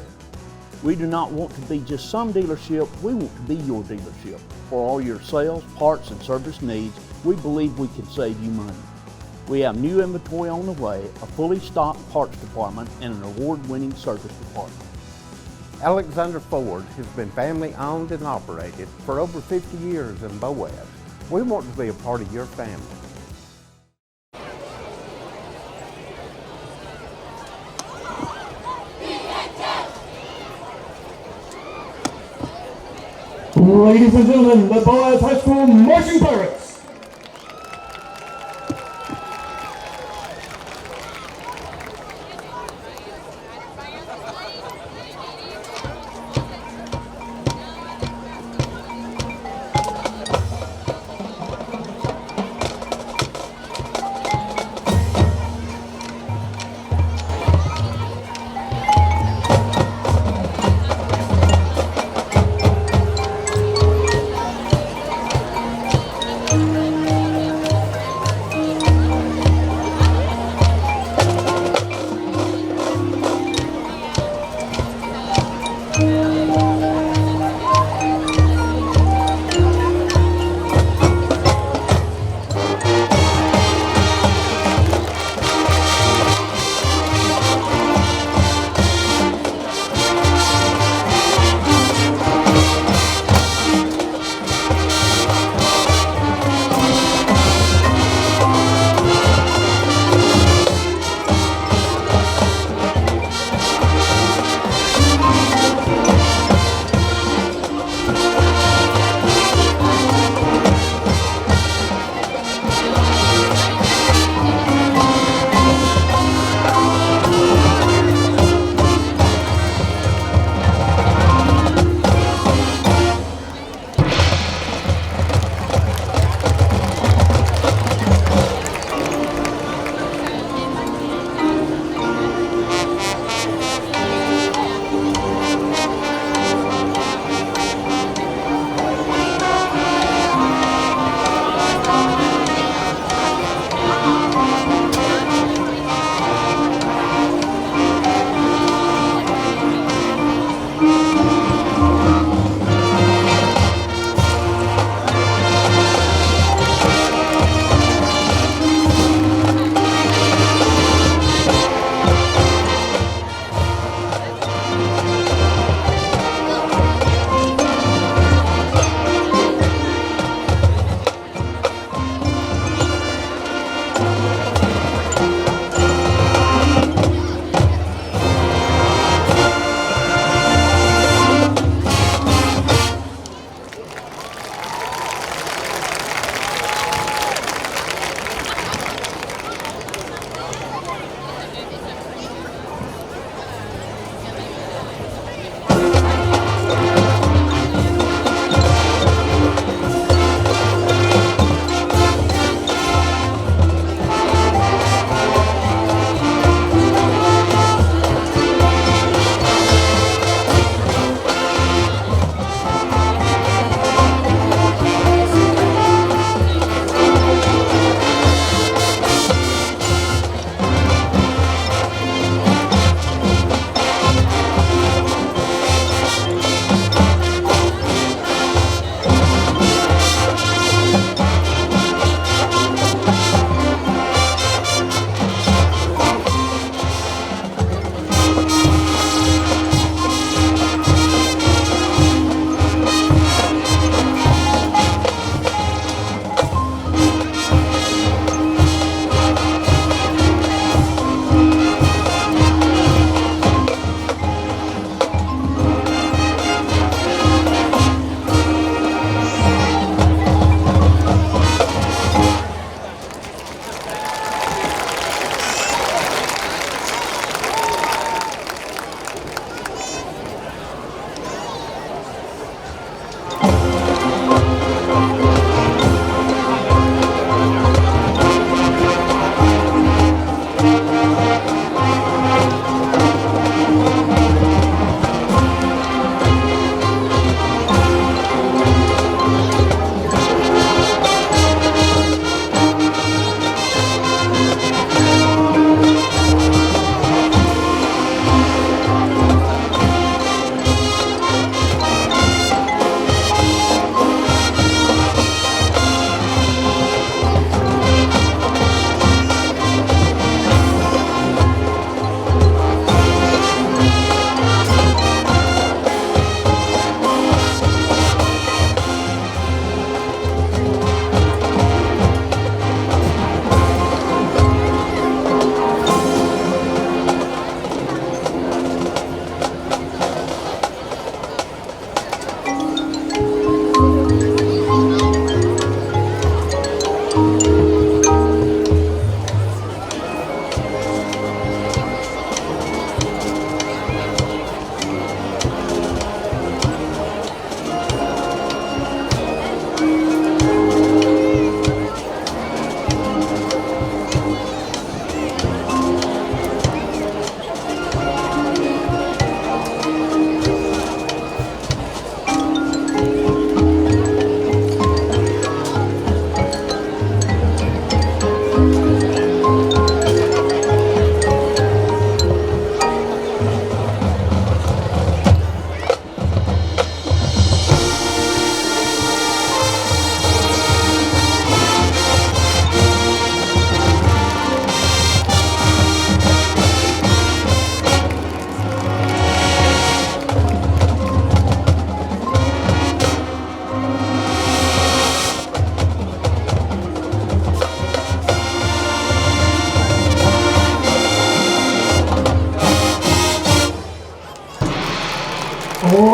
We do not want to be just some dealership, we want to be your dealership. For all your sales, parts, and service needs, we believe we can save you money. We have new inventory on the way, a fully stocked parts department, and an award-winning service department. Alexander Ford has been family-owned and operated for over 50 years in Boaz. We want to be a part of your family. Ladies and gentlemen, the Boaz High School Marching Pirates.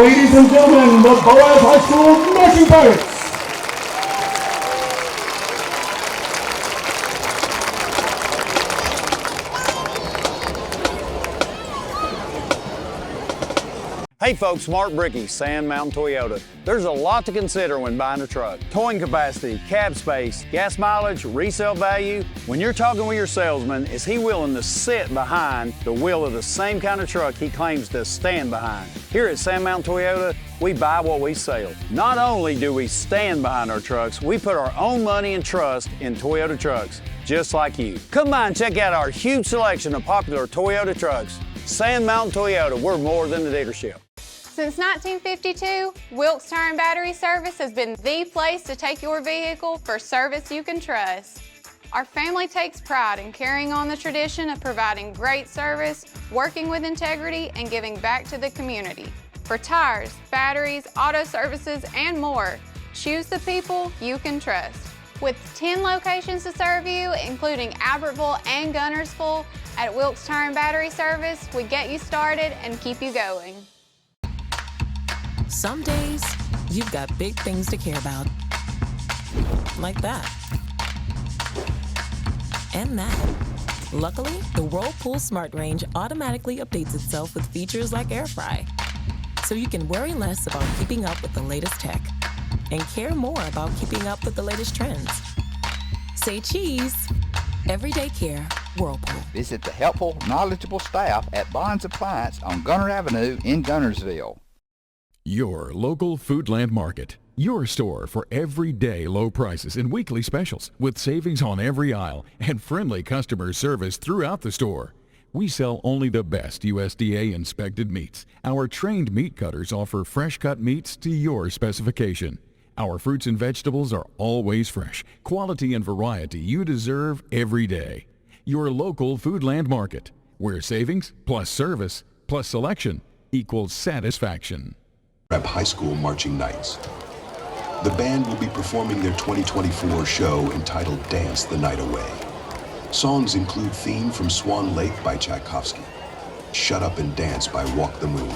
Ladies and gentlemen, the Boaz High School Marching Pirates. Hey folks, Mark Brickey, Sand Mountain Toyota. There's a lot to consider when buying a truck. Towing capacity, cab space, gas mileage, resale value. When you're talking with your salesman, is he willing to sit behind the wheel of the same kind of truck he claims to stand behind? Here at Sand Mountain Toyota, we buy what we sell. Not only do we stand behind our trucks, we put our own money and trust in Toyota trucks, just like you. Come by and check out our huge selection of popular Toyota trucks. Sand Mountain Toyota, we're more than a dealership. Since 1952, Wilkes Tire and Battery Service has been the place to take your vehicle for service you can trust. Our family takes pride in carrying on the tradition of providing great service, working with integrity, and giving back to the community. For tires, batteries, auto services, and more, choose the people you can trust. With 10 locations to serve you, including Albertville and Gunnersville, at Wilkes Tire and Battery Service, we get you started and keep you going. Some days, you've got big things to care about. Like that. And that. Luckily, the Whirlpool Smart Range automatically updates itself with features like Air Fry. So you can worry less about keeping up with the latest tech and care more about keeping up with the latest trends. Say cheese. Everyday care, Whirlpool. Visit the helpful, knowledgeable staff at Bonds Appliance on Gunner Avenue in Gunnersville. Your local Foodland Market. Your store for everyday low prices and weekly specials with savings on every aisle and friendly customer service throughout the store. We sell only the best USDA inspected meats. Our trained meat cutters offer fresh cut meats to your specification. Our fruits and vegetables are always fresh, quality and variety you deserve every day. Your local Foodland Market, where savings plus service plus selection equals satisfaction. Prep High School Marching Nights. The band will be performing their 2024 show entitled Dance the Night Away. Songs include Theme from Swan Lake by Tchaikovsky, Shut Up and Dance by Walk the Moon,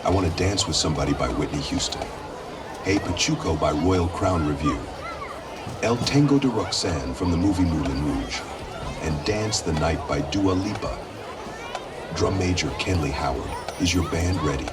I Want to Dance with Somebody by Whitney Houston, Hey Pachuco by Royal Crown Review, El Tango de Roxanne from the movie Moulin Rouge, and Dance the Night by Dua Lipa. Drum Major Kenley Howard, is your band ready?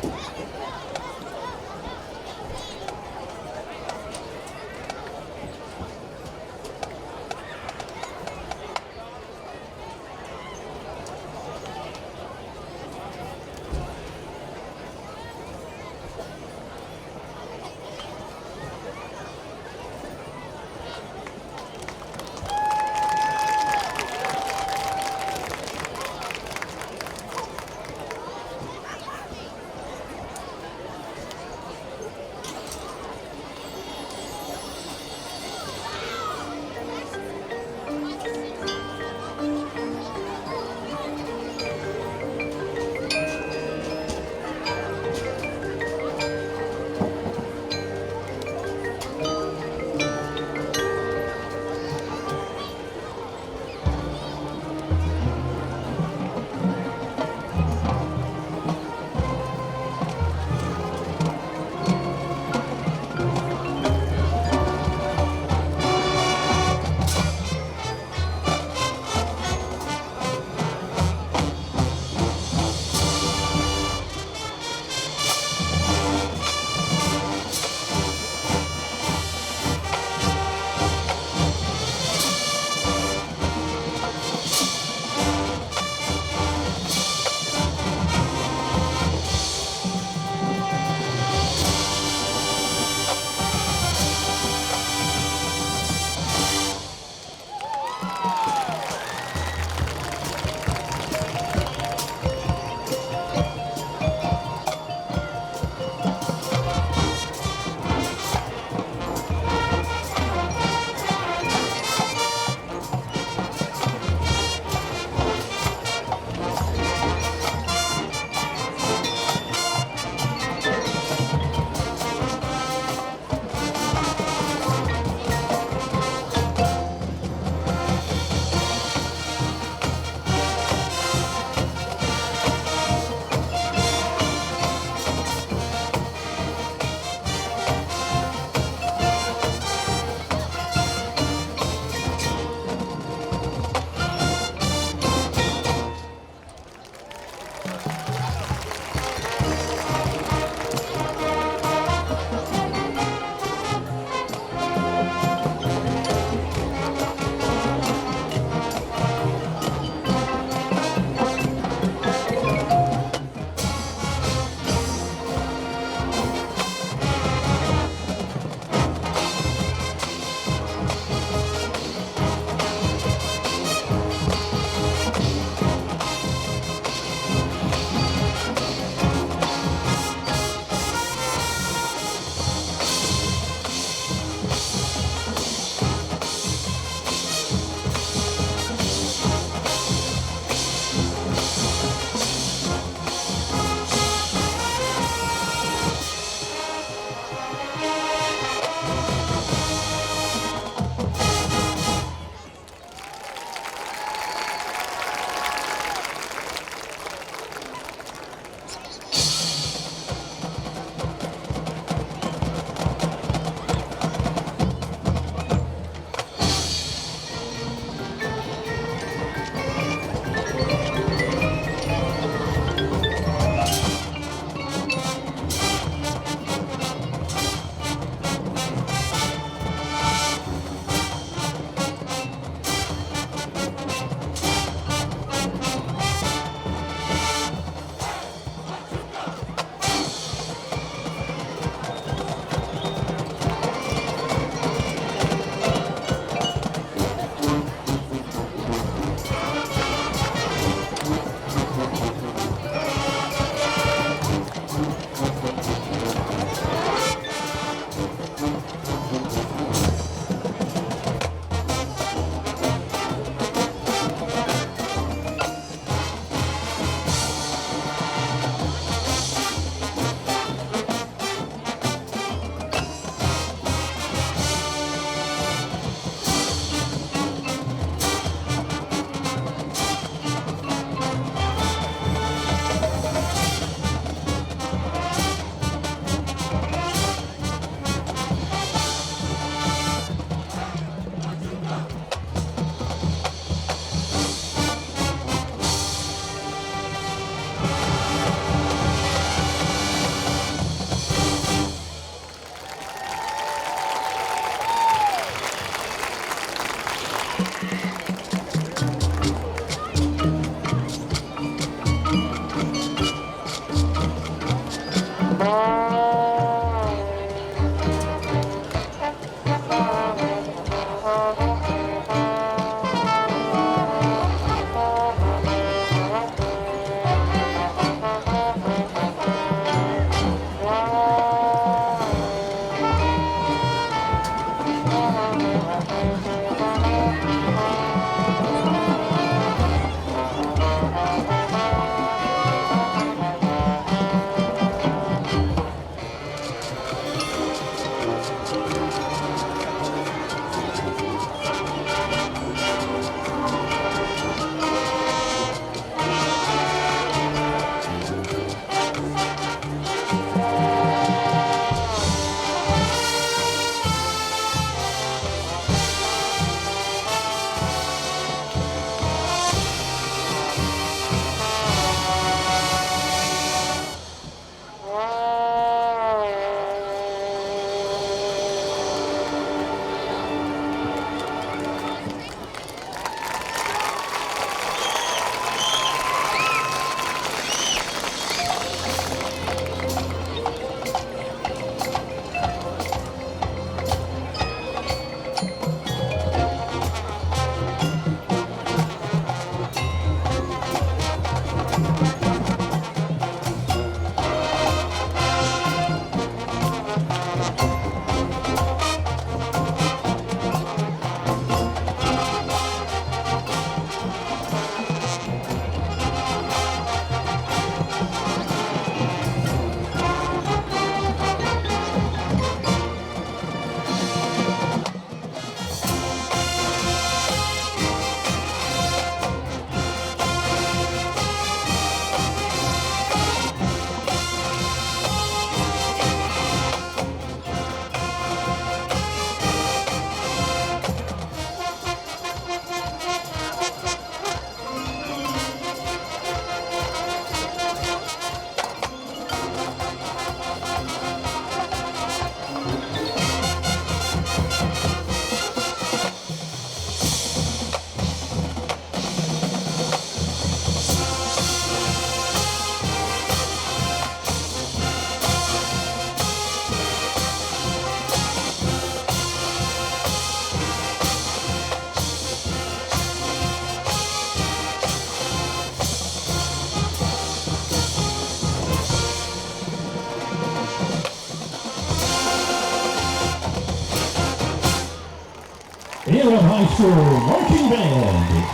Cheerleader High School Marching Band.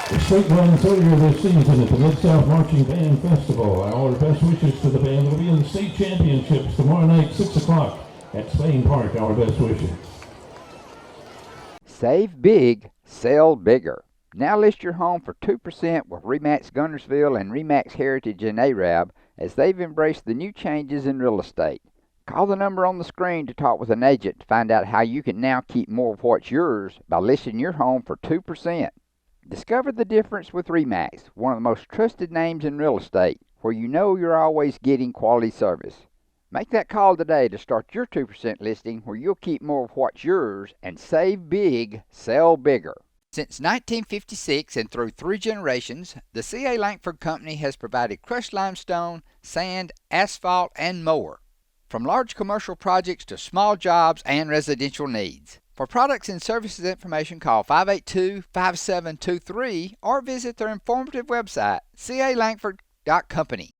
The state runs earlier this season at the Mid-South Marching Band Festival. Our best wishes to the band will be in the state championships tomorrow night, 6 o'clock at Spain Park. Our best wishes. Save big, sell bigger. Now list your home for 2% with RE/MAX Guntersville and RE/MAX Heritage in Arab as they've embraced the new changes in real estate. Call the number on the screen to talk with an agent to find out how you can now keep more of what's yours by listing your home for 2%. Discover the difference with RE/MAX, one of the most trusted names in real estate, where you know you're always getting quality service. Make that call today to start your 2% listing where you'll keep more of what's yours and save big, sell bigger. Since 1956 and through 3 generations, the C.A. Langford Company has provided crushed limestone, sand, asphalt, and more. From large commercial projects to small jobs and residential needs. For products and services information, call 582-5723 or visit their informative website, calangford.company.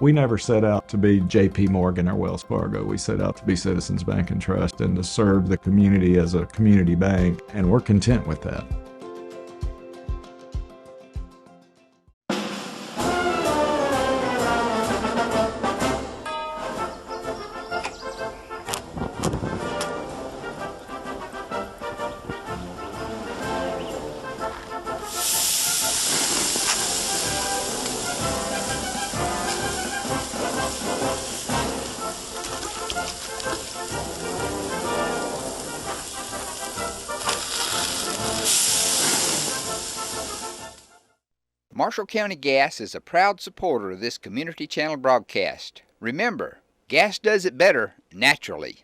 We never set out to be J.P. Morgan or Wells Fargo. We set out to be Citizens Bank and Trust and to serve the community as a community bank, and we're content with that. Marshall County Gas is a proud supporter of this community channel broadcast. Remember, gas does it better naturally.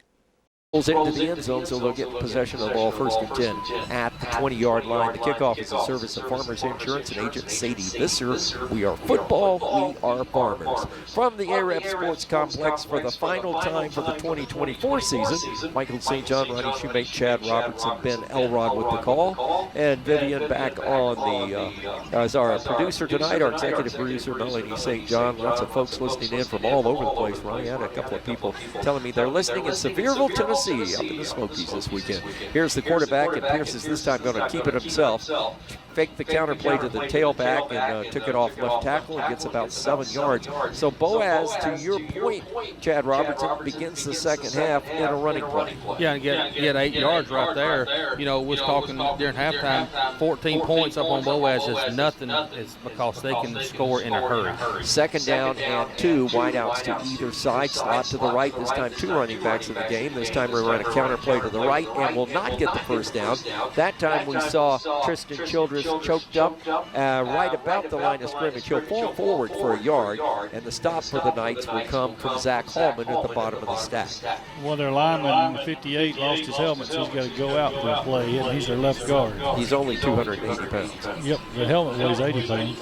Into the end zone, so they'll get possession of the ball first and 10 at the 20-yard line. The kickoff is a service of Farmers Insurance and agent Sadie Visser. We are football, we are farmers. From the Arab Sports Complex for the final time for the 2024 season, Michael St. John, Ronnie Shoemate, Chad Robertson, Ben Elrod with the call, and Vivian back on the as our producer tonight, our executive producer Melanie St. John. Lots of folks listening in from all over the place. Ronnie, I had a couple of people telling me they're listening in Sevierville, Tennessee, up in the Smokies this weekend. Here's the quarterback, and Pierce is this time going to keep it himself. Faked the counter play to the tailback and took it off left tackle and gets about 7 yards. So Boaz, to your point, Chad Robertson, begins the second half in a running play. Yeah, and get 8 yards right there. You know, we're talking during halftime, 14 points up on Boaz is nothing. It's because they can score in a hurry. Second down and 2, wideouts to either side, slot to the right. This time 2 running backs in the game. This time we ran a counter play to the right and will not get the first down. That time we saw Tristan Childress choked up right about the line of scrimmage. He'll fall forward for a yard, and the stop for the Knights will come from Zach Hallman at the bottom of the stack. Well, their lineman, 58, lost his helmet, so he's got to go out for a play, and he's their left guard. He's only 280 pounds. Yep, the helmet weighs 80 pounds.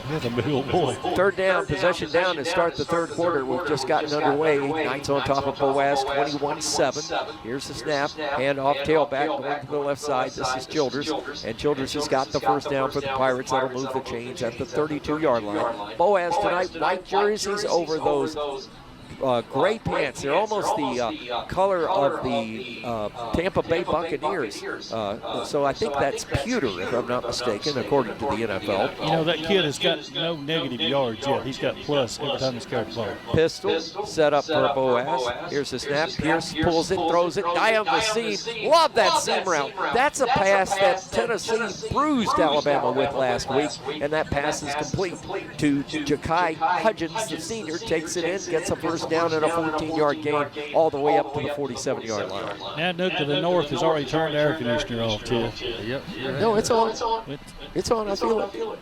That's a big old boy. Third down, possession down to start the third quarter. We've just gotten underway. Knights on top of Boaz, 21-7. Here's the snap, handoff, tailback, going to the left side. This is Childress, and Childress has got the first down for the Pirates. That'll move the chains at the 32-yard line. Boaz tonight, white jerseys over those gray pants. They're almost the color of the Tampa Bay Buccaneers. So I think that's pewter, if I'm not mistaken, according to the NFL. You know, that kid has got no negative yards yet. He's got plus every time he's carried the ball. Pistol set up for Boaz. Here's the snap. Pierce pulls it, throws it, down the seam. Love that seam route. That's a pass that Tennessee bruised Alabama with last week, and that pass is complete to Ja'Kai Hudgens, the senior, takes it in, gets a first down and a 14-yard gain all the way up to the 47-yard line. Now Duke to the north has already turned the air conditioner off, too. Yep. No, it's on. It's on. I feel it.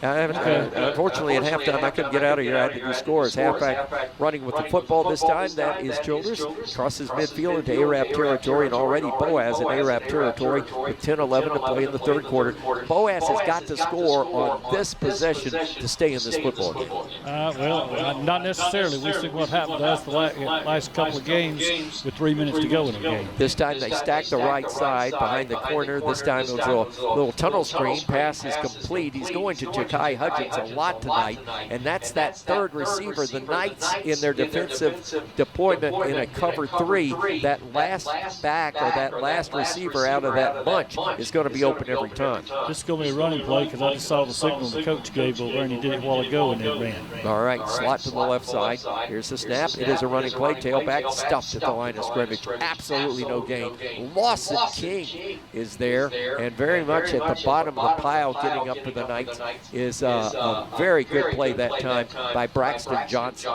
Unfortunately, at halftime, I couldn't get out of here. I had to do scores. Halfback running with the football this time. That is Childress. Crosses midfield into Arab territory, and already Boaz in Arab territory with 10-11 to play in the third quarter. Boaz has got to score on this possession to stay in this football game. Well, not necessarily. We've seen what happened to us the last couple of games with 3 minutes to go in the game. This time they stack the right side behind the corner. This time it was a little tunnel screen. Pass is complete. He's going to Ja'Kai Hudgens a lot tonight, and that's that third receiver. The Knights in their defensive deployment in a cover 3, that last back or that last receiver out of that bunch is going to be open every time. This is going to be a running play because I just saw the signal the coach gave over, and he did it a while ago, and they ran. All right, slot to the left side. Here's the snap. It is a running play. Tailback stuffed at the line of scrimmage. Absolutely no gain. Lawson King is there, and very much at the bottom of the pile getting up for the Knights is a very good play that time by Braxton Johnson.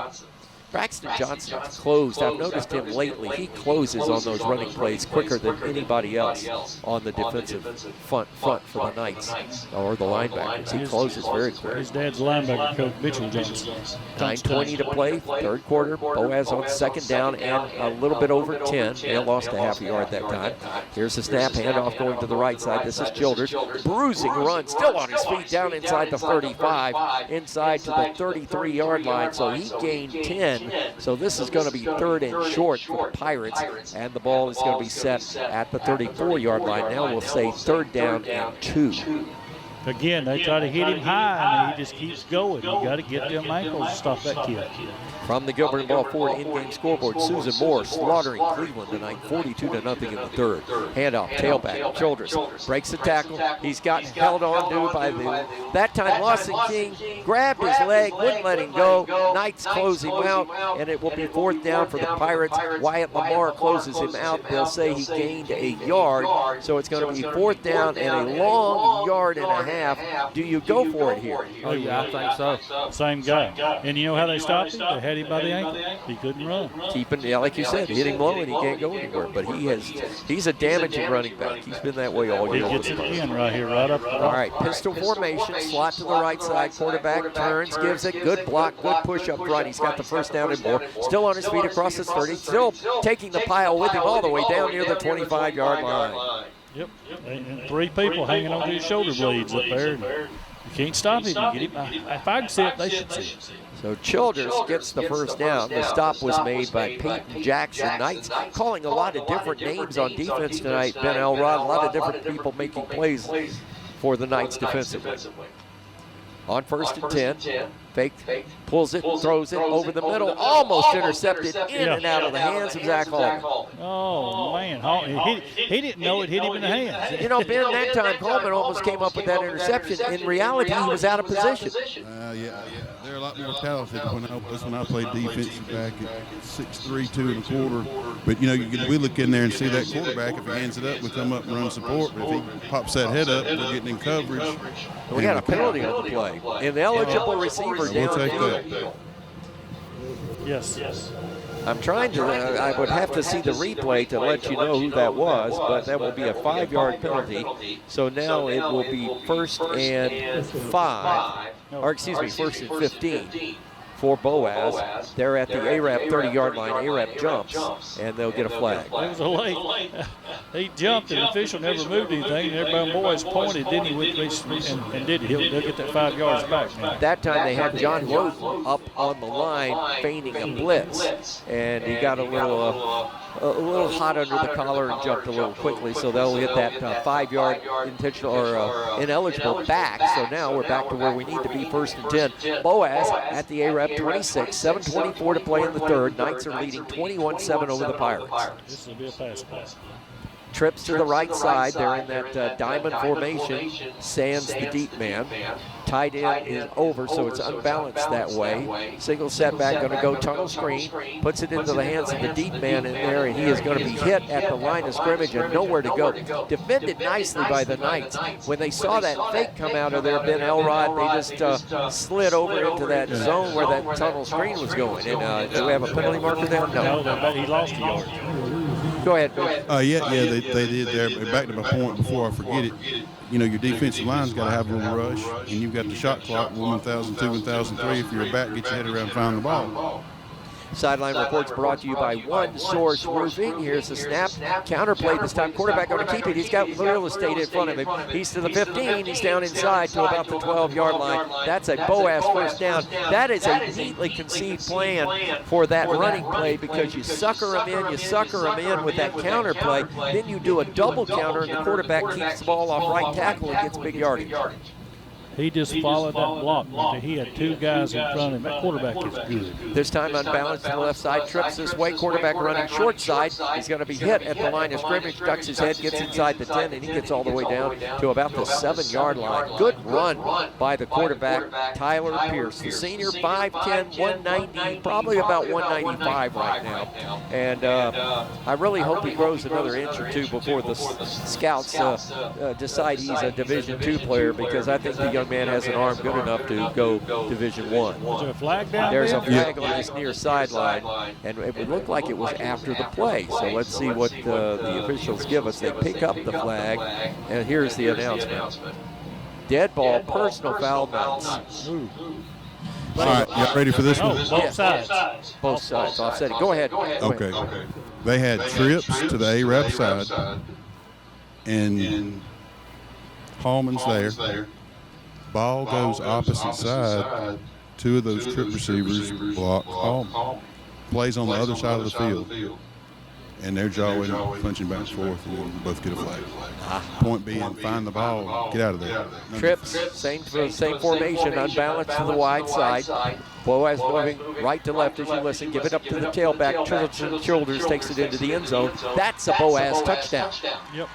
Braxton Johnson closed. I've noticed him lately. He closes on those running plays quicker than anybody else on the defensive front for the Knights or the linebackers. He closes very quick. His dad's linebacker coach, Mitchell Johnson. 9:20 to play, third quarter. Boaz on second down and a little bit over 10. They lost a half a yard that time. Here's the snap, handoff going to the right side. This is Childress. Bruising run, still on his feet, down inside the 35, inside to the 33-yard line. So he gained 10. So this is going to be third and short for the Pirates, and the ball is going to be set at the 34-yard line. Now we'll say third down and 2. Again, they try to hit him high, and he just keeps going. You got to get them ankles to stop that kid. From the Gilbert Ball Ford in-game scoreboard, Susan Moore slaughtering Cleveland tonight, 42-0 in the third. Handoff, tailback, Childress breaks the tackle. He's got held on to by that time Lawson King grabbed his leg, wouldn't let him go. Knights close him out, and it will be fourth down for the Pirates. Wyatt Lamar closes him out. They'll say he gained a yard, so it's going to be fourth down and a long yard and a half. half. Do you go for it here? Oh, yeah, I think so. Same guy. And you know how they stopped him? They had him by the ankle. He couldn't run. Keeping, yeah, like you said, hit him low and he can't go anywhere. But he's a damaging running back. He's been that way all He year. gets it in right here, right up. All right, pistol formation, slot to the right side. Quarterback turns, gives it. Good block, good push up front. He's got the first down and more. Still on his feet across his 30. Still taking the pile with him all the way down near the 25-yard line. Yep. And 3 people hanging on these shoulder blades up there. You can't stop him. You get him. If I can see it, they should see it. So Childers gets the first down. The stop was made by Peyton Jackson. Knights calling a lot of different names on defense tonight. Ben Elrod, a lot of different people making plays for the Knights defensively. On 1st and 10, fake, pulls it, throws it over the middle, almost intercepted in and out of the hands of Zach Hallman. Oh, man. He didn't know it hit him in the hands. You know, Ben, that time Hallman almost came up with that interception. In reality, he was out of position. Yeah, they're a lot more talented when I played defensive back at 6'3", 2.25. But, you know, we look in there and see that quarterback. If he hands it up, we come up and run support. But if he pops that head up, we're getting in coverage. We got a penalty on the play. An eligible receiver We'll take downfield. that. Yes. I'm trying to, I would have to see the replay to let you know who that was, but that will be a 5-yard penalty. So now it will be 1st and 5, or excuse me, 1st and 15 for Boaz. They're at the ARAP 30-yard line. ARAP jumps, and they'll get a flag. It was a late. He jumped, and the official never moved anything. And everybody on Boaz pointed, didn't he? And did he? They'll get that 5 yards back now. That time they had John Woden up on the line feigning a blitz, and he got a little hot under the collar and jumped a little quickly, so they'll hit that 5-yard intentional or ineligible back. So now we're back to where we need to be, 1st and 10. Boaz at the ARAP 26, 7:24 to play in the third. Knights are leading 21-7 over the Pirates. This will be a pass play. Trips to the right side. They're in that diamond formation. Sands the deep man. Tight end is over, so it's unbalanced that way. Single setback, going to go tunnel screen. Puts it into the hands of the deep man in there, and he is going to be hit at the line of scrimmage and nowhere to go. Defended nicely by the Knights. When they saw that fake come out of there, Ben Elrod, they just slid over into that zone where that tunnel screen was going. And do we have a penalty marker there? No. No, he lost a yard. Go ahead, Bill. They did there. Back to my point before I forget it. You know, your defensive line's got to have a little rush, and you've got the shot clock, 1,002, 1,003. If you're a back, get your head around and find the ball. Sideline reports brought to you by One Source Roofing. Here's the snap. Counterplay this time. Quarterback going to keep it. He's got real estate in front of him. He's to the 15. He's down inside to about the 12-yard line. That's a Boaz first down. That is a neatly conceived plan for that running play because you sucker them in, with that counterplay. Then you do a double counter, and the quarterback keeps the ball off right tackle and gets big yardage. He just followed that block. He had 2 guys in front of him. That quarterback is good. This time unbalanced to the left side, trips this way. Quarterback running short side. He's going to be hit at the line of scrimmage, ducks his head, gets inside the 10, and he gets all the way down to about the 7-yard line. Good run by the quarterback, Tyler Pierce. The senior, 5'10", 190, probably about 195 right now. And I really hope he grows another inch or 2 before the scouts decide he's a Division II player, because I think the young man has an arm good enough to go Division I. Is there a flag down There's there? a flag on this near sideline, and it would look like it was after the play. So let's see what the officials give us. They pick up the flag, and here's the announcement. Dead ball, personal foul, Knights. All right, y'all ready for this one? Both sides. Both sides, offset it. Go ahead. Okay. They had trips to the ARAP side, and Hallman's there. Ball goes opposite side. 2 of those trip receivers block Hallman. Plays on the other side of the field. And they're jawing, punching back and forth, and then both get a flag. Point being, find the ball, get out of there. Trips, same formation, unbalanced to the wide side. Boaz moving right to left as you listen. Give it up to the tailback. Childers takes it into the end zone. That's a Boaz touchdown. Yep.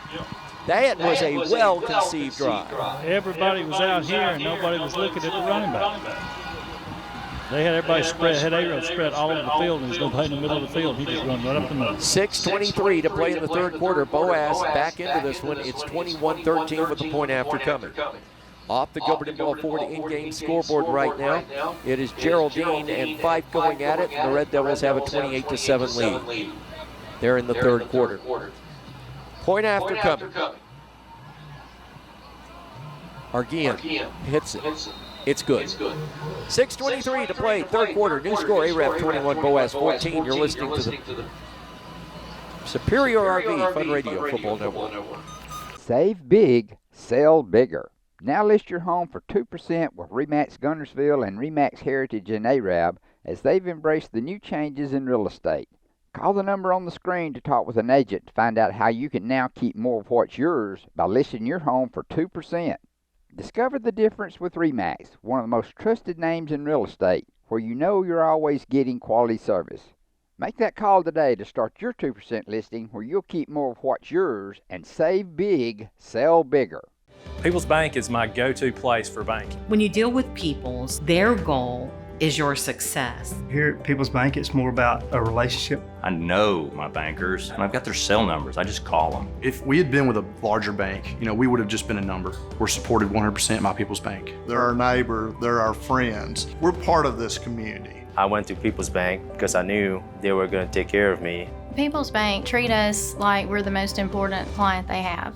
That was a well-conceived drive. Everybody was out here, and nobody was looking at the running back. They had everybody spread all over the field, and he's going to play in the middle of the field. He just run right up the middle. 6:23 to play in the third quarter. Boaz back into this one. It's 21-13 with the point after coming. Off the Gilbert and Ball Ford in-game scoreboard right now, it is Geraldine and Fife going at it, and the Red Devils have a 28-7 lead. They're in the third quarter. Point after coming. Argian hits it. It's good. 6:23 to play, third quarter. New score, AREP 21, Boaz 14. You're listening to the Superior RV Fun Radio Football Network. Save big, sell bigger. Now list your home for 2% with RE/MAX Guntersville and RE/MAX Heritage in Arab as they've embraced the new changes in real estate. Call the number on the screen to talk with an agent to find out how you can now keep more of what's yours by listing your home for 2%. Discover the difference with RE/MAX, one of the most trusted names in real estate, where you know you're always getting quality service. Make that call today to start your 2% listing where you'll keep more of what's yours and save big, sell bigger. People's Bank is my go-to place for banking. When you deal with People's, their goal is your success. Here at People's Bank, it's more about a relationship. I know my bankers, and I've got their cell numbers. I just call them. If we had been with a larger bank, we would have just been a number. We're supported 100% by People's Bank. They're our neighbor, they're our friends. We're part of this community. I went to People's Bank because I knew they were going to take care of me. People's Bank treat us like we're the most important client they have.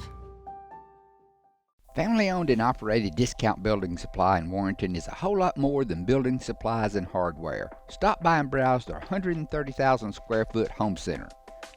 Family-owned and operated Discount Building Supply in Warrenton is a whole lot more than building supplies and hardware. Stop by and browse their 130,000 square foot home center.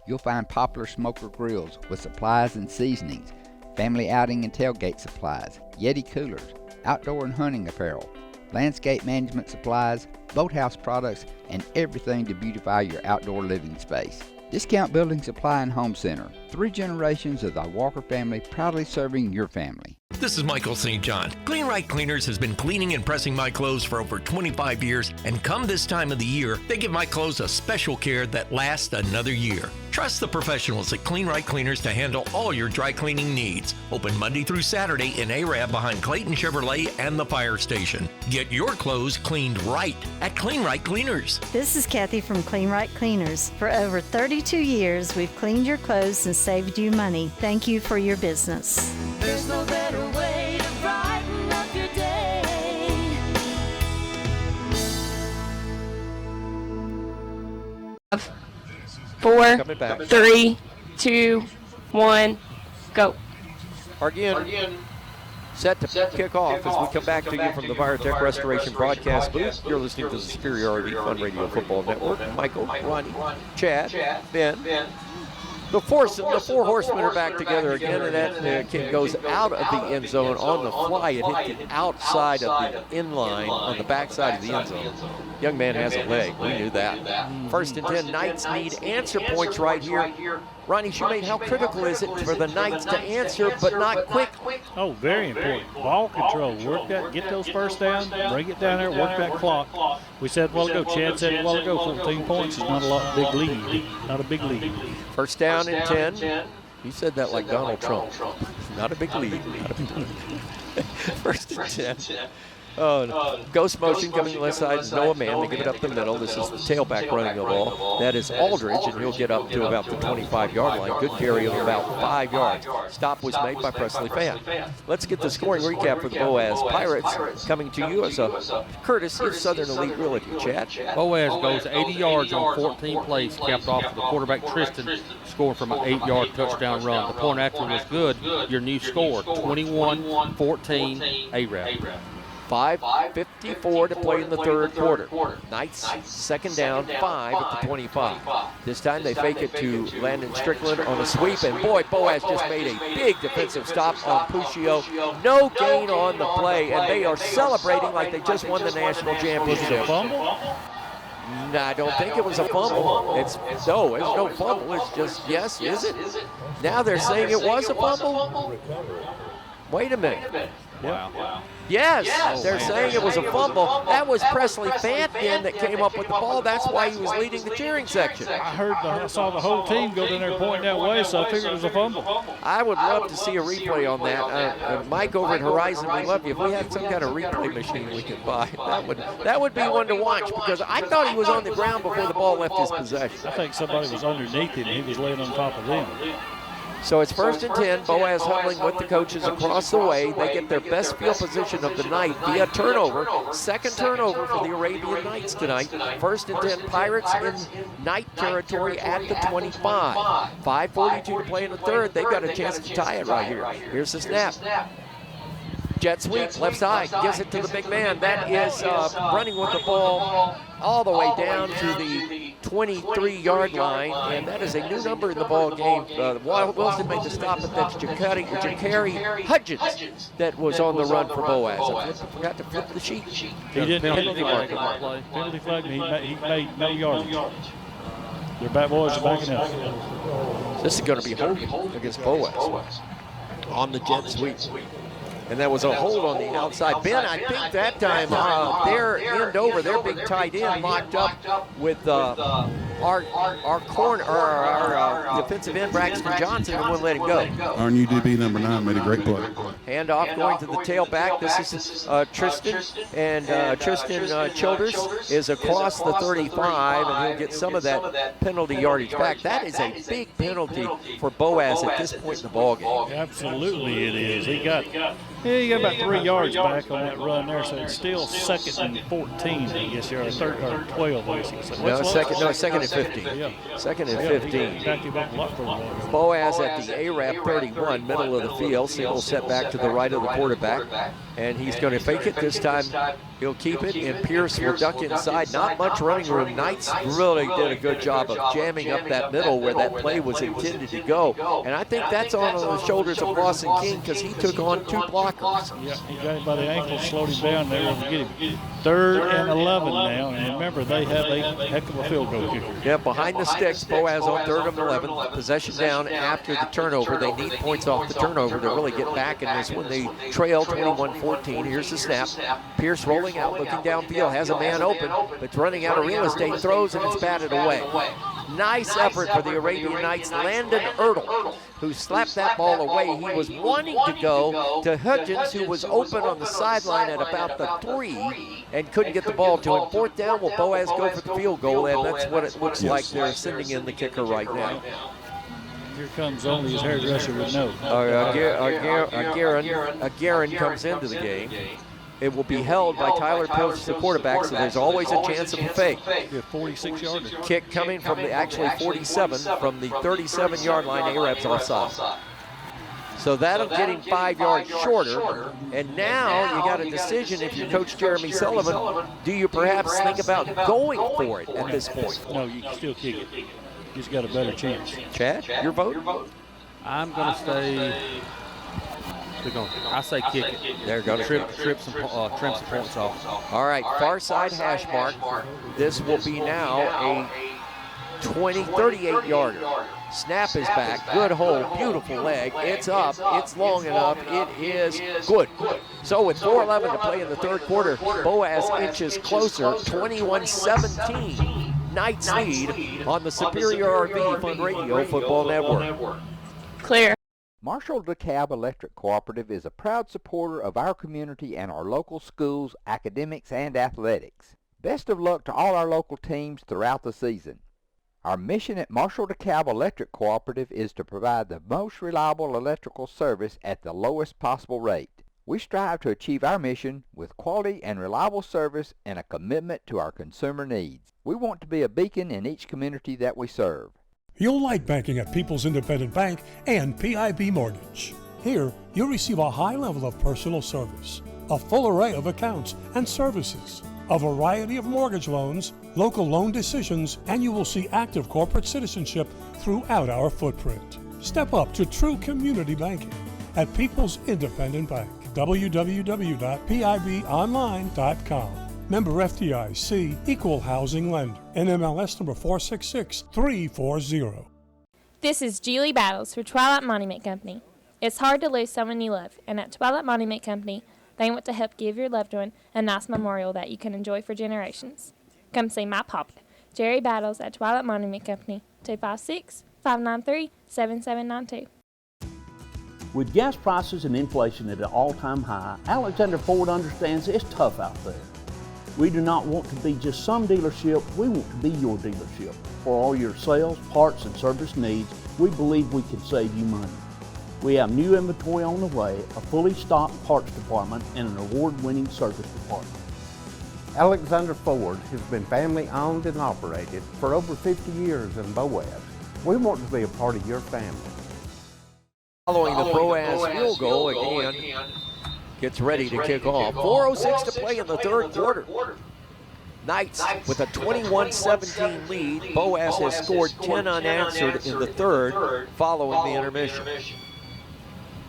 You'll find popular smoker grills with supplies and seasonings, family outing and tailgate supplies, Yeti coolers, outdoor and hunting apparel, landscape management supplies, boathouse products, and everything to beautify your outdoor living space. Discount Building Supply and Home Center. 3 generations of the Walker family proudly serving your family. This is Michael St. John. Clean Right Cleaners has been cleaning and pressing my clothes for over 25 years, and come this time of the year, they give my clothes a special care that lasts another year. Trust the professionals at Clean Right Cleaners to handle all your dry cleaning needs. Open Monday through Saturday in Arab behind Clayton Chevrolet and the fire station. Get your clothes cleaned right at Clean Right Cleaners. This is Kathy from Clean Right Cleaners. For over 32 years, we've cleaned your clothes and saved you money. Thank you for your business. There's no better way to brighten up your day. Four, 3, 2, 1, go. Argian set to kick off as we come back to you from the Virotech Restoration broadcast booth. You're listening to the Superior RV Fun Radio Football Network. Michael, Ronnie, Chad, Ben. The four horsemen are back together again, and that kick goes out of the end zone on the fly. It hit the outside of the end line on the backside of the end zone. Young man has a leg. We knew that. First and 10, Knights need answer points right here. Ronnie Shoemate, how critical is it for the Knights to answer but not quick? Oh, very important. Ball control. Work that. Get those first down. Bring it down there. Work that clock. We said a while ago. Chad said a while ago. 14 points is not a big lead. Not a big lead. First down and 10. He said that like Donald Trump. Not a big lead. Not a big lead. First and 10. Oh, ghost motion coming to the left side. Noah Mann. They give it up the middle. This is the tailback running the ball. That is Aldridge, and he'll get up to about the 25-yard line. Good carry of about 5 yards. Stop was made by Presley Fan. Let's get the scoring recap for the Boaz Pirates coming to you as a courtesy of Southern Elite Realty. Chad? Boaz goes 80 yards on 14 plays, capped off with the quarterback Tristan scoring from an 8-yard touchdown run. The point after was good. Your new score, 21-14 Arab. 5:54 to play in the third quarter. Knights second down, 5 at the 25. This time they fake it to Landon Strickland on a sweep, and boy, Boaz just made a big defensive stop on Puccio. No gain on the play, and they are celebrating like they just won the national championship. Was it a fumble? No, I don't think it was a fumble. It's no fumble. It's just, yes, is it? Now they're saying it was a fumble? Wait a minute. Wow. Yes, they're saying it was a fumble. That was Presley Fantin that came up with the ball. That's why he was leading the cheering section. I saw the whole team go down there pointing that way, so I figured it was a fumble. I would love to see a replay on that. Mike over at Horizon, we love you. If we had some kind of replay machine we could buy, that would be one to watch, because I thought he was on the ground before the ball left his possession. I think somebody was underneath him and he was laying on top of them. So it's 1st and 10. Boaz huddling with the coaches across the way. They get their best field position of the night via turnover. Second turnover for the Arabian Knights tonight. 1st and 10 Pirates in Knight territory at the 25. 5:42 to play in the third. They've got a chance to tie it right here. Here's the snap. Jet sweep, left side, gives it to the big man. That is running with the ball all the way down to the 23-yard line, and that is a new number in the ball game. Wilson made the stop, but that's Jakari Hudgens that was on the run for Boaz. I forgot to flip the sheet. He didn't penalty flag. Penalty flag, he made no yardage. Their back boys are backing up. This is going to be holding against Boaz on the jet sweep. And that was a hold on the outside. Ben, I think that time their end over, their big tight end locked up with our defensive end Braxton Johnson and wouldn't let him go. Our new DB number 9 made a great play. Handoff going to the tailback. This is Tristan, and Tristan Childers is across the 35, and he'll get some of that penalty yardage back. That is a big penalty for Boaz at this point in the ballgame. Absolutely it is. He got about 3 yards back on that run there, so it's still 2nd and 14, I guess, or 12, I guess you could say. Second and 15. Yeah. 2nd and 15. Boaz at the ARAB 31, middle of the field. Single set back to the right of the quarterback. And he's going to fake it this time. He'll keep it, and Pierce will duck inside. Not much running room. Knights really did a good job of jamming up that middle where that play was intended to go. And I think that's on the shoulders of Lawson King because he took on 2 blockers. Yeah, he got him by the ankle, slowed him down there to get him. 3rd and 11 now, and remember, they have a heck of a field goal kicker. Yeah, behind the sticks, Boaz on 3rd and 11. Possession down after the turnover. They need points off the turnover to really get back in this one. They trail 21-14. Here's the snap. Pierce rolling out, looking downfield, has a man open, but running out of real estate, throws, and it's batted away. Nice effort for the Arabian Knights. Landon Ertl, who slapped that ball away. He was wanting to go to Hudgens, who was open on the sideline at about the 3 and couldn't get the ball to him. 4th down, will Boaz go for the field goal, and that's what it looks like. They're sending in the kicker right now. Here comes only his hairdresser would know. Agarin comes into the game. It will be held by Tyler Pilch, the quarterback, so there's always a chance of a fake. 46-yarder. Kick coming from the, actually 47, from the 37-yard line. Arabs offside. So that'll get him 5 yards shorter. And now you got a decision if you're Coach Jeremy Sullivan. Do you perhaps think about going for it at this point? No, you can still kick it. He's got a better chance. Chad, your vote? I'm going to say... I say kick it. There, go to trim some points off. All right, far side hash mark. This will be now a 38-yarder. Snap is back. Good hold. Beautiful leg. It's up. It's long enough. It is good. So with 4:11 to play in the third quarter, Boaz inches closer. 21-17. Knights lead on the Superior RV Fun Radio Football Network. Clear. Marshall DeKalb Electric Cooperative is a proud supporter of our community and our local schools, academics, and athletics. Best of luck to all our local teams throughout the season. Our mission at Marshall DeKalb Electric Cooperative is to provide the most reliable electrical service at the lowest possible rate. We strive to achieve our mission with quality and reliable service and a commitment to our consumer needs. We want to be a beacon in each community that we serve. You'll like banking at People's Independent Bank and PIB Mortgage. Here, you'll receive a high level of personal service, a full array of accounts and services, a variety of mortgage loans, local loan decisions, and you will see active corporate citizenship throughout our footprint. Step up to true community banking at People's Independent Bank. www.pibonline.com. Member FDIC, Equal Housing Lender. NMLS number 466340. This is Julie Battles for Twilight Monument Company. It's hard to lose someone you love, and at Twilight Monument Company, they want to help give your loved one a nice memorial that you can enjoy for generations. Come see my papa, Jerry Battles, at Twilight Monument Company, 256-593-7792. With gas prices and inflation at an all-time high, Alexander Ford understands it's tough out there. We do not want to be just some dealership, we want to be your dealership. For all your sales, parts, and service needs, we believe we can save you money. We have new inventory on the way, a fully stocked parts department, and an award-winning service department. Alexander Ford has been family owned and operated for over 50 years in Boaz. We want to be a part of your family. Following the Boaz field goal again, gets ready to kick off. 4:06 to play in the third quarter. Knights with a 21-17 lead. Boaz has scored 10 unanswered in the third following the intermission.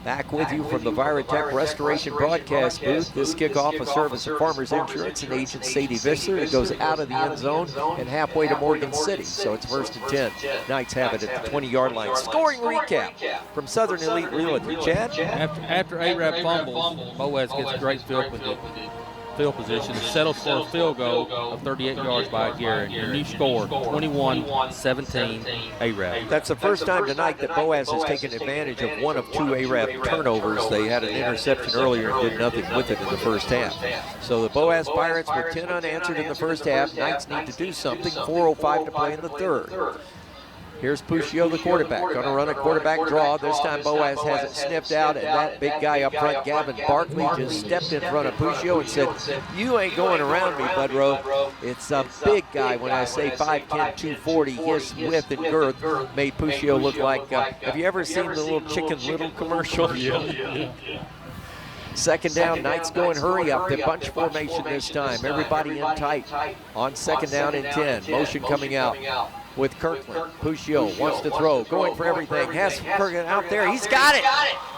Back with you from the Viratech Restoration broadcast booth. This kickoff a service of Farmers Insurance and agent Sadie Visser. It goes out of the end zone and halfway to Morgan City. So it's 1st and 10. Knights have it at the 20-yard line. Scoring recap from Southern Elite Realty. Chad? After A-Rab fumbles, Boaz gets great field position, settles for a field goal of 38 yards by Garrett, and you score 21-17 A-Rab. That's the first time tonight that Boaz has taken advantage of one of 2 A-Rab turnovers. They had an interception earlier and did nothing with it in the first half. So the Boaz Pirates with 10 unanswered in the first half. Knights need to do something. 4:05 to play in the third. Here's Puccio, the quarterback, going to run a quarterback draw. This time Boaz has it sniffed out, and that big guy up front, Gavin Barkley, just stepped in front of Puccio and said, "You ain't going around me, Budrow." It's a big guy. When I say 5'10", 240, his width and girth made Puccio look like, have you ever seen the little Chicken Little commercial? Yeah. Second down, Knights going hurry up. The bunch formation this time. Everybody in tight on second down and 10. Motion coming out with Kirkland. Puccio wants to throw, going for everything. Has Kirkland out there. He's got it.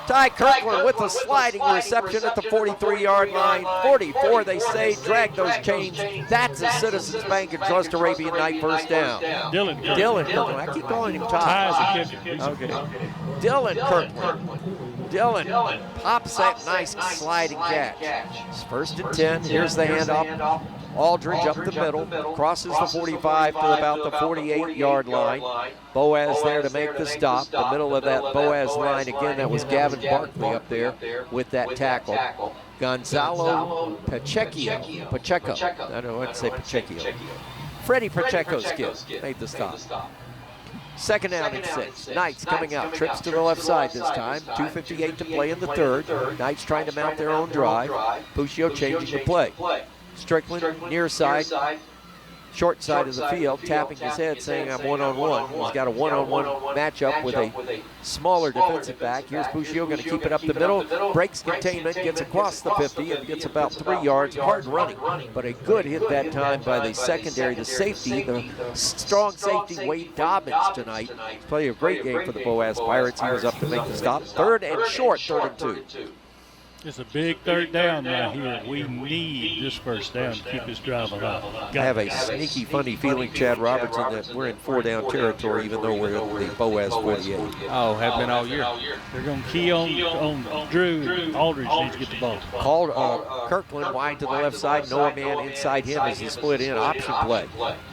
Ty Kirkland with a sliding reception at the 43-yard line. 44, they say. Drag those chains. That's a Citizens Bank and Trust Arabian Night first down. Dylan Kirkland. I keep calling him Ty. Okay. Dylan Kirkland. Dylan pops that nice sliding catch. It's 1st and 10. Here's the handoff. Aldridge up the middle, crosses the 45 to about the 48-yard line. Boaz there to make the stop. The middle of that Boaz line, again, that was Gavin Barkley up there with that tackle. Gonzalo Pacheco. I don't know what to say Pacheco. Freddie Pacheco's kid made the stop. Second down and 6. Knights coming out. Trips to the left side this time. 2:58 to play in the third. Knights trying to mount their own drive. Puccio changing the play. Strickland, near side, short side of the field, tapping his head, saying, "I'm one-on-one." He's got a one-on-one matchup with a smaller defensive back. Here's Puccio going to keep it up the middle, breaks containment, gets across the 50, and gets about 3 yards. Hard running, but a good hit that time by the secondary, the safety, the strong safety, Wade Dobbins tonight. Played a great game for the Boaz Pirates. He was up to make the stop. Third and short, 3rd and 2. It's a big third down right here. We need this first down to keep this drive alive. I have a sneaky, funny feeling, Chad Robertson, that we're in 4-down territory, even though we're in the Boaz 48. Oh, have been all year. They're going to key on Drew. Aldridge needs to get the ball. Called Kirkland wide to the left side. Noah man inside him as he split in. Option play.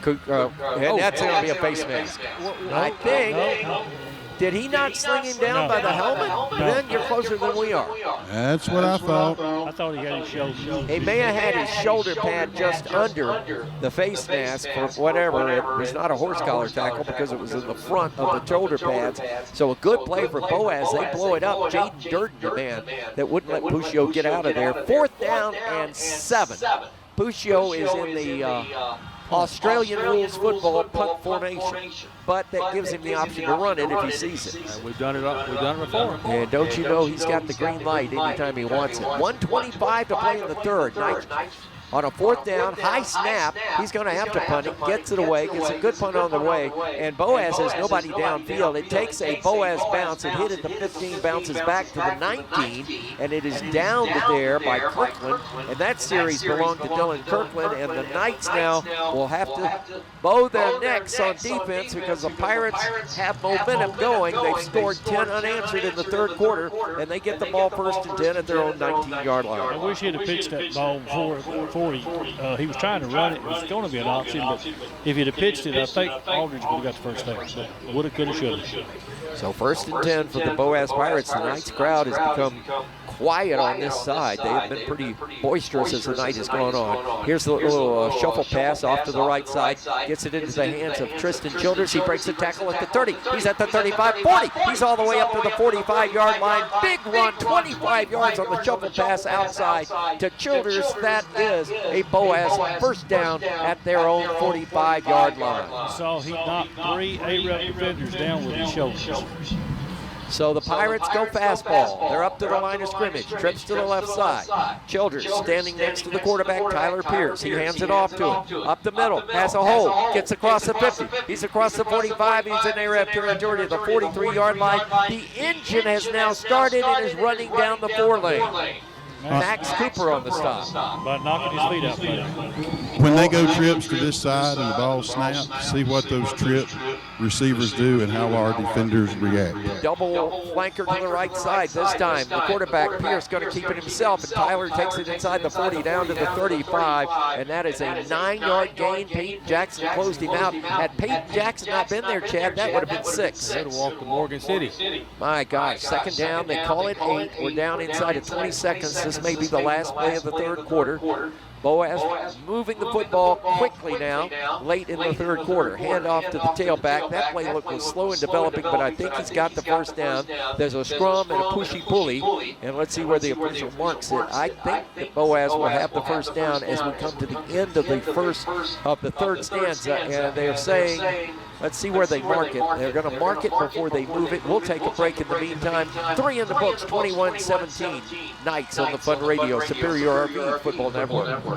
And that's going to be a face mask. I think. Did he not sling him down by the helmet? No. Then you're closer than we are. That's what I thought. I thought he had his shoulder. He may have had his shoulder pad just under the face mask for whatever. It was not a horse collar tackle because it was in the front of the shoulder pads. So a good play for Boaz. They blow it up. Jaden Durden, the man that wouldn't let Puccio get out of there. 4th down and 7. Puccio is in the Australian rules football punt formation, but that gives him the option to run it if he sees it. We've done it before. And don't you know he's got the green light anytime he wants it. 1:25 to play in the third. Knights on a 4th down, high snap. He's going to have to punt it, gets it away, gets a good punt on the way, and Boaz has nobody downfield. It takes a Boaz bounce. It hit at the 15, bounces back to the 19, and it is down to there by Kirkland, and that series belonged to Dylan Kirkland, and the Knights now will have to bow their necks on defense because the Pirates have momentum going. They've scored 10 unanswered in the third quarter, and they get the ball 1st and 10 at their own 19-yard line. I wish he'd have pitched that ball before he was trying to run it. It was going to be an option, but if he'd have pitched it, I think Aldridge would have got the first down. Woulda, coulda, shoulda. So 1st and 10 for the Boaz Pirates. The Knights crowd has become quiet on this side. They have been pretty boisterous as the night has gone on. Here's the little shuffle pass off to the right side. Gets it into the hands of Tristan Childers. He breaks the tackle at the 30. He's at the 35, 40. He's all the way up to the 45-yard line. Big run, 25 yards on the shuffle pass outside to Childers. That is a Boaz first down at their own 45-yard line. So he knocked 3 A-Rep defenders down with his shoulders. So the Pirates go fastball. They're up to the line of scrimmage. Trips to the left side. Childers standing next to the quarterback, Tyler Pierce. He hands it off to him. Up the middle, has a hole. Gets across the 50. He's across the 45. He's in A-Rep territory at the 43-yard line. The engine has now started and is running down the 4-lane. Max Cooper on the stop. By knocking his feet out, buddy. When they go trips to this side and the ball snaps, see what those trip receivers do and how our defenders react. Double flanker to the right side this time. The quarterback, Pierce, going to keep it himself, and Tyler takes it inside the 40 down to the 35, and that is a 9-yard gain. Peyton Jackson closed him out. Had Peyton Jackson not been there, Chad, that would have been 6. Could have walked to Morgan City. My gosh, 2nd down. They call it 8. We're down inside of 20 seconds. This may be the last play of the 3rd quarter. Boaz moving the football quickly now, late in the 3rd quarter. Hand off to the tailback. That play was slow in developing, but I think he's got the first down. There's a scrum and a pushy-pulley, and let's see where the official marks it. I think that Boaz will have the first down as we come to the end of the 3rd stanza, and they're saying, let's see where they mark it. They're going to mark it before they move it. We'll take a break in the meantime. 3 in the books, 21-17. Knights on the Fun Radio, Superior RV Football Network.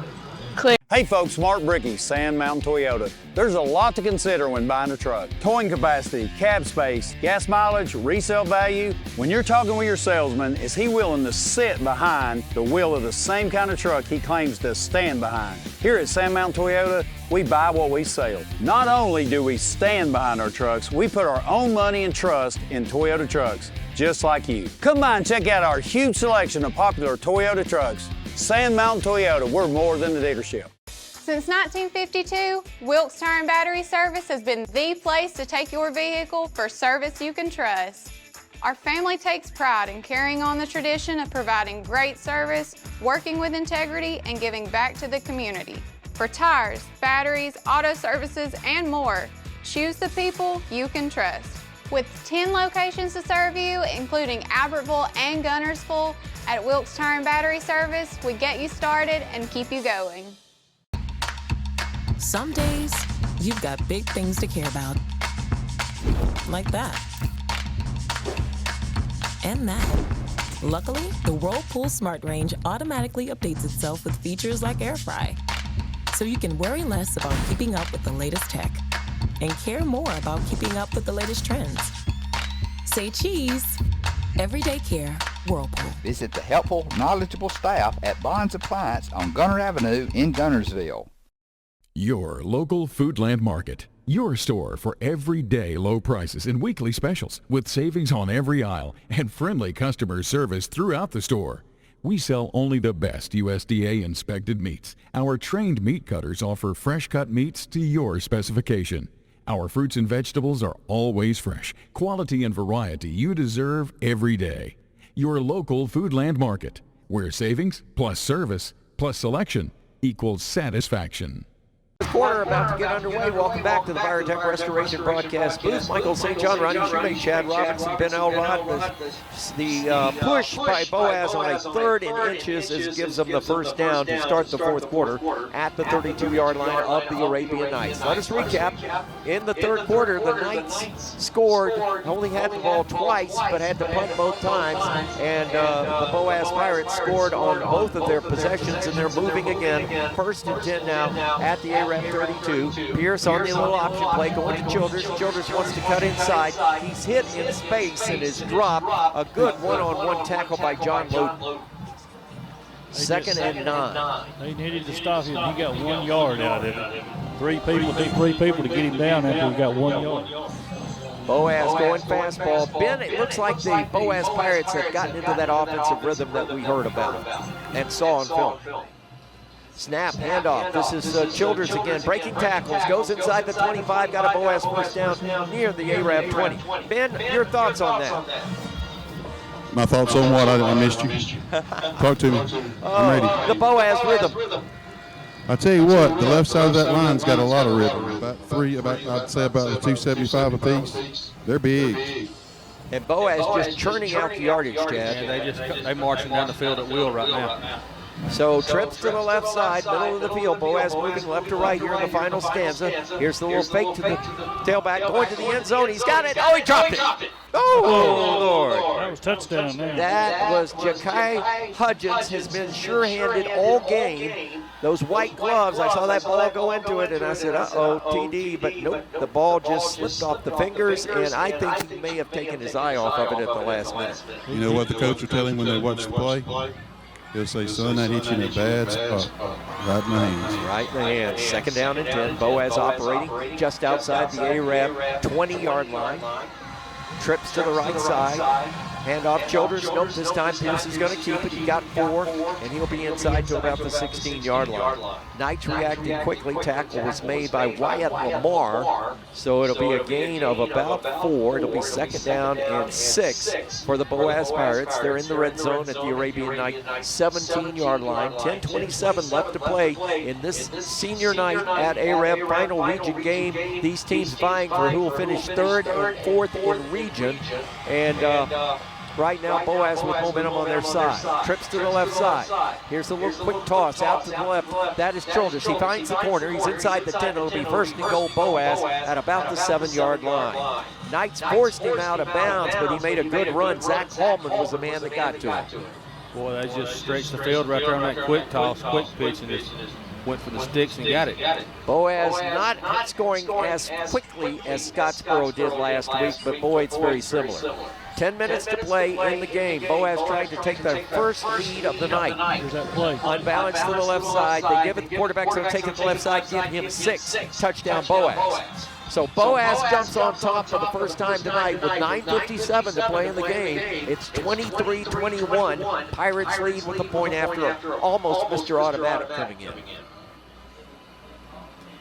Clear. Hey folks, Mark Brickey, Sand Mountain Toyota. There's a lot to consider when buying a truck. Towing capacity, cab space, gas mileage, resale value. When you're talking with your salesman, is he willing to sit behind the wheel of the same kind of truck he claims to stand behind? Here at Sand Mountain Toyota, we buy what we sell. Not only do we stand behind our trucks, we put our own money and trust in Toyota trucks, just like you. Come by and check out our huge selection of popular Toyota trucks. Sand Mountain Toyota, we're more than a dealership. Since 1952, Wilkes Tire and Battery Service has been the place to take your vehicle for service you can trust. Our family takes pride in carrying on the tradition of providing great service, working with integrity, and giving back to the community. For tires, batteries, auto services, and more, choose the people you can trust. With 10 locations to serve you, including Albertville and Gunnersville, at Wilkes Tire and Battery Service, we get you started and keep you going. Some days, you've got big things to care about. Like that. And that. Luckily, the Whirlpool Smart Range automatically updates itself with features like Air Fry. So you can worry less about keeping up with the latest tech and care more about keeping up with the latest trends. Say cheese. Everyday care, Whirlpool. Visit the helpful, knowledgeable staff at Bonds Appliance on Gunner Avenue in Gunnersville. Your local Foodland Market. Your store for everyday low prices and weekly specials with savings on every aisle and friendly customer service throughout the store. We sell only the best USDA inspected meats. Our trained meat cutters offer fresh cut meats to your specification. Our fruits and vegetables are always fresh, quality and variety you deserve every day. Your local Foodland Market, where savings plus service plus selection equals satisfaction. Quarter about to get underway. Welcome back to the Virotech Restoration Broadcast booth. Michael St. John, Ronnie Schumate, Chad Robinson, Ben Elrod. The push by Boaz on a 3rd and inches gives them the first down to start the 4th quarter at the 32-yard line of the Arabian Nights. Let us recap. In the 3rd quarter, the Knights scored, only had the ball twice, but had to punt both times. And the Boaz Pirates scored on both of their possessions, and they're moving again. 1st and 10 now at the A-Rep 32. Pierce on the little option play going to Childers. Childers wants to cut inside. He's hit in space and is dropped. A good one-on-one tackle by John Loden. 2nd and 9. They needed to stop him. He got 1 yard out of it. 3 people to get him down after he got 1 yard. Boaz going fastball. Ben, it looks like the Boaz Pirates have gotten into that offensive rhythm that we heard about and saw on film. Snap, handoff. This is Childers again, breaking tackles, goes inside the 25, got a Boaz first down near the Arab 20. Ben, your thoughts on that? My thoughts on what? I missed you. Talk to me. I'm ready. The Boaz rhythm. I tell you what, the left side of that line's got a lot of rhythm. I'd say about 275 apiece. They're big. And Boaz just churning out the yardage, Chad. Yeah, they marching down the field at will right now. So trips to the left side, middle of the field. Boaz moving left to right here in the final stanza. Here's the little fake to the tailback, going to the end zone. He's got it. Oh, he dropped it. Oh, Lord. That was touchdown there. That was Ja'Kai Hudgens, has been sure-handed all game. Those white gloves, I saw that ball go into it, and I said, uh-oh, TD. But nope, the ball just slipped off the fingers, and I think he may have taken his eye off of it at the last minute. You know what the coach will tell him when they watch the play? He'll say, son, that hit you in a bad spot. Right in the hands. Right in the hands. Second down and 10. Boaz operating just outside the Arab 20-yard line. Trips to the right side. Handoff Childers. Nope, this time Piercy's going to keep it. He got 4, and he'll be inside to about the 16-yard line. Knights reacting quickly. Tackle was made by Wyatt Lamar, so it'll be a gain of about 4. It'll be second down and 6 for the Boaz Pirates. They're in the red zone at the Arabian Night 17-yard line. 10:27 left to play in this senior night at Arab final region game. These teams vying for who will finish 3rd and 4th in region. And right now, Boaz with momentum on their side. Trips to the left side. Here's a little quick toss out to the left. That is Childers. He finds the corner. He's inside the 10. It'll be first and goal Boaz at about the 7-yard line. Knights forced him out of bounds, but he made a good run. Zach Hallman was the man that got to him. Boy, they just stretched the field right there on that quick toss, quick pitch, and just went for the sticks and got it. Boaz not scoring as quickly as Scottsboro did last week, but boy, it's very similar. 10 minutes to play in the game. Boaz trying to take their first lead of the night. Here's that play. Unbalanced to the left side. They give it, the quarterback's going to take it to the left side, give him 6. Touchdown Boaz. So Boaz jumps on top for the first time tonight with 9:57 to play in the game. It's 23-21. Pirates lead with a point after almost Mr. Automatic coming in.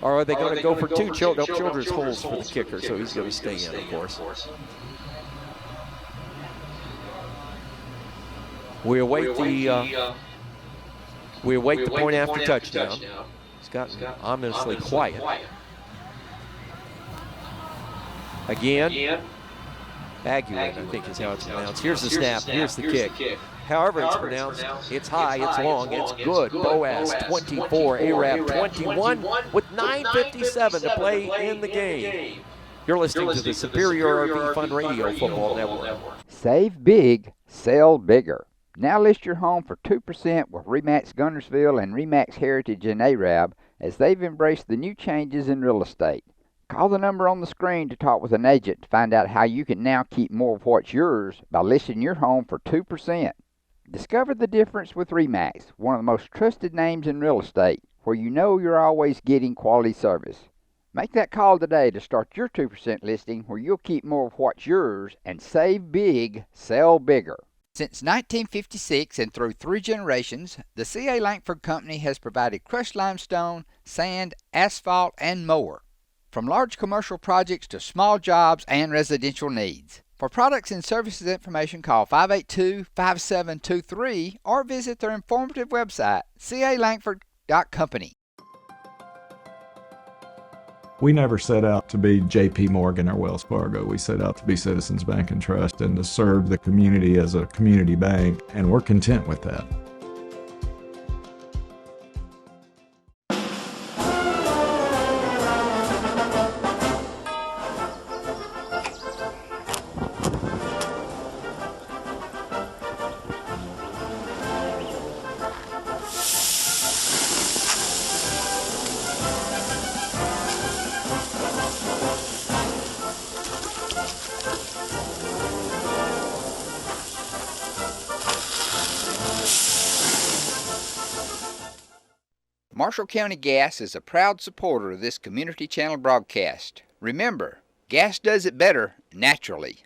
Or are they going to go for 2? Childers holds for the kicker, so he's going to stay in, of course. We await the point after touchdown. It's gotten ominously quiet. Again, Aguin, I think is how it's pronounced. Here's the snap, here's the kick. However it's pronounced, it's high, it's long, it's good. Boaz 24, Arab 21 with 9:57 to play in the game. You're listening to the Superior RV Fun Radio Football Network. Save big, sell bigger. Now list your home for 2% with RE/MAX Gunnersville and RE/MAX Heritage in Arab as they've embraced the new changes in real estate. Call the number on the screen to talk with an agent to find out how you can now keep more of what's yours by listing your home for 2%. Discover the difference with RE/MAX, one of the most trusted names in real estate, where you know you're always getting quality service. Make that call today to start your 2% listing where you'll keep more of what's yours and save big, sell bigger. Since 1956 and through 3 generations, the C.A. Langford Company has provided crushed limestone, sand, asphalt, and more. From large commercial projects to small jobs and residential needs. For products and services information, call 582-5723 or visit their informative website, calangford.company. We never set out to be J.P. Morgan or Wells Fargo. We set out to be Citizens Bank and Trust and to serve the community as a community bank, and we're content with that. Marshall County Gas is a proud supporter of this community channel broadcast. Remember, gas does it better naturally.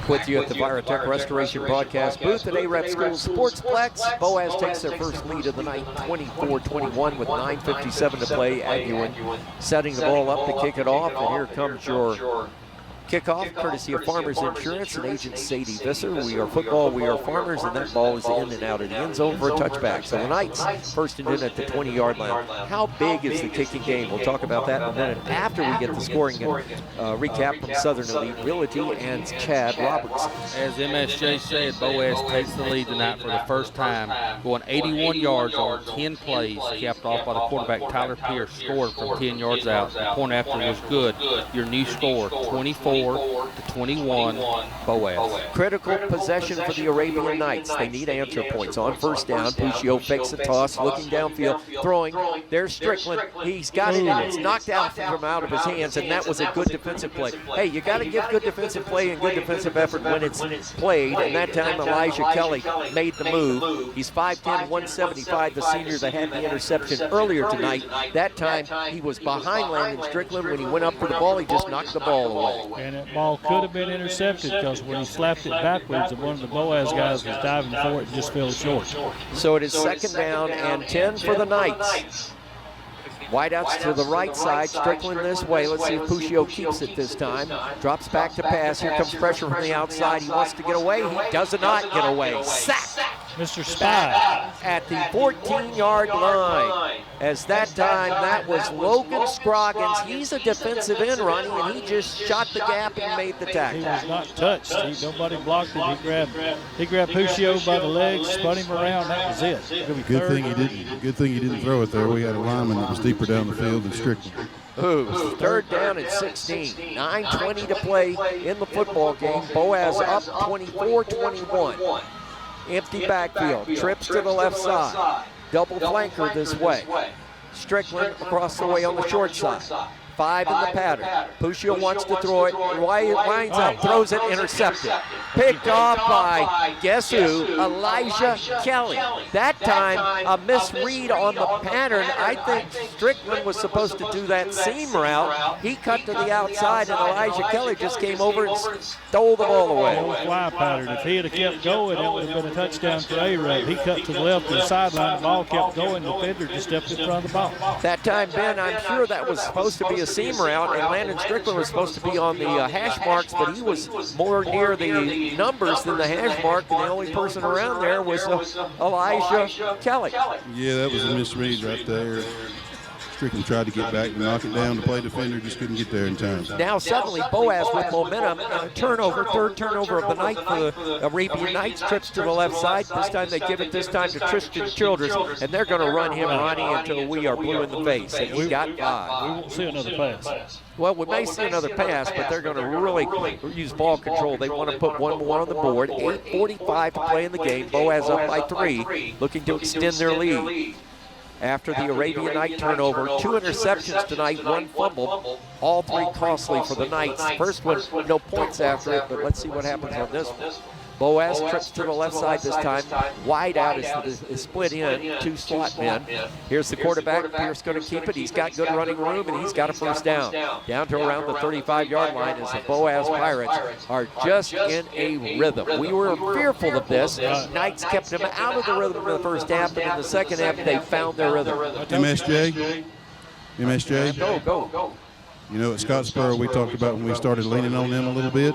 With you at the Virotech Restoration broadcast booth at AREP School Sportsplex. Boaz takes their first lead of the night, 24-21 with 9:57 to play. Aguin setting the ball up to kick it off, and here comes your kickoff, courtesy of Farmers Insurance and agent Sadie Visser. We are football, we are farmers, and that ball is in and out of the end zone for a touchback. So the Knights first and 10 at the 20-yard line. How big is the kicking game? We'll talk about that in a minute after we get the scoring recap from Southern Elite Realty and Chad Roberts. As MSJ said, Boaz takes the lead tonight for the first time, going 81 yards on 10 plays, capped off by the quarterback Tyler Pierce, scored from 10 yards out. The point after was good. Your new score, 24-21, Boaz. Critical possession for the Arabian Knights. They need answer points. On first down, Puccio fakes the toss, looking downfield, throwing. There's Strickland. He's got it, and it's knocked out from out of his hands, and that was a good defensive play. Hey, you got to give good defensive play and good defensive effort when it's played, and that time Elijah Kelly made the move. He's 5'10", 175, the senior that had the interception earlier tonight. That time he was behind Landon Strickland. When he went up for the ball, he just knocked the ball away. And that ball could have been intercepted because when he slapped it backwards, one of the Boaz guys was diving for it and just fell short. So it is second down and 10 for the Knights. Wideouts to the right side, Strickland this way. Let's see if Puccio keeps it this time. Drops back to pass. Here comes pressure from the outside. He wants to get away. He does not get away. Sack! Mr. Spy. At the 14-yard line. As that time, that was Logan Scroggins. He's a defensive end, Ronnie, and he just shot the gap and made the tackle. He was not touched. Nobody blocked him. He grabbed Puccio by the legs, spun him around. That was it. Good thing he didn't throw it there. We had a lineman that was deeper down the field than Strickland. Ooh, third down and 16. 9:20 to play in the football game. Boaz up 24-21. Empty backfield. Trips to the left side. Double flanker this way. Strickland across the way on the short side. 5 in the pattern. Puccio wants to throw it. Winds up, throws it, intercepted. Picked off by, guess who? Elijah Kelly. That time, a misread on the pattern. I think Strickland was supposed to do that seam route. He cut to the outside, and Elijah Kelly just came over and stole the ball away. Old fly pattern. If he had kept going, it would have been a touchdown for A-Rab. He cut to the left of the sideline. The ball kept going. The defender just stepped in front of the ball. That time, Ben, I'm sure that was supposed to be a seam route, and Landon Strickland was supposed to be on the hash marks, but he was more near the numbers than the hash mark, and the only person around there was Elijah Kelly. Yeah, that was a misread right there. Strickland tried to get back and knock it down. The play defender just couldn't get there in time. Now suddenly Boaz with momentum and a turnover, third turnover of the night for the Arabian Knights. Trips to the left side. This time they give it this time to Tristan Childress, and they're going to run him, Ronnie, until we are blue in the face. And he got 5. We won't see another pass. Well, we may see another pass, but they're going to really use ball control. They want to put one more on the board. 8:45 to play in the game. Boaz up by 3, looking to extend their lead. After the Arabian Night turnover, 2 interceptions tonight, 1 fumble, all 3 costly for the Knights. First one, no points after it, but let's see what happens on this one. Boaz trips to the left side this time. Wide out is split in, 2 slot men. Here's the quarterback. Pierce going to keep it. He's got good running room, and he's got a first down. Down to around the 35-yard line as the Boaz Pirates are just in a rhythm. We were fearful of this. Knights kept them out of the rhythm in the first half, but in the second half, they found their rhythm. MSJ? Go. You know, at Scottsboro, we talked about when we started leaning on them a little bit.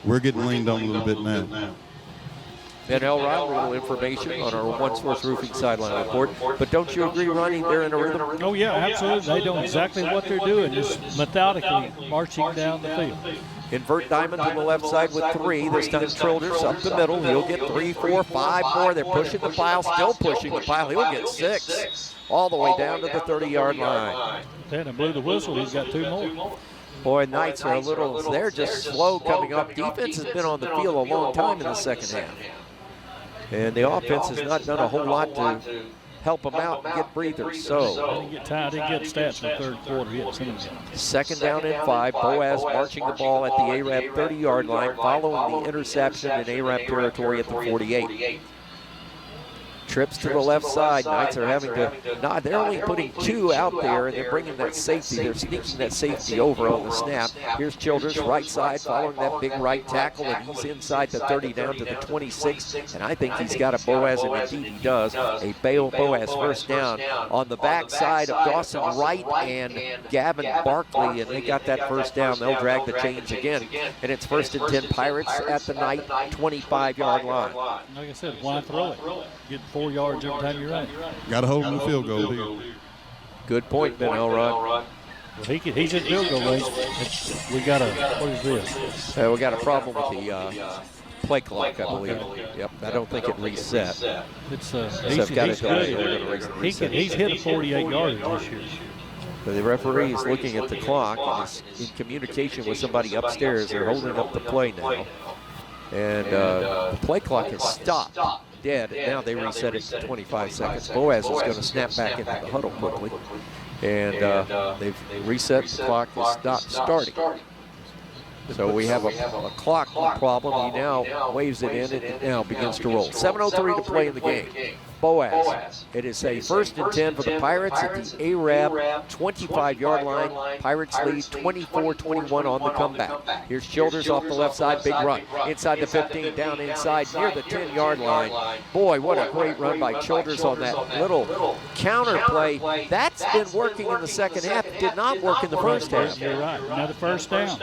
We're getting leaned on a little bit now. Ben Elrod, a little information on our One Source Roofing sideline report. But don't you agree, Ronnie, they're in a rhythm? Oh, yeah, absolutely. They know exactly what they're doing, just methodically marching down the field. Invert Diamond to the left side with 3. This time Childers up the middle. He'll get 3, 4, 5 more. They're pushing the pile, still pushing the pile. He'll get 6. All the way down to the 30-yard line. Tanner blew the whistle. He's got 2 more. Boy, Knights are they're just slow coming up. Defense has been on the field a long time in the second half. And the offense has not done a whole lot to help them out and get breathers. So, didn't get stats in the third quarter yet. Second down and 5. Boaz marching the ball at the ARAB 30-yard line, following the interception in ARAB territory at the 48. Trips to the left side. Knights are having to, they're only putting 2 out there, and they're bringing that safety. They're sneaking that safety over on the snap. Here's Childers, right side, following that big right tackle, and he's inside the 30 down to the 26. And I think he's got a Boaz, and indeed he does. A Boaz first down on the backside of Dawson Wright and Gavin Barkley, and they got that first down. They'll drag the chains again, and it's 1st and 10 Pirates at the Knight 25-yard line. Like I said, why throw it? Get 4 yards every time you run. Got to hold him the field goal here. Good point, Ben Elrod. Well, he's in field goal range. We got what is this? We got a problem with the play clock, I believe. Yep, I don't think it reset. It's he's good. He's hit a 48-yarder this year. But the referee is looking at the clock and is in communication with somebody upstairs. They're holding up the play now. And the play clock has stopped dead, and now they reset it to 25 seconds. Boaz is going to snap back into the huddle quickly. And they've reset the clock, has stopped starting. So we have a clock problem. He now waves it in, and it now begins to roll. 7:03 to play in the game. Boaz. It is a 1st and 10 for the Pirates at the Arab 25-yard line. Pirates lead 24-21 on the comeback. Here's Childers off the left side, big run. Inside the 15, down inside near the 10-yard line. Boy, what a great run by Childers on that little counter play. That's been working in the second half. It did not work in the first half. You're right. Another first down.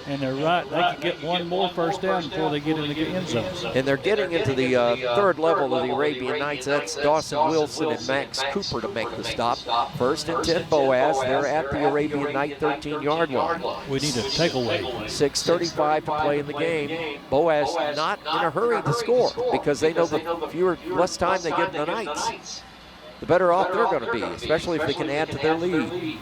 And they're right. They could get one more first down before they get into the end zone. And they're getting into the third level of the Arabian Knights. That's Dawson Wilson and Max Cooper to make the stop. 1st and 10 Boaz. They're at the Arabian Night 13-yard line. We need a takeaway. 6:35 to play in the game. Boaz not in a hurry to score because they know the less time they give the Knights, the better off they're going to be, especially if they can add to their lead.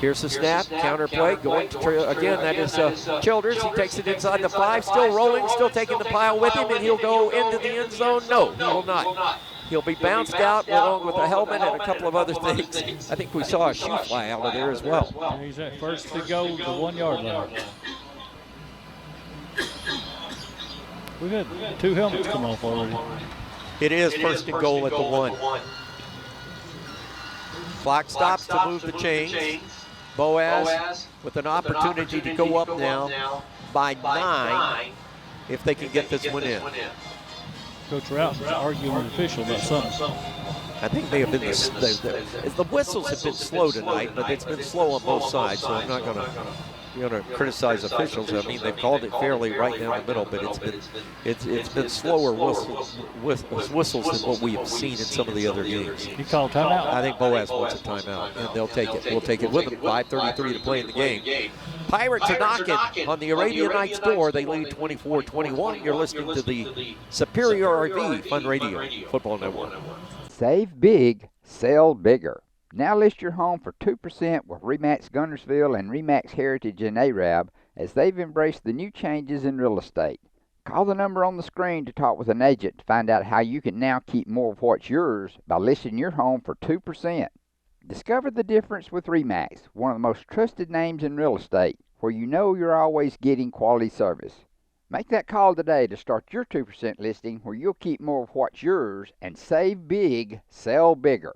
Here's the snap, counter play, going to, again, that is Childers. He takes it inside the 5, still rolling, still taking the pile with him, and he'll go into the end zone. No, he will not. He'll be bounced out along with a helmet and a couple of other things. I think we saw a shoe fly out of there as well. He's at first to go, the 1-yard line. We've had 2 helmets come off already. It is 1st and goal at the 1. Clock stops to move the chains. Boaz with an opportunity to go up now by 9 if they can get this one in. Coach Rouse is arguing with the official about something. I think they have been the whistles have been slow tonight, but it's been slow on both sides, so I'm not going to criticize officials. I mean, they've called it fairly right down the middle, but it's been slower whistles than what we have seen in some of the other games. You call timeout? I think Boaz wants a timeout, and they'll take it. We'll take it with them. 5:33 to play in the game. Pirates are knocking on the Arabian Nights door. They lead 24-21. You're listening to the Superior RV Fun Radio Football Network. Save big, sell bigger. Now list your home for 2% with RE/MAX Guntersville and RE/MAX Heritage in Arab as they've embraced the new changes in real estate. Call the number on the screen to talk with an agent to find out how you can now keep more of what's yours by listing your home for 2%. Discover the difference with RE/MAX, one of the most trusted names in real estate, where you know you're always getting quality service. Make that call today to start your 2% listing where you'll keep more of what's yours and save big, sell bigger.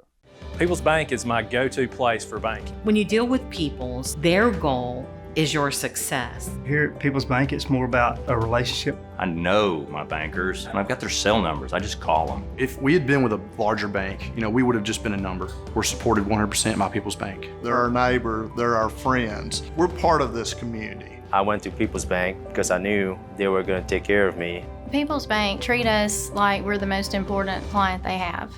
People's Bank is my go-to place for banking. When you deal with People's, their goal is your success. Here at People's Bank, it's more about a relationship. I know my bankers, and I've got their cell numbers. I just call them. If we had been with a larger bank, we would have just been a number. We're supported 100% by People's Bank. They're our neighbor, they're our friends. We're part of this community. I went to People's Bank because I knew they were going to take care of me. People's Bank treat us like we're the most important client they have.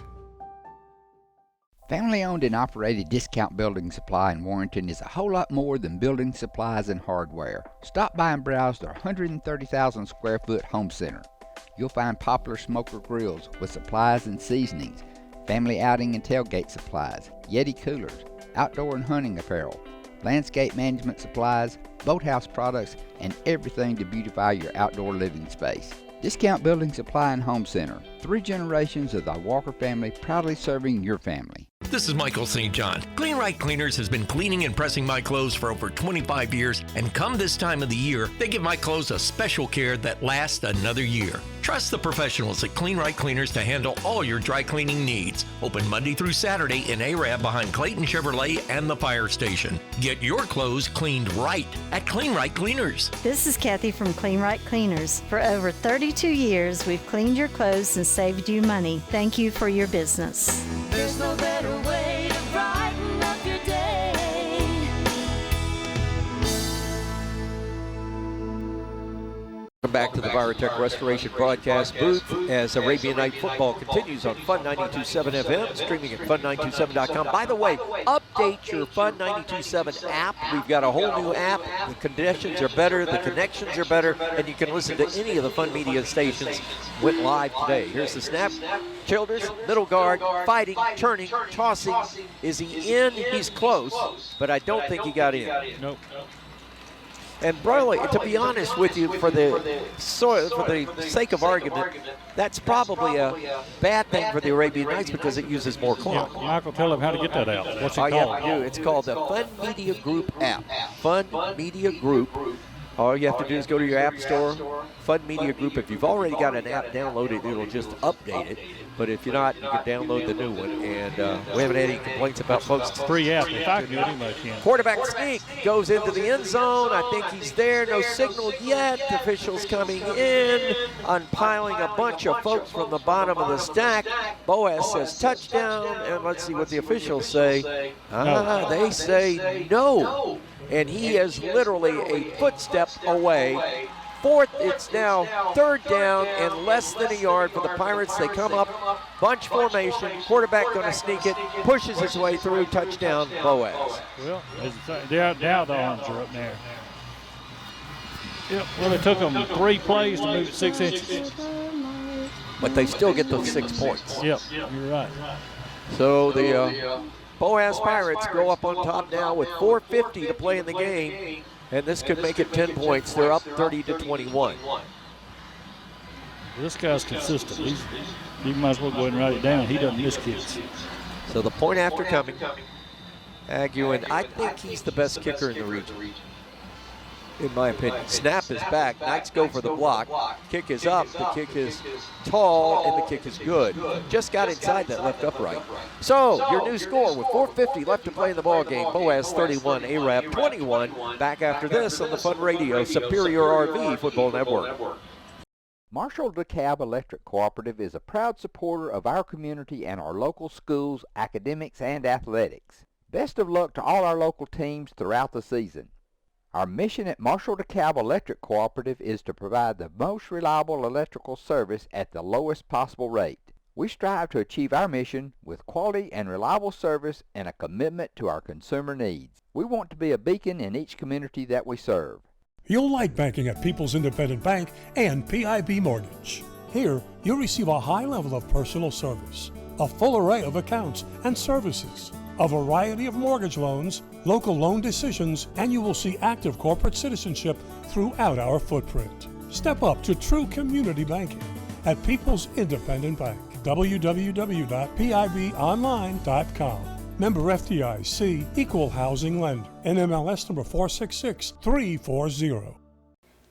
Family-owned and operated Discount Building Supply in Warrenton is a whole lot more than building supplies and hardware. Stop by and browse their 130,000 square foot home center. You'll find popular smoker grills with supplies and seasonings, family outing and tailgate supplies, Yeti coolers, outdoor and hunting apparel, landscape management supplies, boathouse products, and everything to beautify your outdoor living space. Discount Building Supply and Home Center. 3 generations of the Walker family proudly serving your family. this is Michael St. John. Clean Right Cleaners has been cleaning and pressing my clothes for over 25 years, and come this time of the year, they give my clothes a special care that lasts another year. Trust the professionals at Clean Right Cleaners to handle all your dry cleaning needs. Open Monday through Saturday in Arab behind Clayton Chevrolet and the fire station. Get your clothes cleaned right at Clean Right Cleaners. This is Kathy from Clean Right Cleaners. For over 32 years, we've cleaned your clothes and saved you money. Thank you for your business. There's no better way to brighten up your day. Welcome back to the Virotech Restoration broadcast booth as Arabian Night Football continues on Fun 92.7 FM, streaming at fun927.com. By the way, update your Fun 92.7 app. We've got a whole new app. The conditions are better, the connections are better, and you can listen to any of the Fun Media stations. Went live today. Here's the snap. Childers, middle guard, fighting, turning, tossing. Is he in? He's close, but I don't think he got in. Nope. And Broly, to be honest with you, for the sake of argument, that's probably a bad thing for the Arabian Nights because it uses more clock. Yeah, Michael, tell him how to get that out. What's it All called? you have to do, it's called the Fun Media Group app. Fun Media Group. All you have to do is go to your app store, Fun Media Group. If you've already got an app downloaded, it'll just update it. But if you're not, you can download the new one. And we haven't had any complaints about folks. Free app. If I can, anybody can. Quarterback sneak goes into the end zone. I think he's there. No signal yet. Officials coming in, unpiling a bunch of folks from the bottom of the stack. Boaz says touchdown. And let's see what the officials say. They say no. And he is literally a footstep away. Fourth, it's now third down and less than a yard for the Pirates. They come up, bunch formation, quarterback going to sneak it, pushes his way through, touchdown, Boaz. Well, now the arms are up there. Yep, well, it took them 3 plays to move it 6 inches. But they still get those 6 points. Yep, you're right. So the Boaz Pirates go up on top now with 4:50 to play in the game. And this could make it 10 points. They're up 30-21. This guy's consistent. You might as well go ahead and write it down. He doesn't miss kicks. So the point after coming. Aguin, I think he's the best kicker in the region, in my opinion. Snap is back. Knights go for the block. Kick is up. The kick is tall, and the kick is good. Just got inside that left upright. So your new score with 4:50 left to play in the ball game. Boaz 31, Arab 21. Back after this on the Fun Radio Superior RV Football Network. Marshall DeKalb Electric Cooperative is a proud supporter of our community and our local schools, academics, and athletics. Best of luck to all our local teams throughout the season. Our mission at Marshall DeKalb Electric Cooperative is to provide the most reliable electrical service at the lowest possible rate. We strive to achieve our mission with quality and reliable service and a commitment to our consumer needs. We want to be a beacon in each community that we serve. You'll like banking at People's Independent Bank and PIB Mortgage. Here, you'll receive a high level of personal service, a full array of accounts and services, a variety of mortgage loans, local loan decisions, and you will see active corporate citizenship throughout our footprint. Step up to true community banking at People's Independent Bank. www.pibonline.com. Member FDIC, Equal Housing Lender. NMLS number 466340.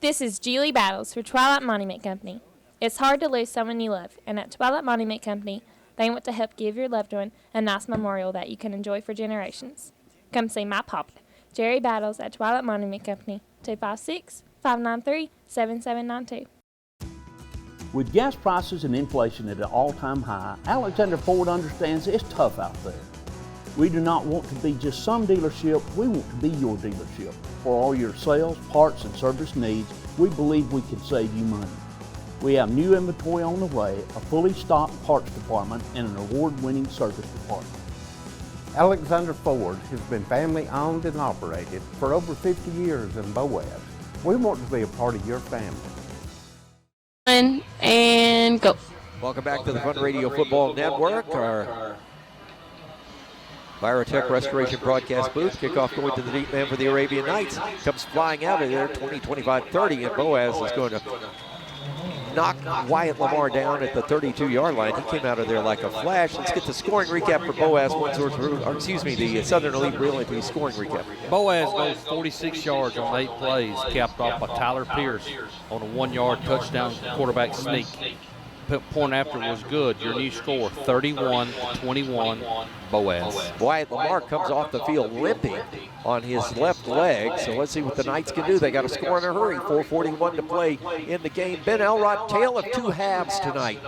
This is Julie Battles for Twilight Monument Company. It's hard to lose someone you love, and at Twilight Monument Company, they want to help give your loved one a nice memorial that you can enjoy for generations. Come see my papa, Jerry Battles, at Twilight Monument Company, 256-593-7792. With gas prices and inflation at an all-time high, Alexander Ford understands it's tough out there. We do not want to be just some dealership, we want to be your dealership. For all your sales, parts, and service needs, we believe we can save you money. We have new inventory on the way, a fully stocked parts department, and an award-winning service department. Alexander Ford has been family owned and operated for over 50 years in Boaz. We want to be a part of your family. And go. Welcome back to the Fun Radio Football Network, our Virotech Restoration broadcast booth. Kickoff going to the deep man for the Arabian Nights. Comes flying out of there, 20, 25, 30, and Boaz is going to knocked Wyatt Lamar down at the 32-yard line. He came out of there like a flash. Let's get the scoring recap for Boaz, the Southern Elite Realty scoring recap. Boaz goes 46 yards on 8 plays, capped off by Tyler Pierce on a 1-yard touchdown quarterback sneak. Point after was good. Your new score, 31-21, Boaz. Wyatt Lamar comes off the field limping on his left leg, so let's see what the Knights can do. They got to score in a hurry. 4:41 to play in the game. Ben Elrod, tale of two halves tonight.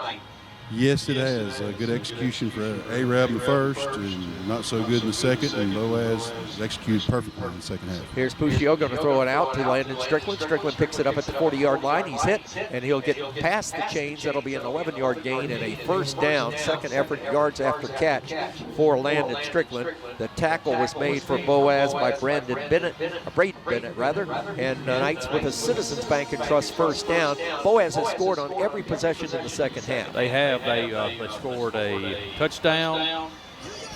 Yes, it has. A good execution for Arab in the first, and not so good in the second, and Boaz executed perfectly in the second half. Here's Puccio going to throw it out to Landon Strickland. Strickland picks it up at the 40-yard line. He's hit, and he'll get past the chains. That'll be an 11-yard gain and a first down, second effort, yards after catch for Landon Strickland. The tackle was made for Boaz by Braden Bennett, and the Knights with a Citizens Bank and Trust first down. Boaz has scored on every possession in the second half. They have. They scored a touchdown,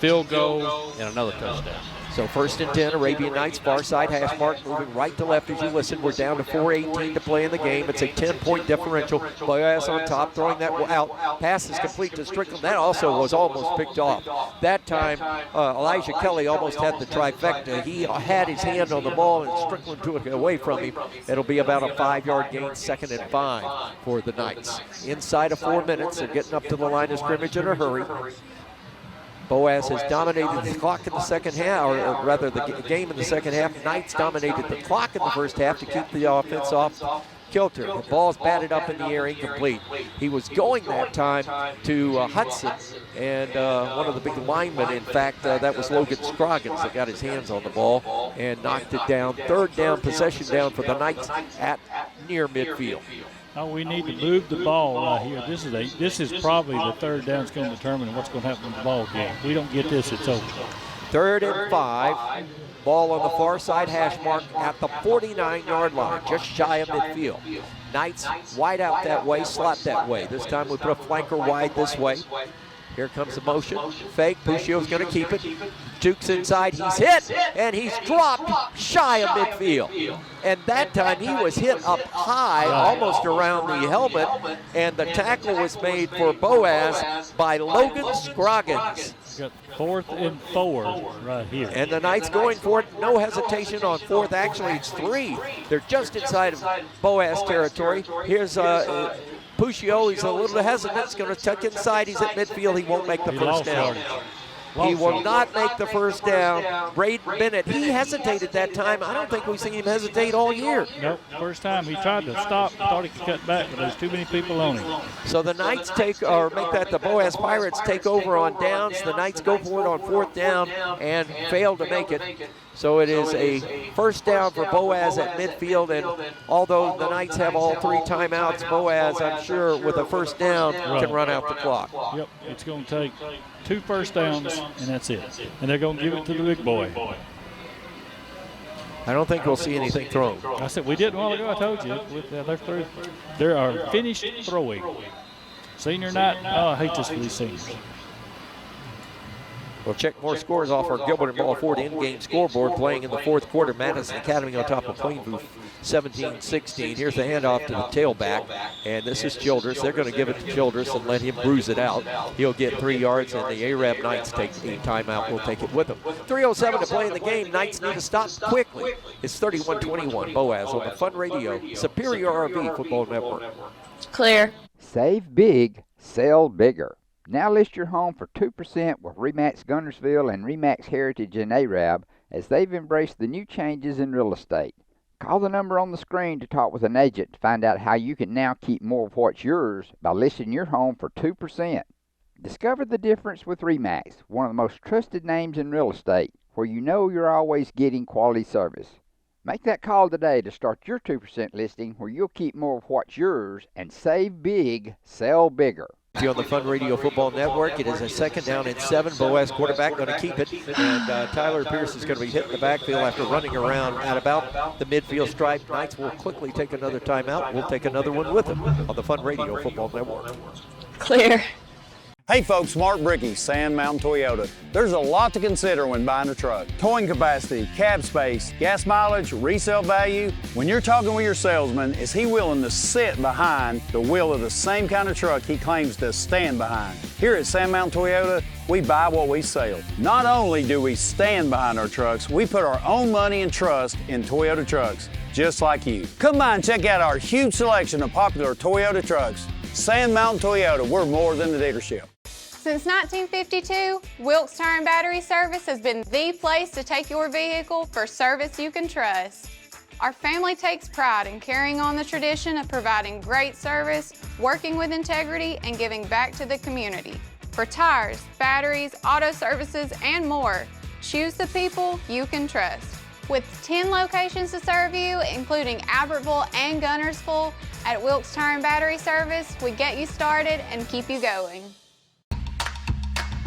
field goal, and another touchdown. So 1st and 10, Arabian Knights, far side hash mark, moving right to left as you listen. We're down to 4:18 to play in the game. It's a 10-point differential. Boaz on top, throwing that out. Pass is complete to Strickland. That also was almost picked off. That time, Elijah Kelly almost had the trifecta. He had his hand on the ball, and Strickland took it away from him. It'll be about a 5-yard gain, 2nd and 5 for the Knights. Inside of 4 minutes, they're getting up to the line of scrimmage in a hurry. Boaz has dominated the clock in the second half, or rather the game in the second half. Knights dominated the clock in the first half to keep the offense off kilter. The ball's batted up in the air, incomplete. He was going that time to Hudson, and one of the big linemen, in fact, that was Logan Scroggins that got his hands on the ball and knocked it down. 3rd down, possession down for the Knights at near midfield. Oh, we need to move the ball right here. This is probably the 3rd down that's going to determine what's going to happen in the ball game. If we don't get this, it's over. 3rd and 5. Ball on the far side hash mark at the 49-yard line, just shy of midfield. Knights wide out that way, slot that way. This time we put a flanker wide this way. Here comes the motion. Fake. Puccio's going to keep it. Duke's inside. He's hit, and he's dropped shy of midfield. And that time he was hit up high, almost around the helmet, and the tackle was made for Boaz by Logan Scroggins. Got 4th and 4 right here. And the Knights going for it. No hesitation on 4th. Actually, it's 3. They're just inside of Boaz territory. Here's Puccio. He's a little hesitant. He's going to tuck inside. He's at midfield. He won't make the first down. He will not make the first down. Braden Bennett, he hesitated that time. I don't think we've seen him hesitate all year. Nope, first time he tried to stop, thought he could cut back, but there's too many people on him. So the Knights make that the Boaz Pirates take over on downs. The Knights go for it on 4th down and fail to make it. So it is a first down for Boaz at midfield, and although the Knights have all 3 timeouts, Boaz, I'm sure, with a first down, can run out the clock. Yep, it's going to take 2 first downs, and that's it. And they're going to give it to the big boy. I don't think we'll see anything thrown. I said we did a while ago. I told you. They're through. They are finished throwing. Senior night. Oh, I hate this for these seniors. We'll check more scores off our Gilbert and Ball Ford in-game scoreboard. Playing in the 4th quarter, Madison Academy on top of Plainview 17-16. Here's the handoff to the tailback, and this is Childress. They're going to give it to Childress and let him bruise it out. He'll get 3 yards, and the Arab Knights take a timeout. We'll take it with them. 3:07 to play in the game. Knights need to stop quickly. It's 31-21. Boaz on the Fun Radio, Superior RV Football Network. Clear. Save big, sell bigger. Now list your home for 2% with RE/MAX Guntersville and RE/MAX Heritage in Arab, as they've embraced the new changes in real estate. Call the number on the screen to talk with an agent to find out how you can now keep more of what's yours by listing your home for 2%. Discover the difference with RE/MAX, one of the most trusted names in real estate, where you know you're always getting quality service. Make that call today to start your 2% listing, where you'll keep more of what's yours and save big, sell bigger. On the Fun Radio Football Network, it is a 2nd down and 7. Boaz quarterback going to keep it, and Tyler Pierce is going to be hit in the backfield after running around at about the midfield stripe. Knights will quickly take another timeout. We'll take another one with them on the Fun Radio Football Network. Clear. Hey folks, Mark Brickey, Sand Mountain Toyota. There's a lot to consider when buying a truck. Towing capacity, cab space, gas mileage, resale value. When you're talking with your salesman, is he willing to sit behind the wheel of the same kind of truck he claims to stand behind? Here at Sand Mountain Toyota, we buy what we sell. Not only do we stand behind our trucks, we put our own money and trust in Toyota trucks, just like you. Come by and check out our huge selection of popular Toyota trucks. Sand Mountain Toyota, we're more than a dealership. Since 1952, Wilkes Tire and Battery Service has been the place to take your vehicle for service you can trust. Our family takes pride in carrying on the tradition of providing great service, working with integrity, and giving back to the community. For tires, batteries, auto services, and more, choose the people you can trust. With 10 locations to serve you, including Albertville and Gunnersville, at Wilkes Tire and Battery Service, we get you started and keep you going.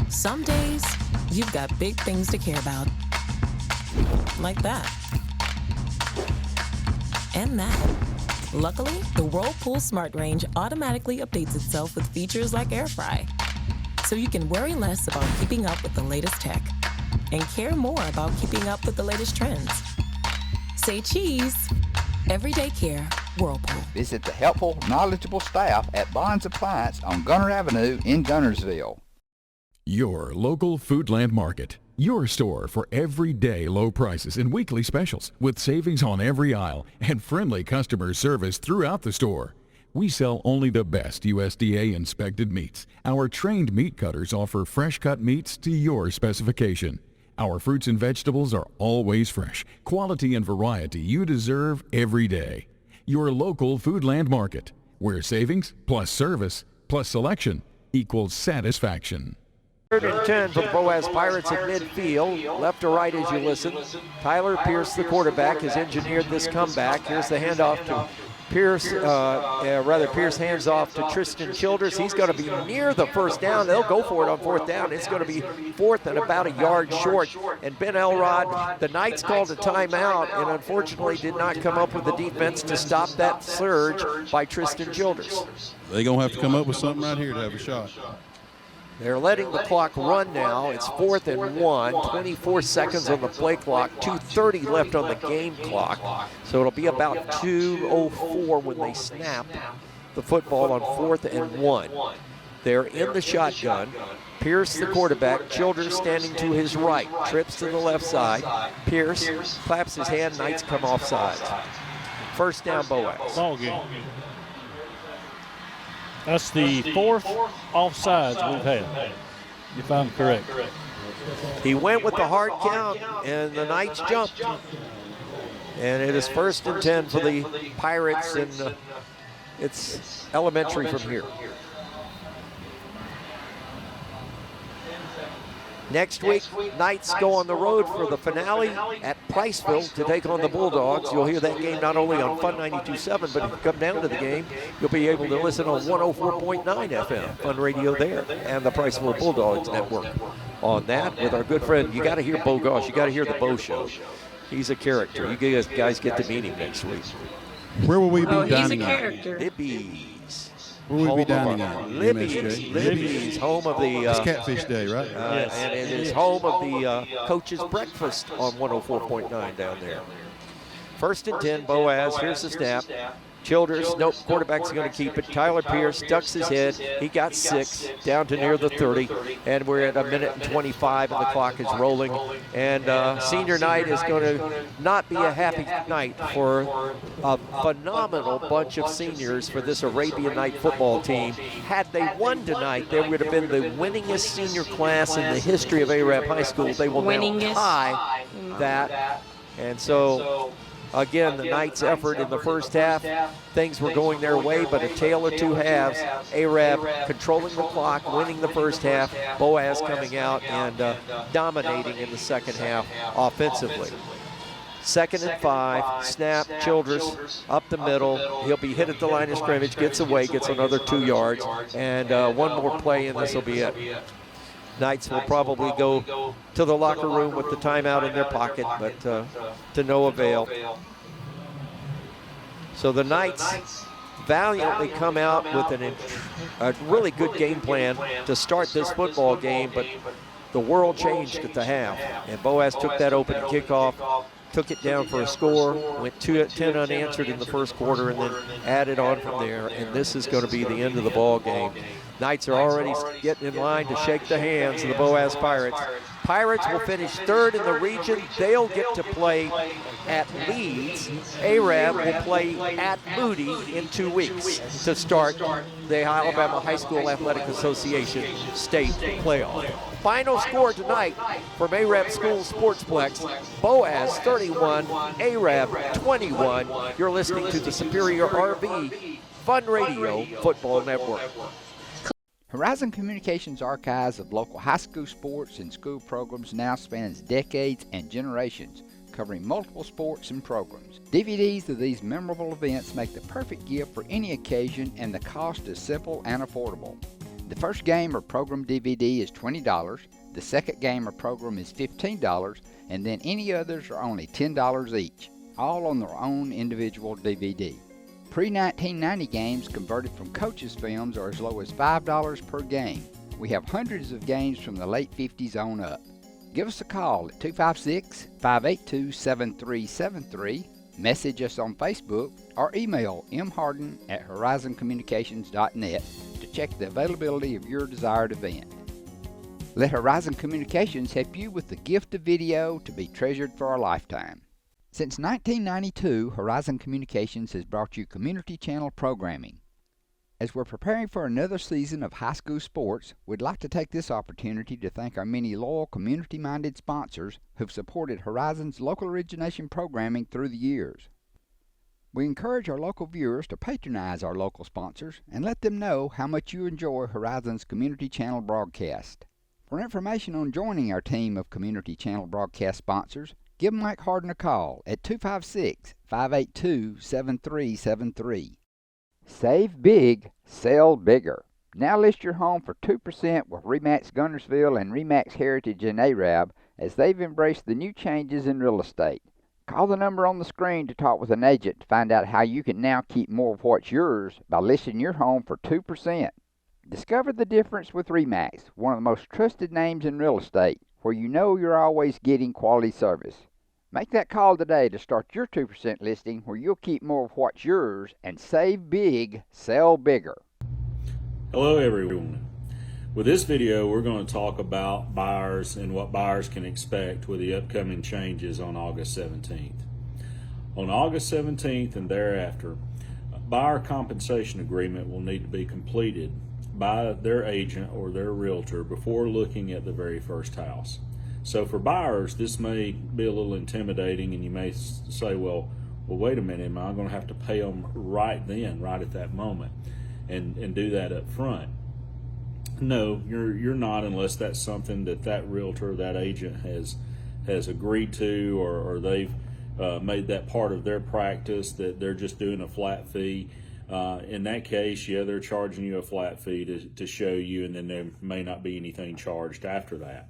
Some days, you've got big things to care about. Like that. And that. Luckily, the Whirlpool Smart Range automatically updates itself with features like Air Fry. So you can worry less about keeping up with the latest tech and care more about keeping up with the latest trends. Say cheese. Everyday care, Whirlpool. Visit the helpful, knowledgeable staff at Bonds Appliance on Gunner Avenue in Gunnersville. Your local Foodland Market. Your store for everyday low prices and weekly specials with savings on every aisle and friendly customer service throughout the store. We sell only the best USDA inspected meats. Our trained meat cutters offer fresh cut meats to your specification. Our fruits and vegetables are always fresh. Quality and variety you deserve every day. Your local Foodland Market, where savings plus service plus selection equals satisfaction. 3rd and 10 for the Boaz Pirates at midfield. Left to right as you listen. Tyler Pierce, the quarterback, has engineered this comeback. Here's the handoff to Pierce. Pierce hands off to Tristan Childers. He's going to be near the first down. They'll go for it on 4th down. It's going to be 4th and about a yard short. And Ben Elrod, the Knights called a timeout and unfortunately did not come up with the defense to stop that surge by Tristan Childers. They're going to have to come up with something right here to have a shot. They're letting the clock run now. It's 4th and 1, 24 seconds on the play clock, 2:30 left on the game clock. So it'll be about 2:04 when they snap the football on 4th and 1. They're in the shotgun. Pierce, the quarterback, Childers standing to his right, trips to the left side. Pierce claps his hand, Knights come off sides. First down, Boaz. Ball game. That's the 4th offsides we've had, if I'm correct. He went with the hard count, and the Knights jumped. And it is 1st and 10 for the Pirates, and it's elementary from here. Next week, Knights go on the road for the finale at Priceville to take on the Bulldogs. You'll hear that game not only on Fun 92.7, but if you come down to the game, you'll be able to listen on 104.9 FM, Fun Radio there, and the Priceville Bulldogs Network on that with our good friend. You got to hear Bo Gosh. You got to hear the Bo Show. He's a character. You guys get to meet him next week. Where will we be dining? He's a character. Libby's. Where will we be dining at? Libby's, home of the... It's Catfish Day, right? Yes. And it is home of the Coach's Breakfast on 104.9 down there. 1st and 10, Boaz. Here's the snap. Childers, nope, quarterback's going to keep it. Tyler Pierce ducks his head. He got 6, down to near the 30. And we're at 1:25, and the clock is rolling. And senior night is going to not be a happy night for a phenomenal bunch of seniors for this Arabian Night football team. Had they won tonight, they would have been the winningest senior class in the history of Arab High School. They will now tie that. And so... Again, the Knights' effort in the first half, things were going their way, but a tale of two halves. Arab controlling the clock, winning the first half. Boaz coming out and dominating in the second half offensively. 2nd and 5, snap, Childers up the middle. He'll be hit at the line of scrimmage, gets away, gets another 2 yards, and one more play, and this will be it. Knights will probably go to the locker room with the timeout in their pocket, but to no avail. So the Knights valiantly come out with a really good game plan to start this football game, but the world changed at the half, and Boaz took that opening kickoff, took it down for a score, went 10 unanswered in the first quarter, and then added on from there, and this is going to be the end of the ball game. Knights are already getting in line to shake the hands of the Boaz Pirates. Pirates will finish third in the region. They'll get to play at Leeds. Arab will play at Moody in 2 weeks to start the Alabama High School Athletic Association state playoff. Final score tonight from Arab School Sportsplex, Boaz 31, Arab 21. You're listening to the Superior RV Fun Radio Football Network. Horizon Communications' archives of local high school sports and school programs now spans decades and generations, covering multiple sports and programs. DVDs of these memorable events make the perfect gift for any occasion, and the cost is simple and affordable. The first game or program DVD is $20, the second game or program is $15, and then any others are only $10 each, all on their own individual DVD. Pre-1990 games converted from coaches' films are as low as $5 per game. We have hundreds of games from the late 50s on up. Give us a call at 256-582-7373, message us on Facebook, or email mharden@horizoncommunications.net to check the availability of your desired event. Let Horizon Communications help you with the gift of video to be treasured for a lifetime. Since 1992, Horizon Communications has brought you community channel programming. As we're preparing for another season of high school sports, we'd like to take this opportunity to thank our many loyal community-minded sponsors who've supported Horizon's local origination programming through the years. We encourage our local viewers to patronize our local sponsors and let them know how much you enjoy Horizon's community channel broadcast. For information on joining our team of community channel broadcast sponsors, give Mike Harden a call at 256-582-7373. Save big, sell bigger. Now list your home for 2% with RE/MAX Gunnersville and RE/MAX Heritage in Arab as they've embraced the new changes in real estate. Call the number on the screen to talk with an agent to find out how you can now keep more of what's yours by listing your home for 2%. Discover the difference with RE/MAX, one of the most trusted names in real estate, where you know you're always getting quality service. Make that call today to start your 2% listing where you'll keep more of what's yours and save big, sell bigger. Hello everyone. With this video, we're going to talk about buyers and what buyers can expect with the upcoming changes on August 17th. On August 17th and thereafter, a buyer compensation agreement will need to be completed by their agent or their realtor before looking at the very first house. So for buyers, this may be a little intimidating, and you may say, well, wait a minute, am I going to have to pay them right then, right at that moment, and do that up front? No, you're not, unless that's something that realtor, that agent has agreed to, or they've made that part of their practice, that they're just doing a flat fee. In that case, yeah, they're charging you a flat fee to show you, and then there may not be anything charged after that.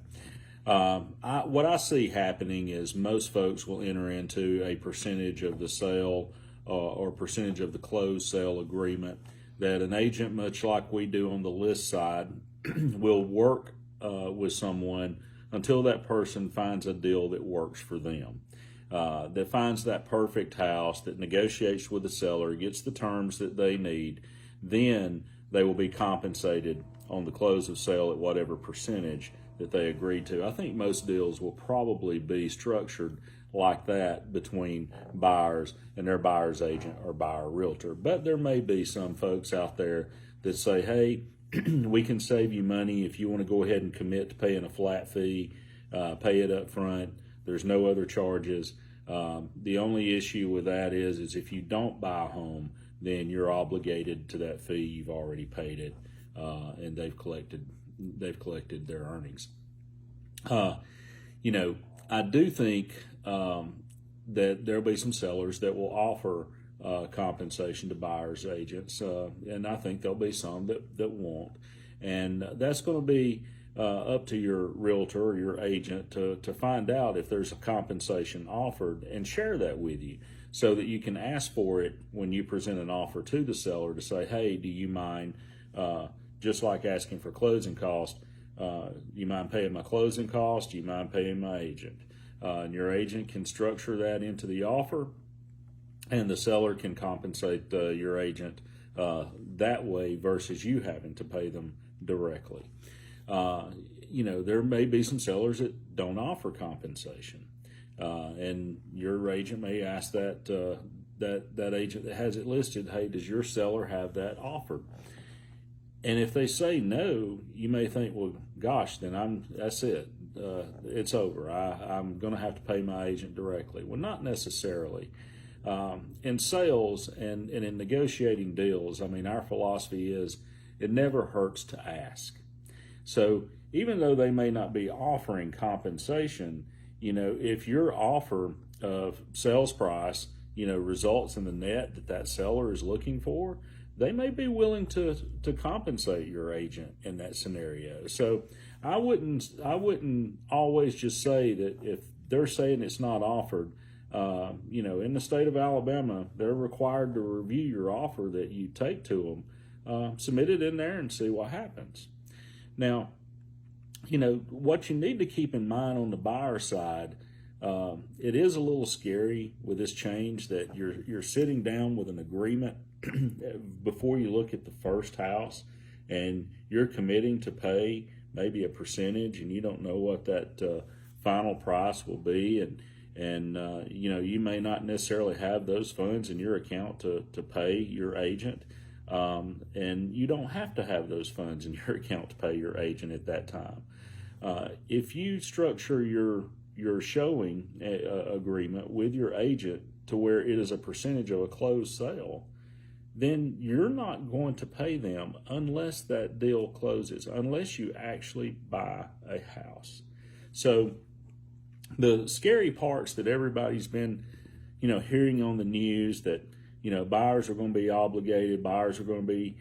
What I see happening is most folks will enter into a percentage of the sale or percentage of the closed sale agreement that an agent, much like we do on the list side, will work with someone until that person finds a deal that works for them, that finds that perfect house, that negotiates with the seller, gets the terms that they need. Then they will be compensated on the close of sale at whatever percentage that they agreed to. I think most deals will probably be structured like that between buyers and their buyer's agent or buyer realtor. But there may be some folks out there that say, hey, we can save you money if you want to go ahead and commit to paying a flat fee, pay it up front. There's no other charges. The only issue with that is if you don't buy a home, then you're obligated to that fee. You've already paid it, and they've collected their earnings. I do think that there'll be some sellers that will offer compensation to buyers agents, and I think there'll be some that won't. And that's going to be up to your realtor or your agent to find out if there's a compensation offered and share that with you, so that you can ask for it when you present an offer to the seller to say, hey, do you mind, just like asking for closing cost, you mind paying my closing cost? Do you mind paying my agent? And your agent can structure that into the offer, and the seller can compensate your agent that way versus you having to pay them directly. There may be some sellers that don't offer compensation, and your agent may ask that agent that has it listed, hey, does your seller have that offered? And if they say no, you may think, well, gosh, then that's it. It's over. I'm going to have to pay my agent directly. Well, not necessarily. In sales and in negotiating deals, our philosophy is it never hurts to ask. So even though they may not be offering compensation, if your offer of sales price, results in the net that seller is looking for, they may be willing to compensate your agent in that scenario. So I wouldn't always just say that if they're saying it's not offered. In the state of Alabama, they're required to review your offer that you take to them, submit it in there and see what happens. Now, what you need to keep in mind on the buyer side, it is a little scary with this change that you're sitting down with an agreement before you look at the first house, and you're committing to pay maybe a percentage, and you don't know what that final price will be, and you may not necessarily have those funds in your account to pay your agent, and you don't have to have those funds in your account to pay your agent at that time. If you structure your showing agreement with your agent to where it is a percentage of a closed sale, then you're not going to pay them unless that deal closes, unless you actually buy a house. So the scary parts that everybody's been, hearing on the news that, buyers are going to be obligated, buyers are going to be,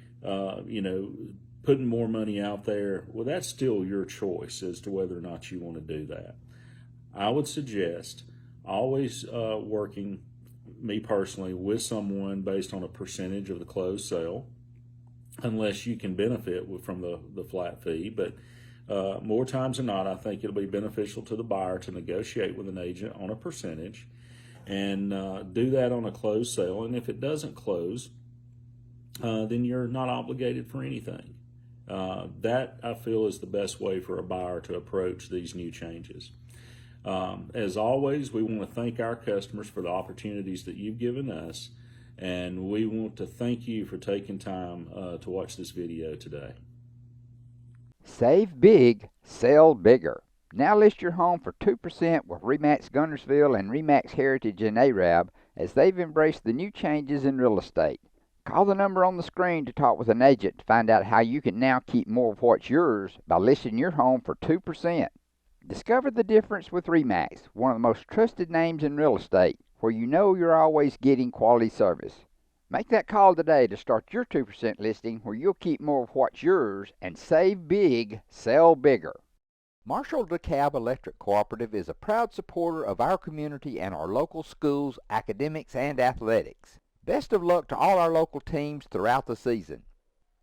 putting more money out there. Well, that's still your choice as to whether or not you want to do that. I would suggest always working, me personally, with someone based on a percentage of the closed sale, unless you can benefit from the flat fee. But more times than not, I think it'll be beneficial to the buyer to negotiate with an agent on a percentage and do that on a closed sale. And if it doesn't close, then you're not obligated for anything. That, I feel, is the best way for a buyer to approach these new changes. As always, we want to thank our customers for the opportunities that you've given us, and we want to thank you for taking time to watch this video today. Save big, sell bigger. Now list your home for 2% with RE/MAX Guntersville and RE/MAX Heritage in Arab, as they've embraced the new changes in real estate. Call the number on the screen to talk with an agent to find out how you can now keep more of what's yours by listing your home for 2%. Discover the difference with RE/MAX, one of the most trusted names in real estate, where you know you're always getting quality service. Make that call today to start your 2% listing, where you'll keep more of what's yours and save big, sell bigger. Marshall DeKalb Electric Cooperative is a proud supporter of our community and our local schools, academics, and athletics. Best of luck to all our local teams throughout the season.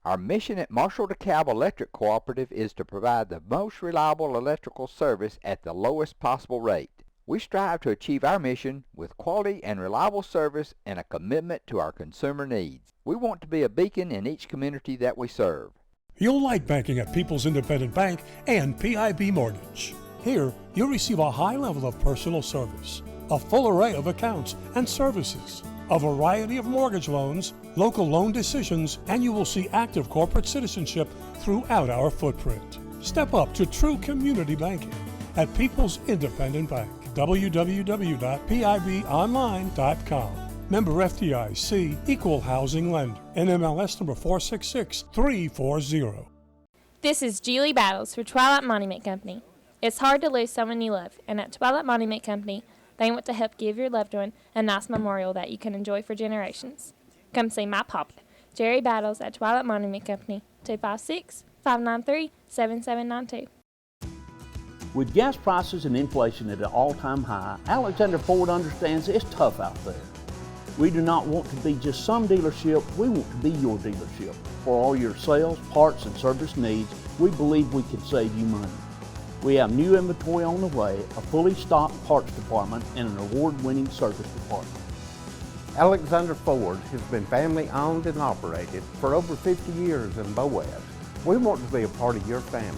Our mission at Marshall DeKalb Electric Cooperative is to provide the most reliable electrical service at the lowest possible rate. We strive to achieve our mission with quality and reliable service and a commitment to our consumer needs. We want to be a beacon in each community that we serve. You'll like banking at People's Independent Bank and PIB Mortgage. Here, you'll receive a high level of personal service, a full array of accounts and services, a variety of mortgage loans, local loan decisions, and you will see active corporate citizenship throughout our footprint. Step up to true community banking at People's Independent Bank. www.pibonline.com. Member FDIC, Equal Housing Lender. NMLS number 466340. This is Julie Battles for Twilight Monument Company. It's hard to lose someone you love, and at Twilight Monument Company, they want to help give your loved one a nice memorial that you can enjoy for generations. Come see my papa, Jerry Battles, at Twilight Monument Company, 256-593-7792. With gas prices and inflation at an all-time high, Alexander Ford understands it's tough out there. We do not want to be just some dealership, we want to be your dealership. For all your sales, parts, and service needs, we believe we can save you money. We have new inventory on the way, a fully stocked parts department, and an award-winning service department. Alexander Ford has been family owned and operated for over 50 years in Boaz. We want to be a part of your family.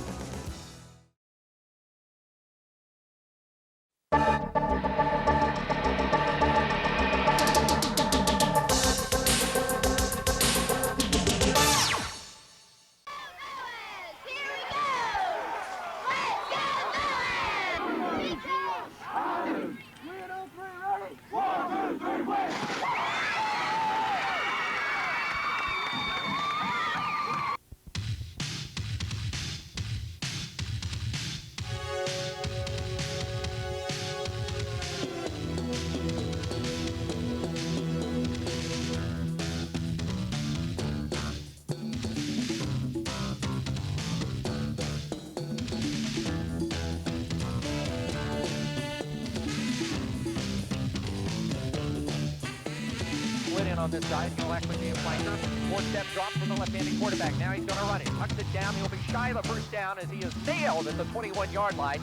On this side, he'll actually be a flanker. Four-step drop from the left-handed quarterback. Now he's going to run it. Tucks it down. He'll be shy of the first down as he is nailed at the 21-yard line.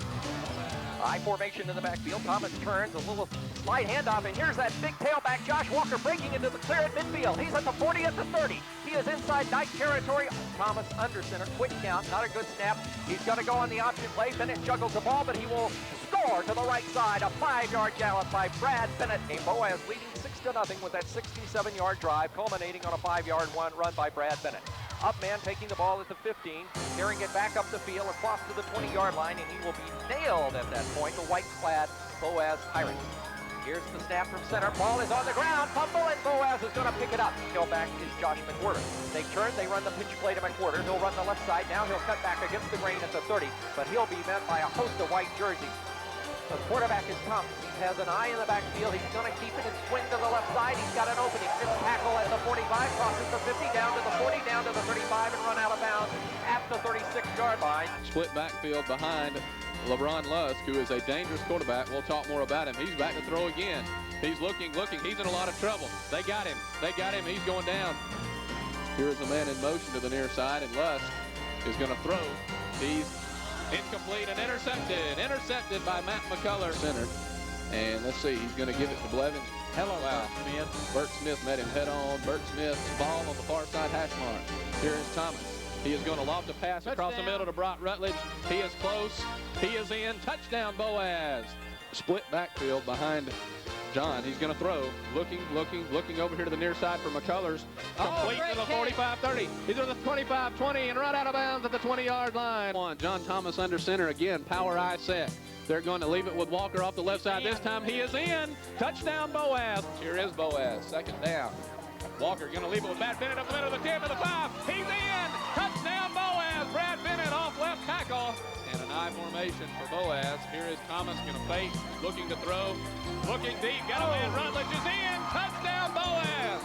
High formation in the backfield. Thomas turns, a little slide handoff, and here's that big tailback, Josh Walker, breaking into the clear at midfield. He's at the 40, at the 30. He is inside Knight territory. Thomas under center, quick count, not a good snap. He's going to go on the option play. Bennett juggles the ball, but he will score to the right side. A 5-yard gallop by Brad Bennett. A Boaz leading 6-0 with that 67-yard drive, culminating on a 5-yard run by Brad Bennett. Up man taking the ball at the 15, carrying it back up the field across to the 20-yard line, and he will be nailed at that point, the white-clad Boaz Pirates. Here's the snap from center. Ball is on the ground. Fumble, and Boaz is going to pick it up. Tailback is Josh McWhorter. They turn. They run the pitch play to McWhorter. He'll run the left side. Now he'll cut back against the grain at the 30, but he'll be met by a host of white jerseys. The quarterback is Thomas. He has an eye in the backfield. He's going to keep it and swing to the left side. He's got an opening. Missed tackle at the 45. Crosses the 50, down to the 40, down to the 35, and run out of bounds at the 36-yard line. Split backfield behind LeBron Lusk, who is a dangerous quarterback. We'll talk more about him. He's back to throw again. He's looking. He's in a lot of trouble. They got him. He's going down. Here's a man in motion to the near side, and Lusk is going to throw. He's incomplete and intercepted by Matt McCullough. Center, and let's see, he's going to give it to Blevins. Hello, Smith. Bert Smith met him head on. Bert Smith's ball on the far side hash mark. Here is Thomas. He is going to loft a pass across the middle to Brock Rutledge. He is close. He is in. Touchdown, Boaz. Split backfield behind John. He's going to throw. Looking over here to the near side for McCullers. Complete to the 45-30. He's at the 25-20 and right out of bounds at the 20-yard line. John Thomas under center again. Power eye set. They're going to leave it with Walker off the left side. This time he is in. Touchdown, Boaz. Here is Boaz. Second down. Walker going to leave it with Brad Bennett up the middle of the 10 to the 5. He's in. Touchdown, Boaz. Brad Bennett off left tackle. And an I formation for Boaz. Here is Thomas going to fake. Looking to throw. Looking deep. Got a man. Rutledge is in. Touchdown, Boaz.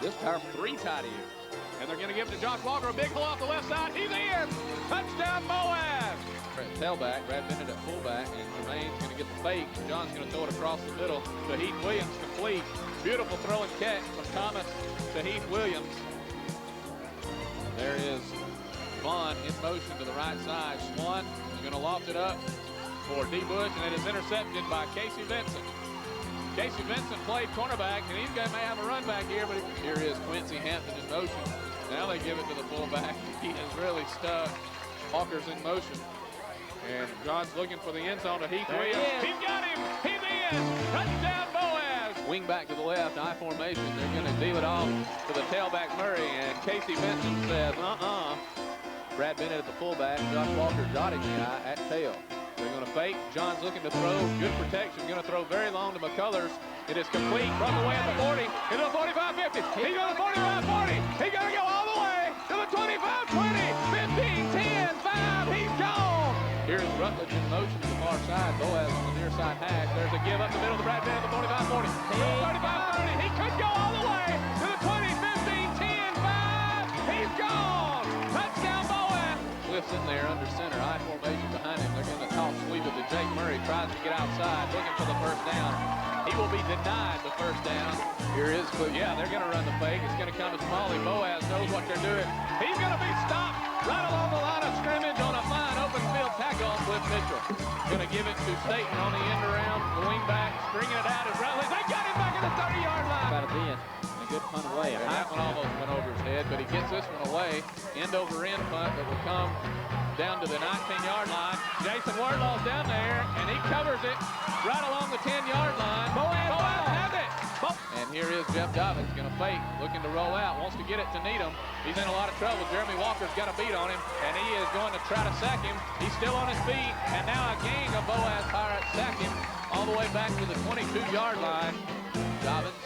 This time 3 tight ends. And they're going to give it to Josh Walker. A big hole off the left side. He's in. Touchdown, Boaz. Tailback, Brad Bennett at fullback, and Jermaine's going to get the fake. John's going to throw it across the middle to Heath Williams, complete. Beautiful throw and catch from Thomas to Heath Williams. There is Vaughn in motion to the right side. Swan is going to loft it up for D. Bush, and it is intercepted by Casey Vincent. Casey Vincent played cornerback, and he's going to may have a run back here, but here is Quincy Hampton in motion. Now they give it to the fullback. He is really stuck. Walker's in motion. And John's looking for the end zone to Heath Williams. He's got him. He's in. Touchdown, Boaz. Wing back to the left, I formation. They're going to deal it off to the tailback Murray, and Casey Vincent says, Brad Bennett at the fullback. Josh Walker dotting the eye at tail. They're going to fake. John's looking to throw. Good protection. Going to throw very long to McCullers. It is complete. From away at the 40. Into the 45-50. He's on the 45-40. He's going to go all the way to the 25-20. 15, 10, 5. He's gone. Here's Rutledge in motion to the far side. Boaz on the near side hash. There's a give up the middle to Brad Bennett at the 45-40. 35-30. He could go all the way to the 20, 15, 10, 5. He's gone. Touchdown, Boaz. Cliff's in there under center. I formation behind him. They're going to toss sweep it to Jake Murray. Tries to get outside, looking for the first down. He will be denied the first down. Here is, yeah, they're going to run the fake. It's going to come to Smalley. Boaz knows what they're doing. He's going to be stopped right along the line of scrimmage on a fine open field tackle on Cliff Mitchell. Going to give it to Staten on the end around. The wing back, stringing it out is Rutledge. They got him back at the 30-yard line. About to be in a good punt away. And that one almost went over his head, but he gets this one away. End over end punt that will come down to the 19-yard line. Jason Wardlaw's down there, and he covers it right along the 10-yard line. Boaz has it. And here is Jeff Dobbins, going to fake, looking to roll out, wants to get it to Needham. He's in a lot of trouble. Jeremy Walker's got a beat on him, and he is going to try to sack him. He's still on his feet, and now a gang of Boaz Pirates sack him all the way back to the 22-yard line. Dobbins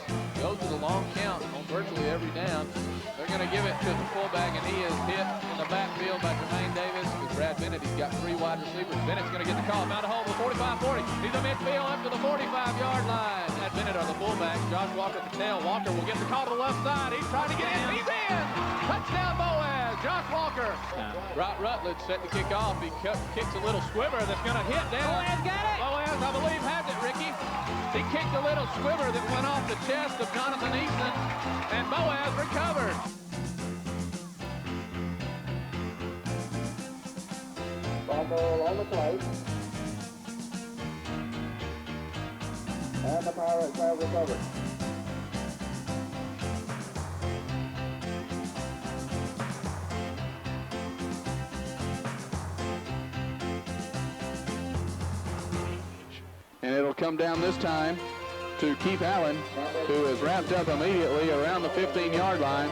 goes to the long count on virtually every down. They're going to give it to the fullback, and he is hit in the backfield by Jermaine Davis. With Brad Bennett, he's got 3 wide receivers. Bennett's going to get the call. Found a hole to the 45-40. He's a midfield up to the 45-yard line. Brad Bennett are the fullback. Josh Walker at the tail. Walker will get the call to the left side. He's trying to get in. He's in. Touchdown Boaz. Josh Walker. Brock Rutledge set to kick off. He kicks a little squibber that's going to hit down. Boaz got it. Boaz, I believe, has it, Ricky. He kicked a little squibber that went off the chest of Jonathan Easton, and Boaz recovered. Fumble on the play. And the Pirates have recovered. And it'll come down this time to Keith Allen, who is wrapped up immediately around the 15-yard line.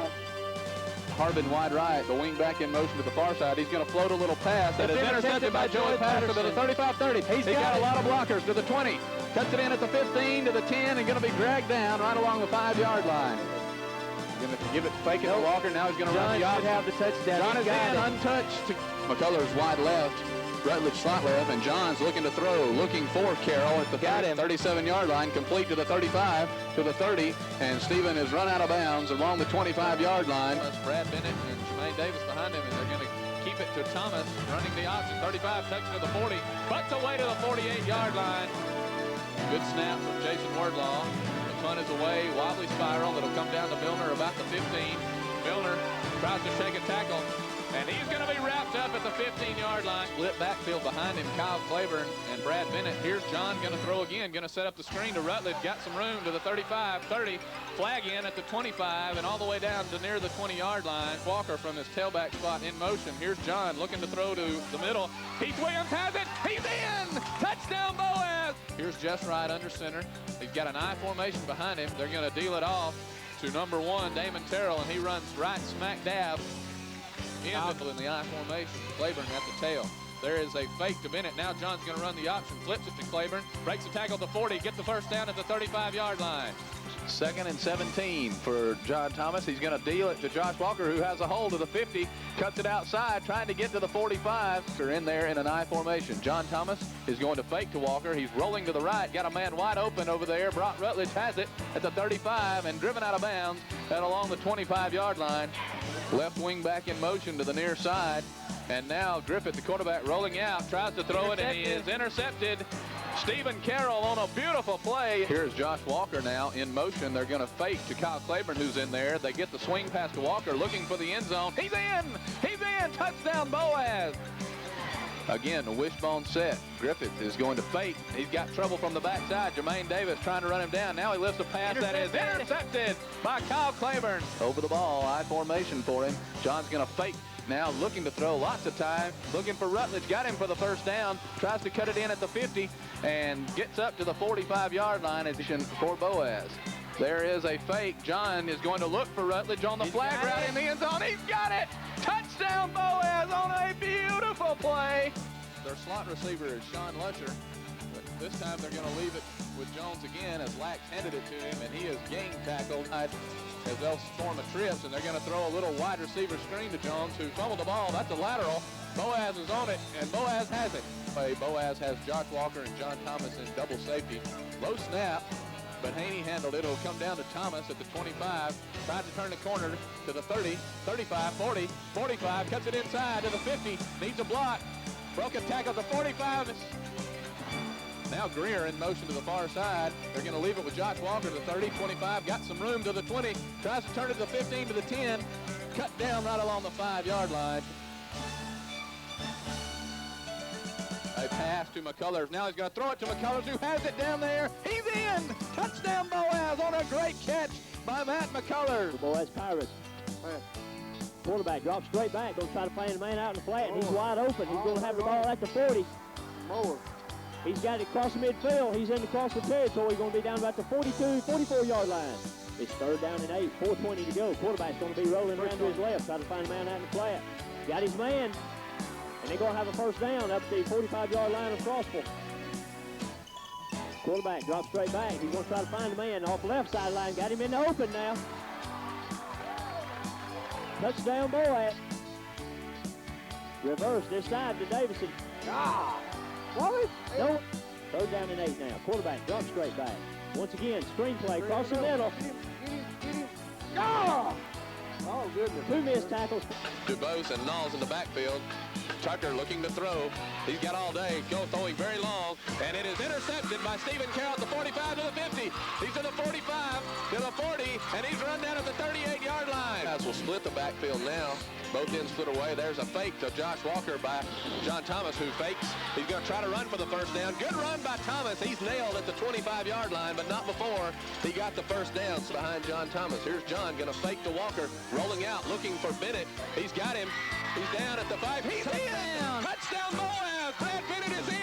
Harbin wide right, the wing back in motion to the far side. He's going to float a little pass that is intercepted by Joey Pastor to the 35-30. He's got a lot of blockers to the 20. Cuts it in at the 15 to the 10 and going to be dragged down right along the 5-yard line. Going to give it, fake it to Walker. Now he's going to run the option. Have the touchdown. John is in, untouched. McCullers wide left. Rutledge slot left, and John's looking to throw, looking for Carroll at the 37-yard line, complete to the 35, to the 30, and Stephen is run out of bounds along the 25-yard line. That's Brad Bennett and Jermaine Davis behind him, and they're going to keep it to Thomas, running the option. 35, takes to the 40, butts away to the 48-yard line. Good snap from Jason Wardlaw. The punt is away, wobbly spiral that'll come down to Milner about the 15. Milner tries to shake a tackle, and he's going to be wrapped up at the 15-yard line. Split backfield behind him, Kyle Claiborne and Brad Bennett. Here's John going to throw again, going to set up the screen to Rutledge. Got some room to the 35, 30, flag in at the 25, and all the way down to near the 20-yard line. Walker from his tailback spot in motion. Here's John looking to throw to the middle. Heath Williams has it. He's in. Touchdown Boaz. Here's Jess Wright under center. He's got an I formation behind him. They're going to deal it off to number 1, Damon Terrell, and he runs right smack dab in the I formation. Claiborne at the tail. There is a fake to Bennett. Now John's going to run the option. Flips it to Claiborne. Breaks the tackle at the 40. Gets the first down at the 35-yard line. 2nd and 17 for John Thomas. He's going to deal it to Josh Walker, who has a hold of the 50. Cuts it outside, trying to get to the 45. They're in there in an I formation. John Thomas is going to fake to Walker. He's rolling to the right. Got a man wide open over there. Brock Rutledge has it at the 35 and driven out of bounds and along the 25-yard line. Left wing back in motion to the near side. And now Griffith, the quarterback, rolling out, tries to throw it, and he is intercepted. Stephen Carroll on a beautiful play. Here's Josh Walker now in motion. They're going to fake to Kyle Claiborne, who's in there. They get the swing pass to Walker, looking for the end zone. He's in! He's in! Touchdown Boaz! Again, a wishbone set. Griffith is going to fake. He's got trouble from the backside. Jermaine Davis trying to run him down. Now he lifts a pass that is intercepted by Kyle Claiborne. Over the ball, I formation for him. John's going to fake. Now looking to throw, lots of time, looking for Rutledge, got him for the first down, tries to cut it in at the 50, and gets up to the 45-yard line for Boaz. There is a fake. John is going to look for Rutledge on the flag route in the end zone. He's got it! Touchdown Boaz on a beautiful play. Their slot receiver is Sean Lusher, but this time they're going to leave it with Jones again as Lax handed it to him, and he is gang tackled as they'll form a trips, and they're going to throw a little wide receiver screen to Jones, who fumbled the ball. That's a lateral. Boaz is on it, and Boaz has it. Boaz has Josh Walker and John Thomas in double safety. Low snap, but Haney handled it. It'll come down to Thomas at the 25. Tried to turn the corner to the 30, 35, 40, 45. Cuts it inside to the 50. Needs a block. Broken tackle to 45. Now Greer in motion to the far side. They're going to leave it with Josh Walker to 30, 25, got some room to the 20, tries to turn it to the 15 to the 10, cut down right along the 5-yard line. A pass to McCullers. Now he's going to throw it to McCullers, who has it down there. He's in! Touchdown Boaz on a great catch by Matt McCullers. Boaz Pirates. Quarterback drops straight back, going to try to find the man out in the flat, and he's wide open. He's going to have the ball at the 40. He's got it across the midfield. He's in across the territory. He's going to be down about the 42, 44-yard line. It's 3rd down and 8, 4:20 to go. Quarterback's going to be rolling around to his left, trying to find the man out in the flat. Got his man, and they're going to have a first down up the 45-yard line of Crossville. Quarterback drops straight back. He's going to try to find the man off the left sideline. Got him in the open now. Touchdown Boaz. Reverse this side to Davison. No. 3rd down and 8 now. Quarterback drops straight back. Once again, screenplay across the middle. Oh, goodness. 2 missed tackles. DuBose and Knowles in the backfield. Tucker looking to throw. He's got all day. Throwing very long. And it is intercepted by Stephen Carroll at the 45 to the 50. He's to the 45 to the 40. And he's run down at the 38-yard line. Guys will split the backfield now. Both ends split away. There's a fake to Josh Walker by John Thomas, who fakes. He's going to try to run for the first down. Good run by Thomas. He's nailed at the 25-yard line, but not before he got the first down behind John Thomas. Here's John going to fake to Walker, rolling out, looking for Bennett. He's got him. He's down at the 5. He's in! Touchdown Boaz! Brad Bennett is in!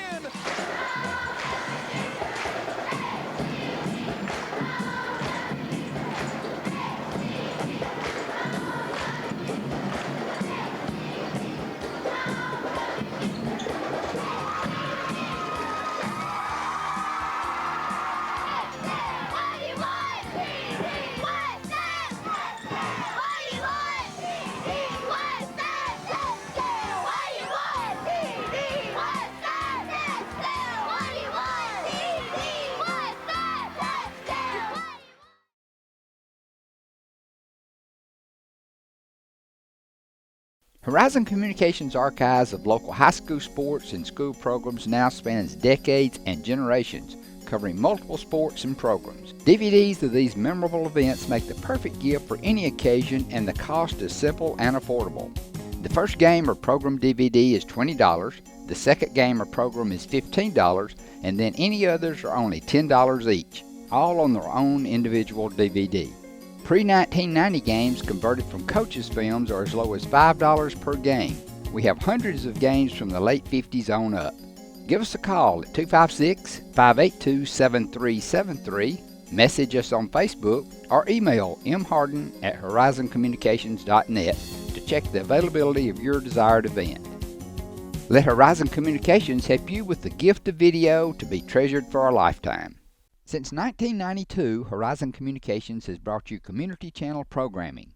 Horizon Communications' archives of local high school sports and school programs now spans decades and generations, covering multiple sports and programs. DVDs of these memorable events make the perfect gift for any occasion, and the cost is simple and affordable. The first game or program DVD is $20, the second game or program is $15, and then any others are only $10 each, all on their own individual DVD. Pre-1990 games converted from coaches' films are as low as $5 per game. We have hundreds of games from the late 50s on up. Give us a call at 256-582-7373, message us on Facebook, or email mharden@horizoncommunications.net to check the availability of your desired event. Let Horizon Communications help you with the gift of video to be treasured for a lifetime. Since 1992, Horizon Communications has brought you community channel programming.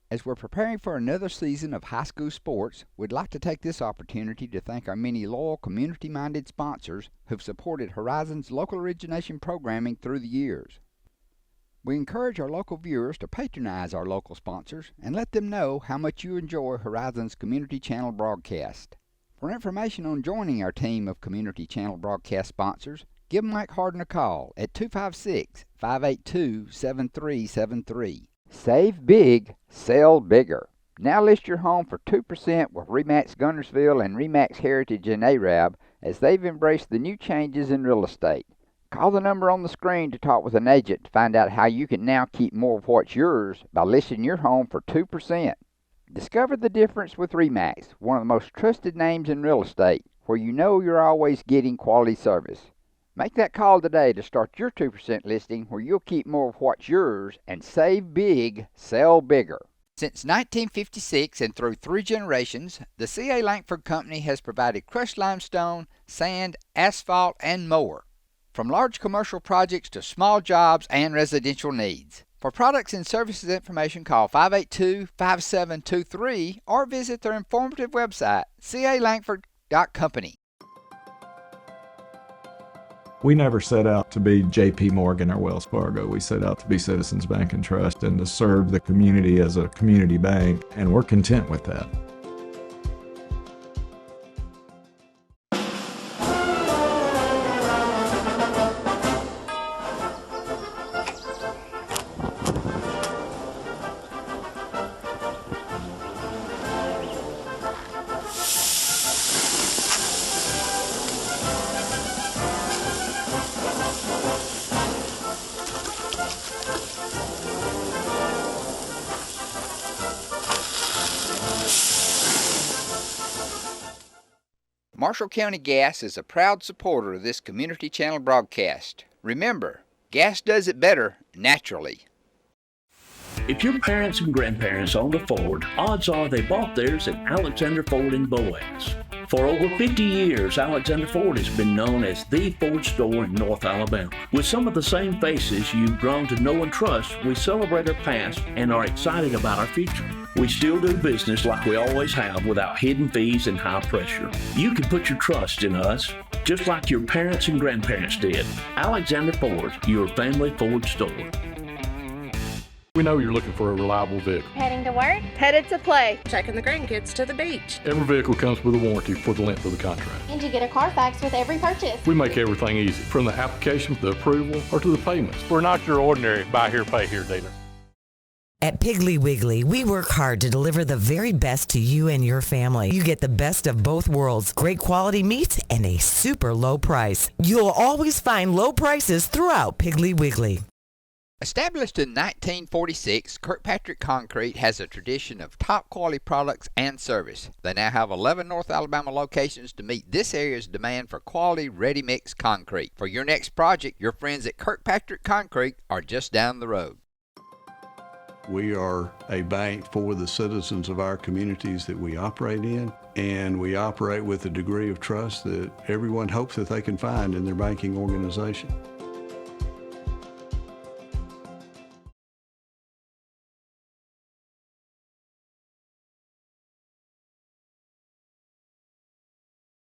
As we're preparing for another season of high school sports, we'd like to take this opportunity to thank our many loyal community-minded sponsors who've supported Horizon's local origination programming through the years. We encourage our local viewers to patronize our local sponsors and let them know how much you enjoy Horizon's community channel broadcast. For information on joining our team of community channel broadcast sponsors, give Mike Harden a call at 256-582-7373. Save big, sell bigger. Now list your home for 2% with RE/MAX Gunnersville and RE/MAX Heritage in Arab as they've embraced the new changes in real estate. Call the number on the screen to talk with an agent to find out how you can now keep more of what's yours by listing your home for 2%. Discover the difference with RE/MAX, one of the most trusted names in real estate, where you know you're always getting quality service. Make that call today to start your 2% listing where you'll keep more of what's yours and save big, sell bigger. Since 1956 and through 3 generations, the C.A. Langford Company has provided crushed limestone, sand, asphalt, and more. From large commercial projects to small jobs and residential needs. For products and services information, call 582-5723 or visit their informative website, calangford.company. We never set out to be J.P. Morgan or Wells Fargo. We set out to be Citizens Bank and Trust and to serve the community as a community bank, and we're content with that. Marshall County Gas is a proud supporter of this Community Channel broadcast. Remember, gas does it better naturally. If your parents and grandparents owned a Ford, odds are they bought theirs at Alexander Ford in Boaz. For over 50 years, Alexander Ford has been known as the Ford store in North Alabama. With some of the same faces you've grown to know and trust, we celebrate our past and are excited about our future. We still do business like we always have without hidden fees and high pressure. You can put your trust in us, just like your parents and grandparents did. Alexander Ford, your family Ford store. We know you're looking for a reliable vehicle. Heading to work? Headed to play. Taking the grandkids to the beach. Every vehicle comes with a warranty for the length of the contract. And you get a Carfax with every purchase. We make everything easy, from the application, the approval, or to the payments. We're not your ordinary buy here, pay here dealer. At Piggly Wiggly, we work hard to deliver the very best to you and your family. You get the best of both worlds, great quality meats and a super low price. You'll always find low prices throughout Piggly Wiggly. Established in 1946, Kirkpatrick Concrete has a tradition of top quality products and service. They now have 11 North Alabama locations to meet this area's demand for quality ready-mix concrete. For your next project, your friends at Kirkpatrick Concrete are just down the road. We are a bank for the citizens of our communities that we operate in, and we operate with a degree of trust that everyone hopes that they can find in their banking organization.